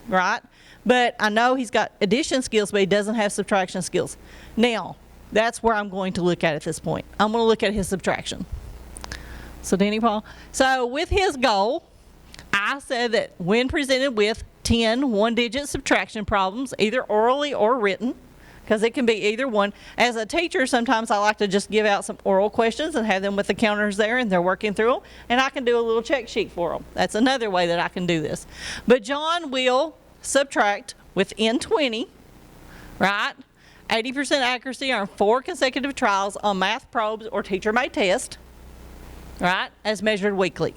S6: right? But I know he's got addition skills, but he doesn't have subtraction skills. Now, that's where I'm going to look at this point. I'm going to look at his subtraction. So, Danny Paul. So, with his goal, I said that when presented with 10 one-digit subtraction problems, either orally or written, because it can be either one. As a teacher, sometimes I like to just give out some oral questions and have them with the counters there, and they're working through them, and I can do a little check sheet for them. That's another way that I can do this. But John will subtract within 20, right? 80% accuracy on 4 consecutive trials on math probes or teacher-made test. right, as measured weekly.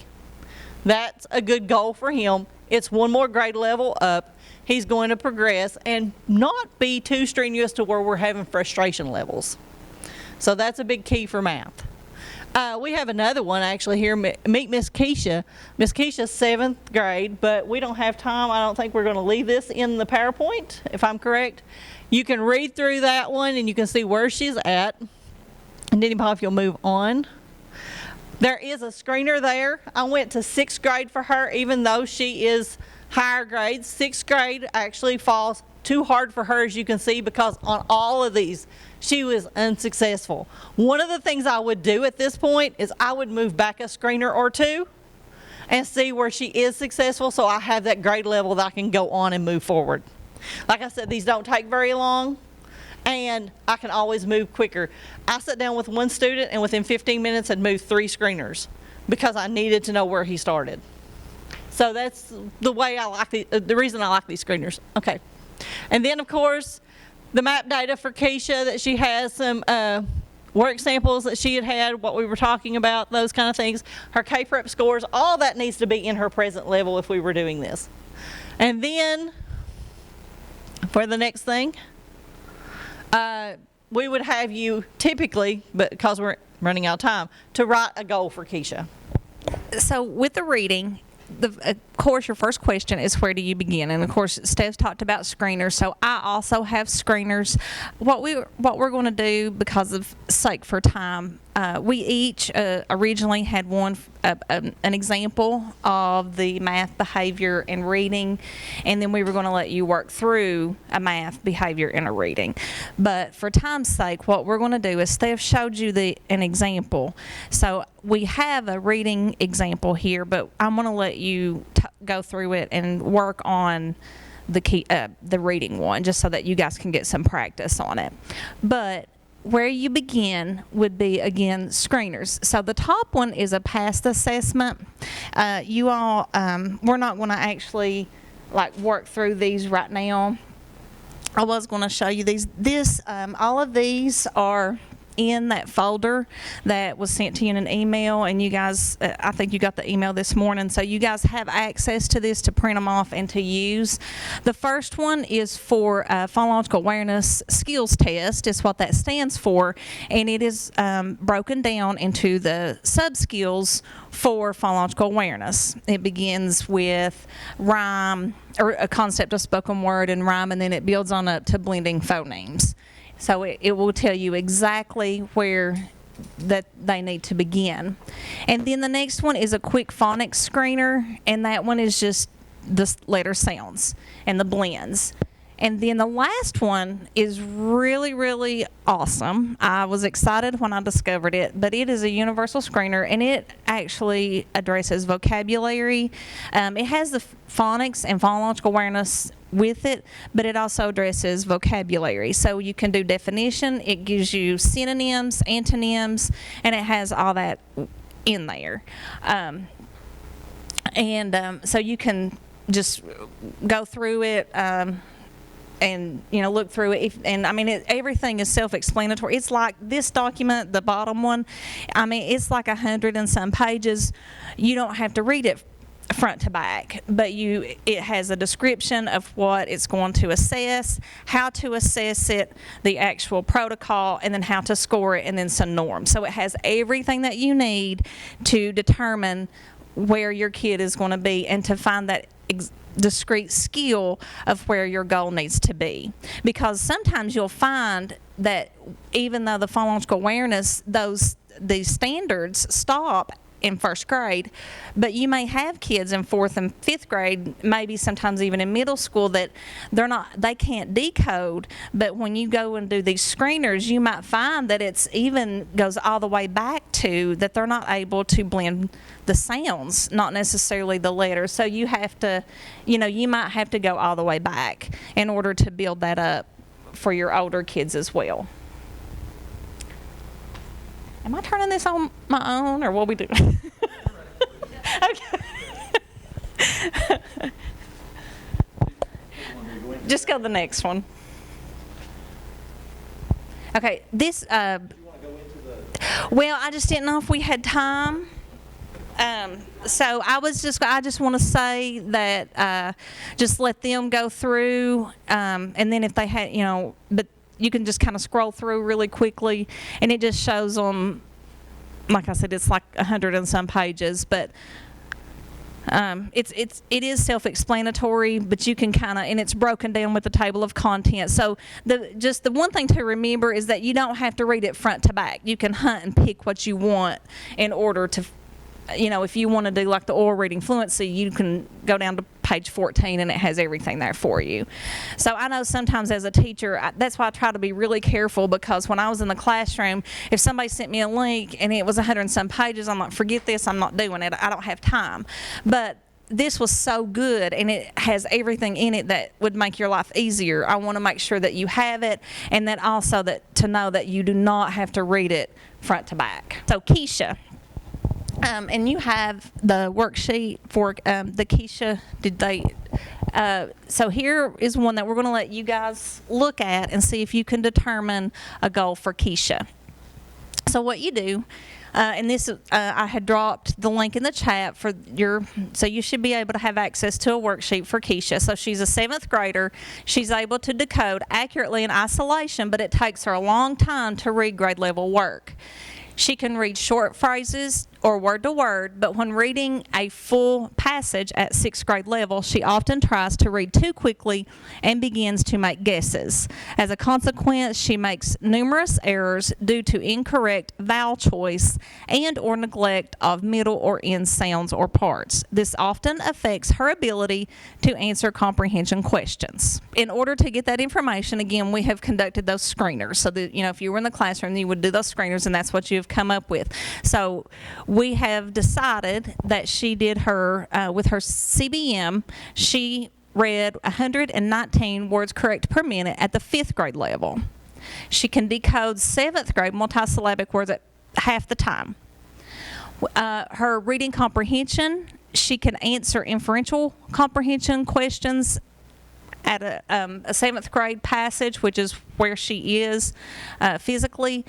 S6: That's a good goal for him. It's one more grade level up. He's going to progress and not be too strenuous to where we're having frustration levels. So that's a big key for math. We have another one actually here. Meet Miss Keisha. Miss Keisha's 7th grade, but we don't have time. I don't think we're going to leave this in the PowerPoint, if I'm correct. You can read through that one and you can see where she's at. And then if you'll move on. There is a screener there. I went to 6th grade for her, even though she is higher grades. 6th grade actually falls too hard for her, as you can see, because on all of these, she was unsuccessful. One of the things I would do at this point is I would move back a screener or two and see where she is successful, so I have that grade level that I can go on and move forward. Like I said, these don't take very long, and I can always move quicker. I sat down with one student and within 15 minutes had moved 3 screeners because I needed to know where he started. So that's the way I like the reason I like these screeners. Okay. And then of course, the map data for Keisha, that she has some work samples that she had, what we were talking about, those kind of things. Her K-Prep scores, all that needs to be in her present level if we were doing this. And then for the next thing, we would have you typically, but because we're running out of time, to write a goal for Keisha.
S7: So with the reading, of course, your first question is where do you begin? And of course, Steph's talked about screeners, so I also have screeners. What we're going to do, because of sake for time, we each originally had an example of the math, behavior, and reading, and then we were going to let you work through a math, behavior, and a reading. But for time's sake, what we're going to do is Steph showed you an example. So we have a reading example here, but I'm going to let you go through it and work on the reading one, just so that you guys can get some practice on it. But where you begin would be, again, screeners. So the top one is a past assessment. You all, we're not going to actually work through these right now. I was going to show you these. All of these are in that folder that was sent to you in an email, and you guys, I think you got the email this morning, so you guys have access to this to print them off and to use. The first one is for phonological awareness skills test, is what that stands for, and it is broken down into the sub-skills for phonological awareness. It begins with rhyme, or a concept of spoken word and rhyme, and then it builds on up to blending phonemes. So it will tell you exactly where that they need to begin. And then the next one is a quick phonics screener, and that one is just the letter sounds and the blends. And then the last one is really, really awesome. I was excited when I discovered it, but it is a universal screener, and it actually addresses vocabulary. It has the phonics and phonological awareness with it, but it also addresses vocabulary. So you can do definition, it gives you synonyms, antonyms, and it has all that in there. So you can just go through it and look through it. Everything is self-explanatory. It's like this document, the bottom one. It's like 100 and some pages. You don't have to read it front to back, but it has a description of what it's going to assess, how to assess it, the actual protocol, and then how to score it, and then some norms. So it has everything that you need to determine where your kid is going to be and to find that discrete skill of where your goal needs to be. Because sometimes you'll find that even though the phonological awareness, these standards stop in first grade, but you may have kids in 4th and 5th grade, maybe sometimes even in middle school, that they can't decode. But when you go and do these screeners, you might find that it's even goes all the way back to that they're not able to blend the sounds, not necessarily the letters. So you have to, you might have to go all the way back in order to build that up for your older kids as well. Am I turning this on my own, or what we do? Okay. Just go to the next one. Okay, this, well, I just didn't know if we had time So I just want to say that just let them go through, and then if they had, but you can just kind of scroll through really quickly, and it just shows them. Like I said, it's like 100 and some pages, but it is self-explanatory, but you can kind of, and it's broken down with the table of contents. So the one thing to remember is that you don't have to read it front to back. You can hunt and pick what you want in order to, if you want to do like the oral reading fluency, you can go down to page 14 and it has everything there for you. So I know sometimes as a teacher, that's why I try to be really careful, because when I was in the classroom, if somebody sent me a link and it was 100 and some pages, I'm like, forget this, I'm not doing it, I don't have time. But this was so good, and it has everything in it that would make your life easier. I want to make sure that you have it, and that also that to know that you do not have to read it front to back. So Keisha. And you have the worksheet for the Keisha. So here is one that we're going to let you guys look at and see if you can determine a goal for Keisha. So what you do, and this I had dropped the link in the chat for so you should be able to have access to a worksheet for Keisha. So she's a 7th grader. She's able to decode accurately in isolation, but it takes her a long time to read grade level work. She can read short phrases or word to word, but when reading a full passage at 6th grade level, she often tries to read too quickly and begins to make guesses. As a consequence, she makes numerous errors due to incorrect vowel choice and or neglect of middle or end sounds or parts. This often affects her ability to answer comprehension questions. In order to get that information, again, we have conducted those screeners. So that, if you were in the classroom, you would do those screeners, and that's what you've come up with. So we have decided that she did her, with her CBM, she read 119 words correct per minute at the 5th grade level. She can decode 7th grade multisyllabic words at half the time. Her reading comprehension, she can answer inferential comprehension questions at a 7th grade passage, which is where she is physically,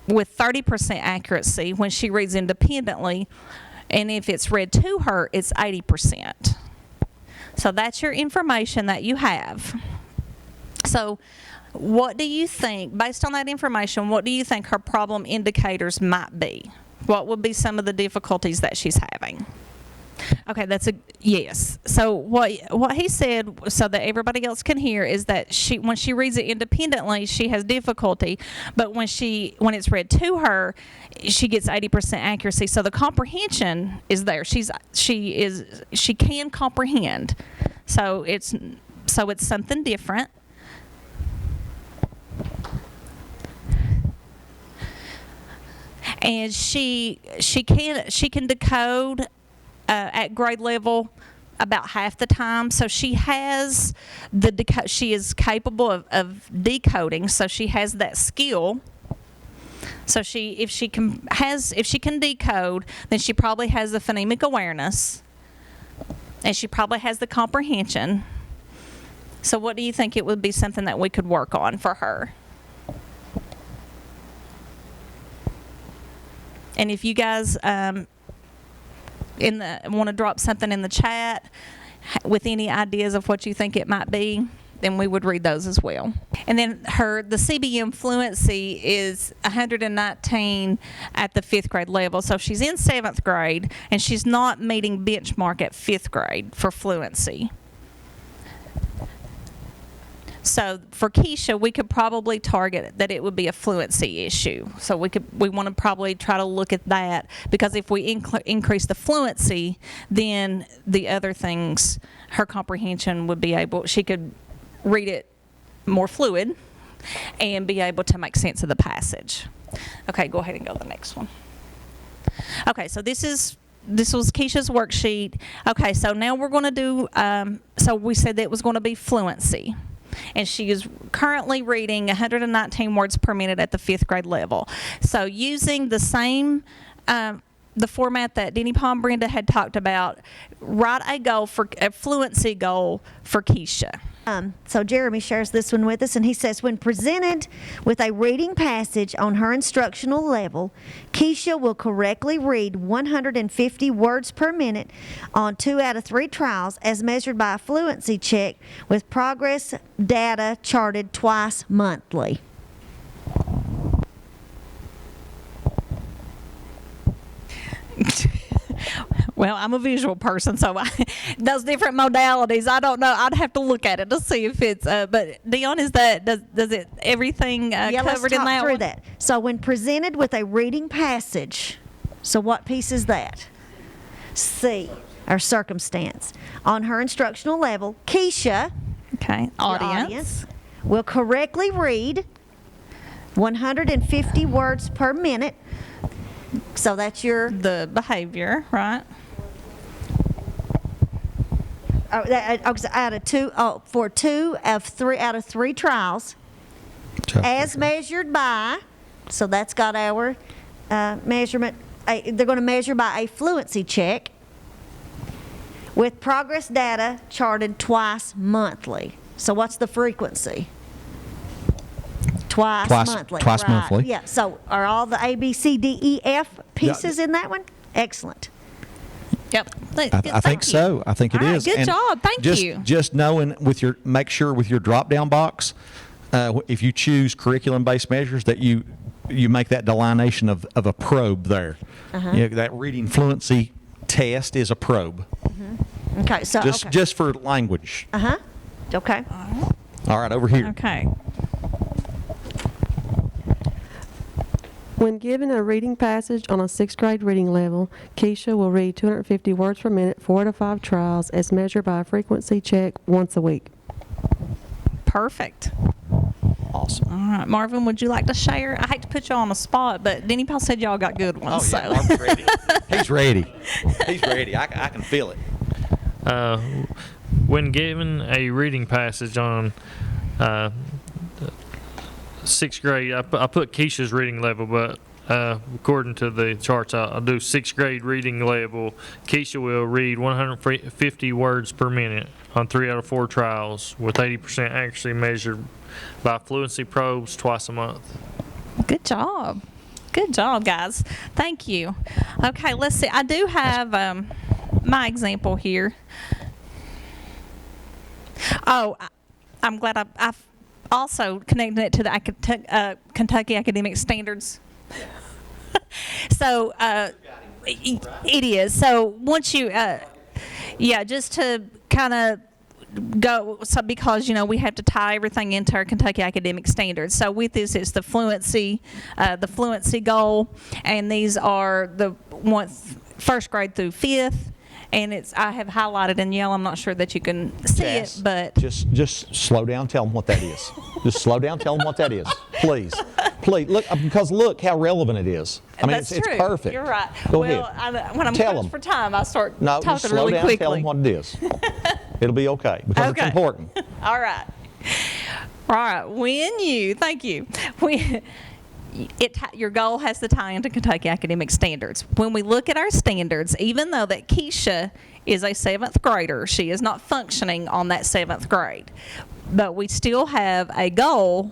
S7: with 30% accuracy when she reads independently, and if it's read to her, it's 80%. So that's your information that you have. So what do you think, based on that information, what do you think her problem indicators might be? What would be some of the difficulties that she's having? Okay, that's a yes. So what he said, so that everybody else can hear, is that when she reads it independently, she has difficulty, but when it's read to her, she gets 80% accuracy. So the comprehension is there. She can comprehend. So it's something different. And she can decode at grade level about half the time. So she has she is capable of decoding, so she has that skill. So if she can decode, then she probably has the phonemic awareness, and she probably has the comprehension. So what do you think it would be something that we could work on for her? And if you guys want to drop something in the chat with any ideas of what you think it might be, then we would read those as well. And then the CBM fluency is 119 at the 5th grade level. So she's in 7th grade, and she's not meeting benchmark at 5th grade for fluency. So for Keisha, we could probably target that it would be a fluency issue. So we want to probably try to look at that, because if we increase the fluency, then the other things, her comprehension would be she could read it more fluid and be able to make sense of the passage. Okay, go ahead and go to the next one. Okay, so this was Keisha's worksheet. Okay, so now we're going to do, so we said that it was going to be fluency. And she is currently reading 119 words per minute at the 5th grade level. So using the same the format that Denny Palm Brenda had talked about, write a fluency goal for Keisha.
S1: So Jeremy shares this one with us, and he says, when presented with a reading passage on her instructional level, Keisha will correctly read 150 words per minute on 2 out of 3 trials as measured by a fluency check with progress data charted twice monthly.
S7: Well, I'm a visual person, so those different modalities, I don't know. I'd have to look at it to see if it's. But Dion, does it everything
S1: Yeah, let's
S7: covered in
S1: talk
S7: that
S1: through
S7: one?
S1: that. So when presented with a reading passage, so what piece is that? C, or circumstance. On her instructional level, Keisha,
S7: Okay,
S1: the
S7: audience.
S1: will correctly read 150 words per minute. So that's your
S7: The behavior, right?
S1: out of 2 for 2 of 3 out of 3 trials, as measured by. So that's got our measurement. They're going to measure by a fluency check with progress data charted twice monthly. So what's the frequency? Twice monthly.
S2: Twice
S1: right.
S2: monthly.
S1: Yeah. So are all the A, B, C, D, E, F pieces in that one? Excellent.
S7: Yep.
S2: I think so. I think it
S7: All right,
S2: is.
S7: good
S2: And
S7: job. Thank you.
S2: Just knowing make sure with your drop-down box, if you choose curriculum-based measures, that you make that delineation of a probe there. That reading fluency test is a probe.
S1: Okay. So
S2: Just for language.
S1: Okay.
S2: All right, over here.
S7: Okay.
S3: When given a reading passage on a 6th grade reading level, Keisha will read 250 words per minute, 4 to 5 trials, as measured by a frequency check once a week.
S7: Perfect.
S2: Awesome.
S7: All right, Marvin, would you like to share? I hate to put you on the spot, but Denny Paul said y'all got good ones.
S2: Oh, yeah,
S7: so.
S2: Mark's ready. He's ready. He's ready. I can feel it.
S4: When given a reading passage on 6th grade, I put Keisha's reading level, but according to the charts, I'll do 6th grade reading level. Keisha will read 150 words per minute on 3 out of 4 trials, with 80% accuracy measured by fluency probes twice a month.
S7: Good job. Good job, guys. Thank you. Okay, let's see. I do have my example here. Oh, I'm glad I've also connected it to the Kentucky Academic Standards. So it is. So once you, just to kind of go, so because we have to tie everything into our Kentucky Academic Standards. So with this, it's the fluency goal, and these are the 1st grade through 5th. And I have highlighted in yellow. I'm not sure that you can see
S2: Jess,
S7: it, but
S2: just slow down. Tell them what that is. Just slow down. Tell them what that is, please. Look, because look how relevant it is. I mean,
S7: that's
S2: it's
S7: true.
S2: perfect.
S7: You're right.
S2: Go
S7: well,
S2: ahead.
S7: When I'm
S2: Tell
S7: pressed
S2: them.
S7: for time, I start
S2: No, just
S7: talking
S2: slow
S7: really
S2: down.
S7: quickly.
S2: Tell them what it is. It'll be okay because it's
S7: Okay.
S2: important.
S7: All right. All right. Thank you. Your goal has to tie into Kentucky Academic Standards. When we look at our standards, even though that Keisha is a 7th grader, she is not functioning on that 7th grade. But we still have a goal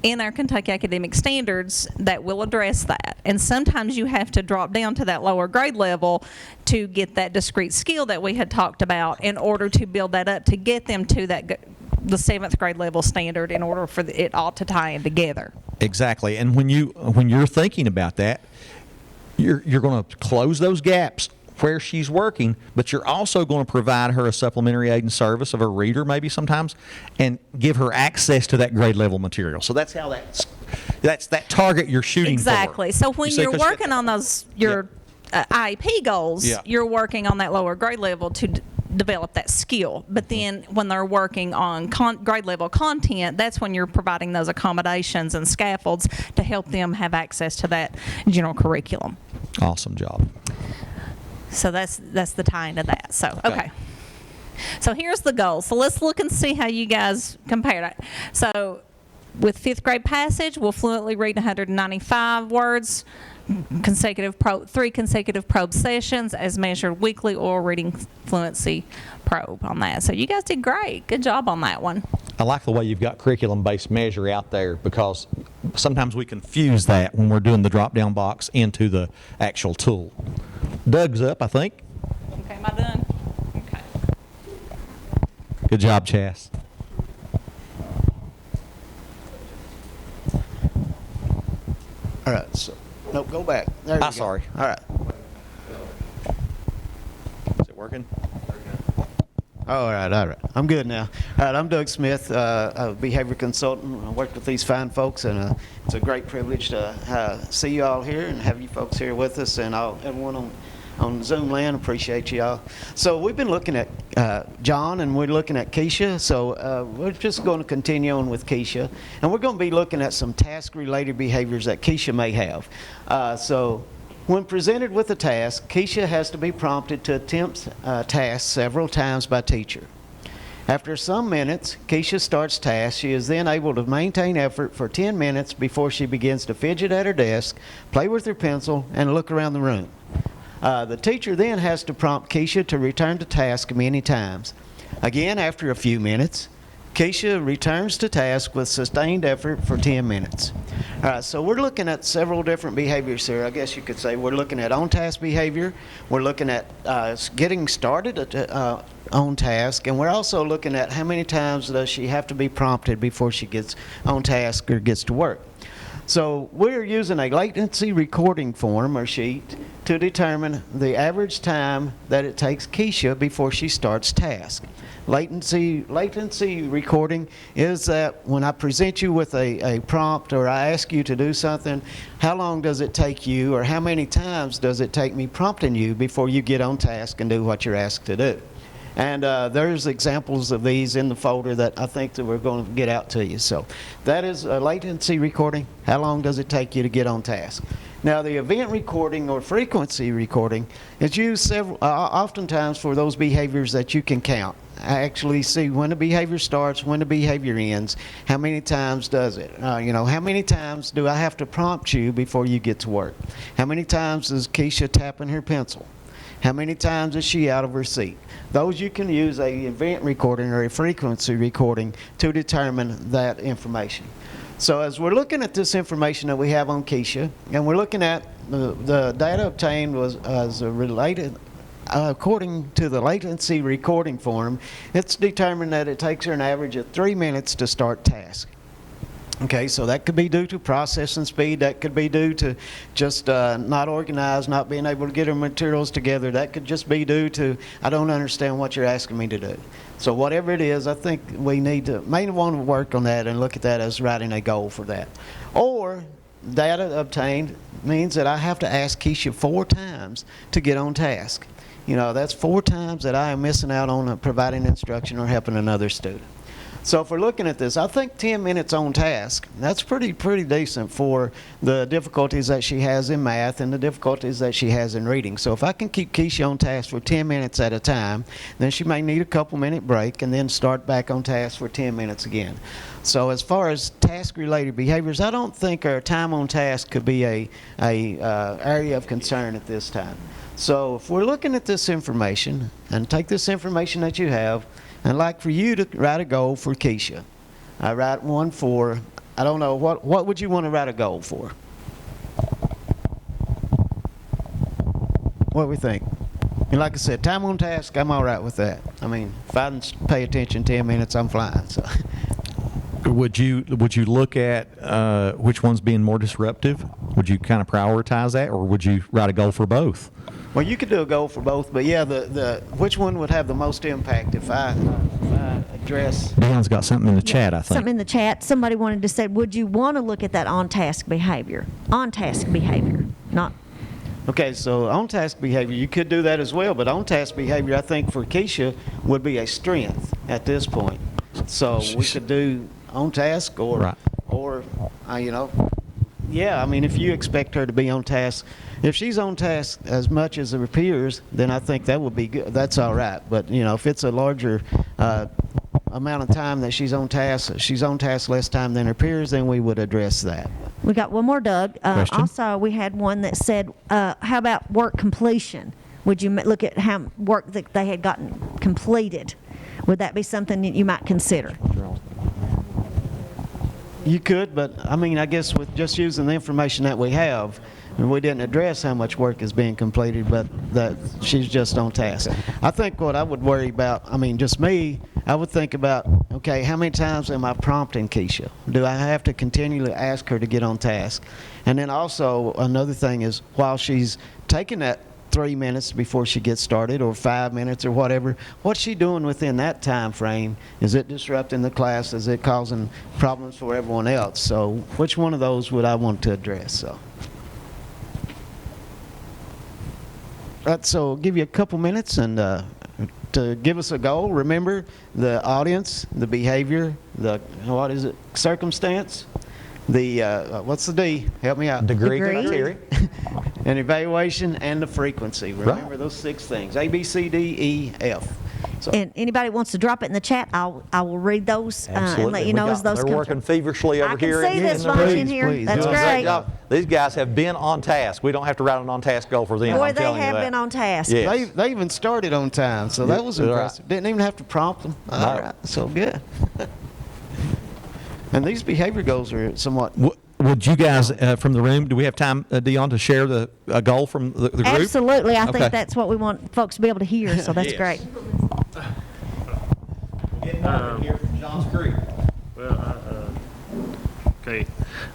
S7: in our Kentucky Academic Standards that will address that. And sometimes you have to drop down to that lower grade level to get that discrete skill that we had talked about in order to build that up to get them to the 7th grade level standard in order for it all to tie in together.
S2: Exactly. And when you're thinking about that, you're going to close those gaps where she's working, but you're also going to provide her a supplementary aid and service of a reader maybe sometimes, and give her access to that grade level material. So that's how that's that target you're shooting
S7: Exactly.
S2: for.
S7: So when
S2: You see,
S7: you're
S2: 'cause
S7: working on those IEP goals,
S2: Yeah.
S7: you're working on that lower grade level to develop that skill. But then when they're working on grade level content, that's when you're providing those accommodations and scaffolds to help them have access to that general curriculum.
S2: Awesome job.
S7: So that's the tie into that. So, okay. So here's the goal. So let's look and see how you guys compare it. So with 5th grade passage, will fluently read 195 words, 3 consecutive probe sessions as measured weekly, oral reading fluency probe on that. So you guys did great. Good job on that one.
S2: I like the way you've got curriculum-based measure out there, because sometimes we confuse that when we're doing the drop-down box into the actual tool. Doug's up, I think.
S7: Okay, am I done? Okay.
S2: Good job, Chas.
S8: All right, so, nope, go back. There you go.
S2: Sorry.
S8: All right.
S2: Is it working?
S8: All right. I'm good now. All right, I'm Doug Smith, a behavior consultant. I work with these fine folks, and it's a great privilege to see you all here and have you folks here with us, and everyone on Zoom land. Appreciate you all. So we've been looking at John, and we're looking at Keisha. So we're just going to continue on with Keisha, and we're going to be looking at some task-related behaviors that Keisha may have. So when presented with a task, Keisha has to be prompted to attempt tasks several times by teacher. After some minutes, Keisha starts tasks. She is then able to maintain effort for 10 minutes before she begins to fidget at her desk, play with her pencil, and look around the room. The teacher then has to prompt Keisha to return to task many times. Again, after a few minutes, Keisha returns to task with sustained effort for 10 minutes. All right, so we're looking at several different behaviors here. I guess you could say we're looking at on-task behavior, we're looking at getting started on task, and we're also looking at how many times does she have to be prompted before she gets on task or gets to work. So we're using a latency recording form or sheet to determine the average time that it takes Keisha before she starts task. Latency recording is that when I present you with a prompt, or I ask you to do something, how long does it take you, or how many times does it take me prompting you before you get on task and do what you're asked to do? And there's examples of these in the folder that I think that we're going to get out to you. So that is a latency recording. How long does it take you to get on task? Now, the event recording or frequency recording is used oftentimes for those behaviors that you can count. I actually see when the behavior starts, when the behavior ends, how many times does it? How many times do I have to prompt you before you get to work? How many times is Keisha tapping her pencil? How many times is she out of her seat? Those you can use a event recording or a frequency recording to determine that information. So as we're looking at this information that we have on Keisha, and we're looking at the data obtained was related, according to the latency recording form, it's determined that it takes her an average of 3 minutes to start task. Okay, so that could be due to processing speed. That could be due to just not organized, not being able to get her materials together. That could just be due to, I don't understand what you're asking me to do. So whatever it is, I think we may want to work on that and look at that as writing a goal for that. Or data obtained means that I have to ask Keisha 4 times to get on task. That's 4 times that I am missing out on providing instruction or helping another student. So if we're looking at this, I think 10 minutes on task, that's pretty decent for the difficulties that she has in math and the difficulties that she has in reading. So if I can keep Keisha on task for 10 minutes at a time, then she may need a couple-minute break and then start back on task for 10 minutes again. So as far as task-related behaviors, I don't think our time on task could be a area of concern at this time. So if we're looking at this information, and take this information that you have, I'd like for you to write a goal for Keisha. I write one for, I don't know, what would you want to write a goal for? What do we think? And like I said, time on task, I'm all right with that. I mean, if I can pay attention 10 minutes, I'm flying. So.
S2: Would you look at which one's being more disruptive? Would you kind of prioritize that, or would you write a goal for both?
S8: Well, you could do a goal for both, but yeah, which one would have the most impact if I address?
S2: Dan's got something in the chat, I think.
S1: Something in the chat. Somebody wanted to say, would you want to look at that on-task behavior? On-task behavior, not.
S8: Okay, so on-task behavior, you could do that as well, but on-task behavior, I think for Keisha, would be a strength at this point. So we could do on-task or,
S2: right.
S8: Yeah, I mean, if you expect her to be on task, if she's on task as much as her peers, then I think that would be good. That's all right. But, if it's a larger amount of time that she's on task less time than her peers, then we would address that.
S1: We got one more, Doug.
S2: Question?
S1: Also, we had one that said, how about work completion? Would you look at how work that they had gotten completed? Would that be something that you might consider?
S8: You could, but I mean, I guess with just using the information that we have, and we didn't address how much work is being completed, but that she's just on task. I think what I would worry about, I mean, just me, I would think about, okay, how many times am I prompting Keisha? Do I have to continually ask her to get on task? And then also, another thing is, while she's taking that 3 minutes before she gets started, or 5 minutes, or whatever, what's she doing within that time frame? Is it disrupting the class? Is it causing problems for everyone else? So which one of those would I want to address? So I'll give you a couple minutes and to give us a goal. Remember, the audience, the behavior, the, what is it, circumstance, the, what's the D? Help me out.
S2: Degree.
S1: Degree.
S8: And evaluation and the frequency. Remember those 6 things, A, B, C, D, E, F. So,
S1: And anybody wants to drop it in the chat, I will read those and let you know as those
S2: They're
S1: come
S2: working
S1: through.
S2: feverishly over
S1: I can
S2: here.
S1: see this bunch in here.
S8: please.
S1: That's
S8: Doing a
S1: great.
S2: job. These guys have been on task. We don't have to write an on-task goal for them.
S1: Boy,
S2: I'm
S1: they
S2: telling you
S1: have
S2: that.
S1: been on task.
S2: Yes.
S8: they even started on time, so that was
S2: Yeah, right.
S8: impressive. Didn't even have to prompt them. All right, so good. And these behavior goals are somewhat.
S2: Would you guys, from the room, do we have time, Dion, to share a goal from the group?
S1: Absolutely. I
S2: Okay.
S1: think that's what we want folks to be able to hear, so that's
S2: Yes.
S1: great.
S2: Getting over here from Johns Creek.
S4: Well, okay.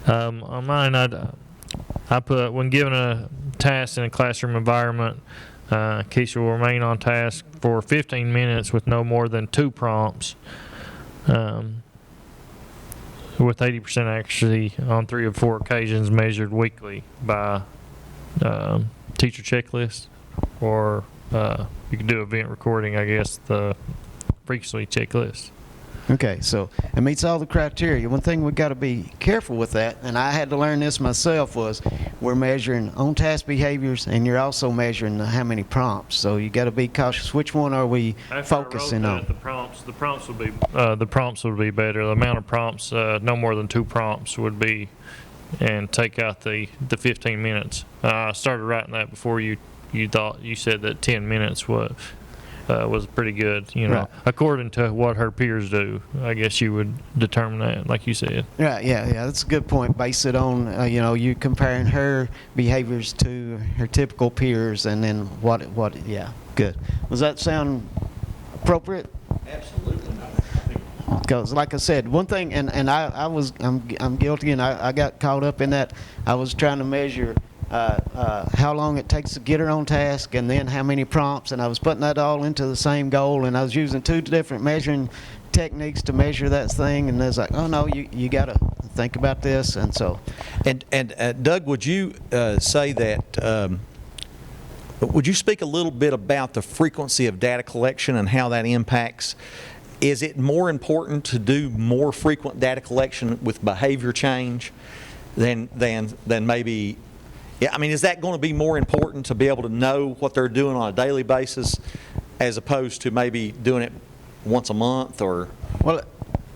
S4: On mine, I put, when given a task in a classroom environment, Keisha will remain on task for 15 minutes with no more than 2 prompts, with 80% accuracy on 3 or 4 occasions measured weekly by teacher checklist, or you can do event recording, I guess, the frequency checklist.
S8: Okay, so it meets all the criteria. One thing we've got to be careful with that, and I had to learn this myself, was we're measuring on-task behaviors, and you're also measuring how many prompts. So you got to be cautious. Which one are we
S4: After I wrote
S8: focusing
S4: that,
S8: on?
S4: the prompts would be better. The amount of prompts, no more than 2 prompts would be, and take out the 15 minutes. I started writing that before you said that 10 minutes was pretty good,
S8: Right.
S4: according to what her peers do. I guess you would determine that, like you said.
S8: Right, yeah, that's a good point. Base it on, you comparing her behaviors to her typical peers, and then yeah, good. Does that sound appropriate?
S2: Absolutely.
S8: Because, like I said, one thing, and I'm guilty, and I got caught up in that. I was trying to measure how long it takes to get her on task, and then how many prompts, and I was putting that all into the same goal, and I was using 2 different measuring techniques to measure that thing, and I was like, oh no, you got to think about this, and so.
S2: And Doug, would you say that, would you speak a little bit about the frequency of data collection and how that impacts? Is it more important to do more frequent data collection with behavior change than maybe? Yeah, I mean, is that going to be more important to be able to know what they're doing on a daily basis, as opposed to maybe doing it once a month, or?
S8: Well,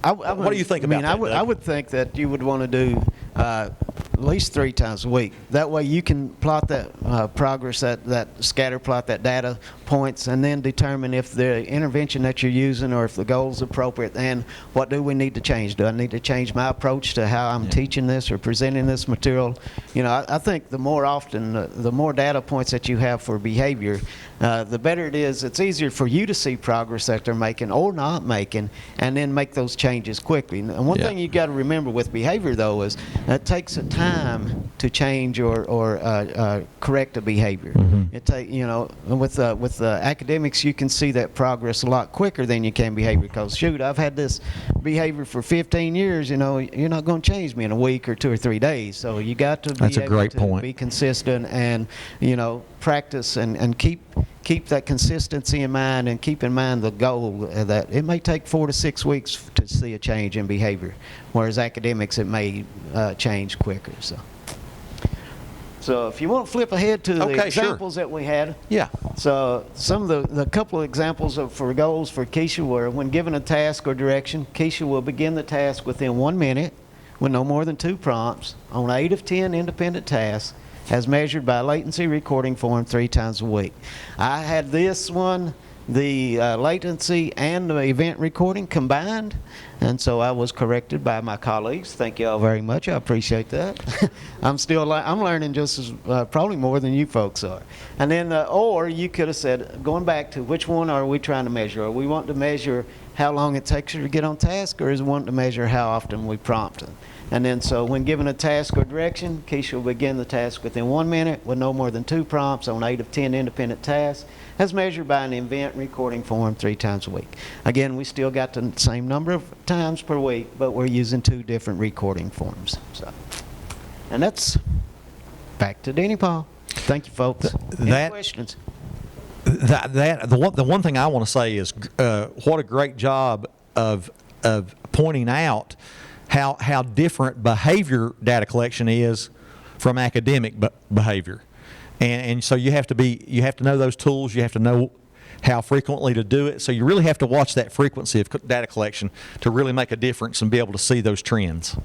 S2: what do you think about that, Doug?
S8: I would think that you would want to do at least 3 times a week. That way you can plot that progress, that scatter plot, that data points, and then determine if the intervention that you're using, or if the goal is appropriate, and what do we need to change. Do I need to change my approach to how I'm teaching this or presenting this material? I think the more often, the more data points that you have for behavior, the better it is. It's easier for you to see progress that they're making or not making, and then make those changes quickly. And one thing you got to remember with behavior, though, is it takes a time to change or correct a behavior. It with academics, you can see that progress a lot quicker than you can behavior. Because shoot, I've had this behavior for 15 years. You're not going to change me in a week or 2 or 3 days. So you got to be able to be consistent and practice and keep that consistency in mind, and keep in mind the goal that it may take 4 to 6 weeks to see a change in behavior, whereas academics, it may change quicker. So So if you want to flip ahead to the
S2: Okay, sure.
S8: examples that we had.
S2: Yeah.
S8: So some of the couple of examples for goals for Keisha were, when given a task or direction, Keisha will begin the task within 1 minute with no more than 2 prompts on 8 of 10 independent tasks as measured by latency recording form 3 times a week. I had this one, the latency and the event recording combined, and so I was corrected by my colleagues. Thank you all very much. I appreciate that. I'm learning just as probably more than you folks are. And then or you could have said, going back to which one are we trying to measure? Are we wanting to measure how long it takes you to get on task, or is it wanting to measure how often we prompt them? And then so when given a task or direction, Keisha will begin the task within 1 minute with no more than 2 prompts on 8 of 10 independent tasks as measured by an event recording form 3 times a week. Again, we still got the same number of times per week, but we're using 2 different recording forms. So, and that's back to Denny Paul. Thank you, folks. Any questions?
S2: The one thing I want to say is what a great job of pointing out how different behavior data collection is from academic behavior, and so you have to know those tools. You have to know how frequently to do it. So you really have to watch that frequency of data collection to really make a difference and be able to see those trends.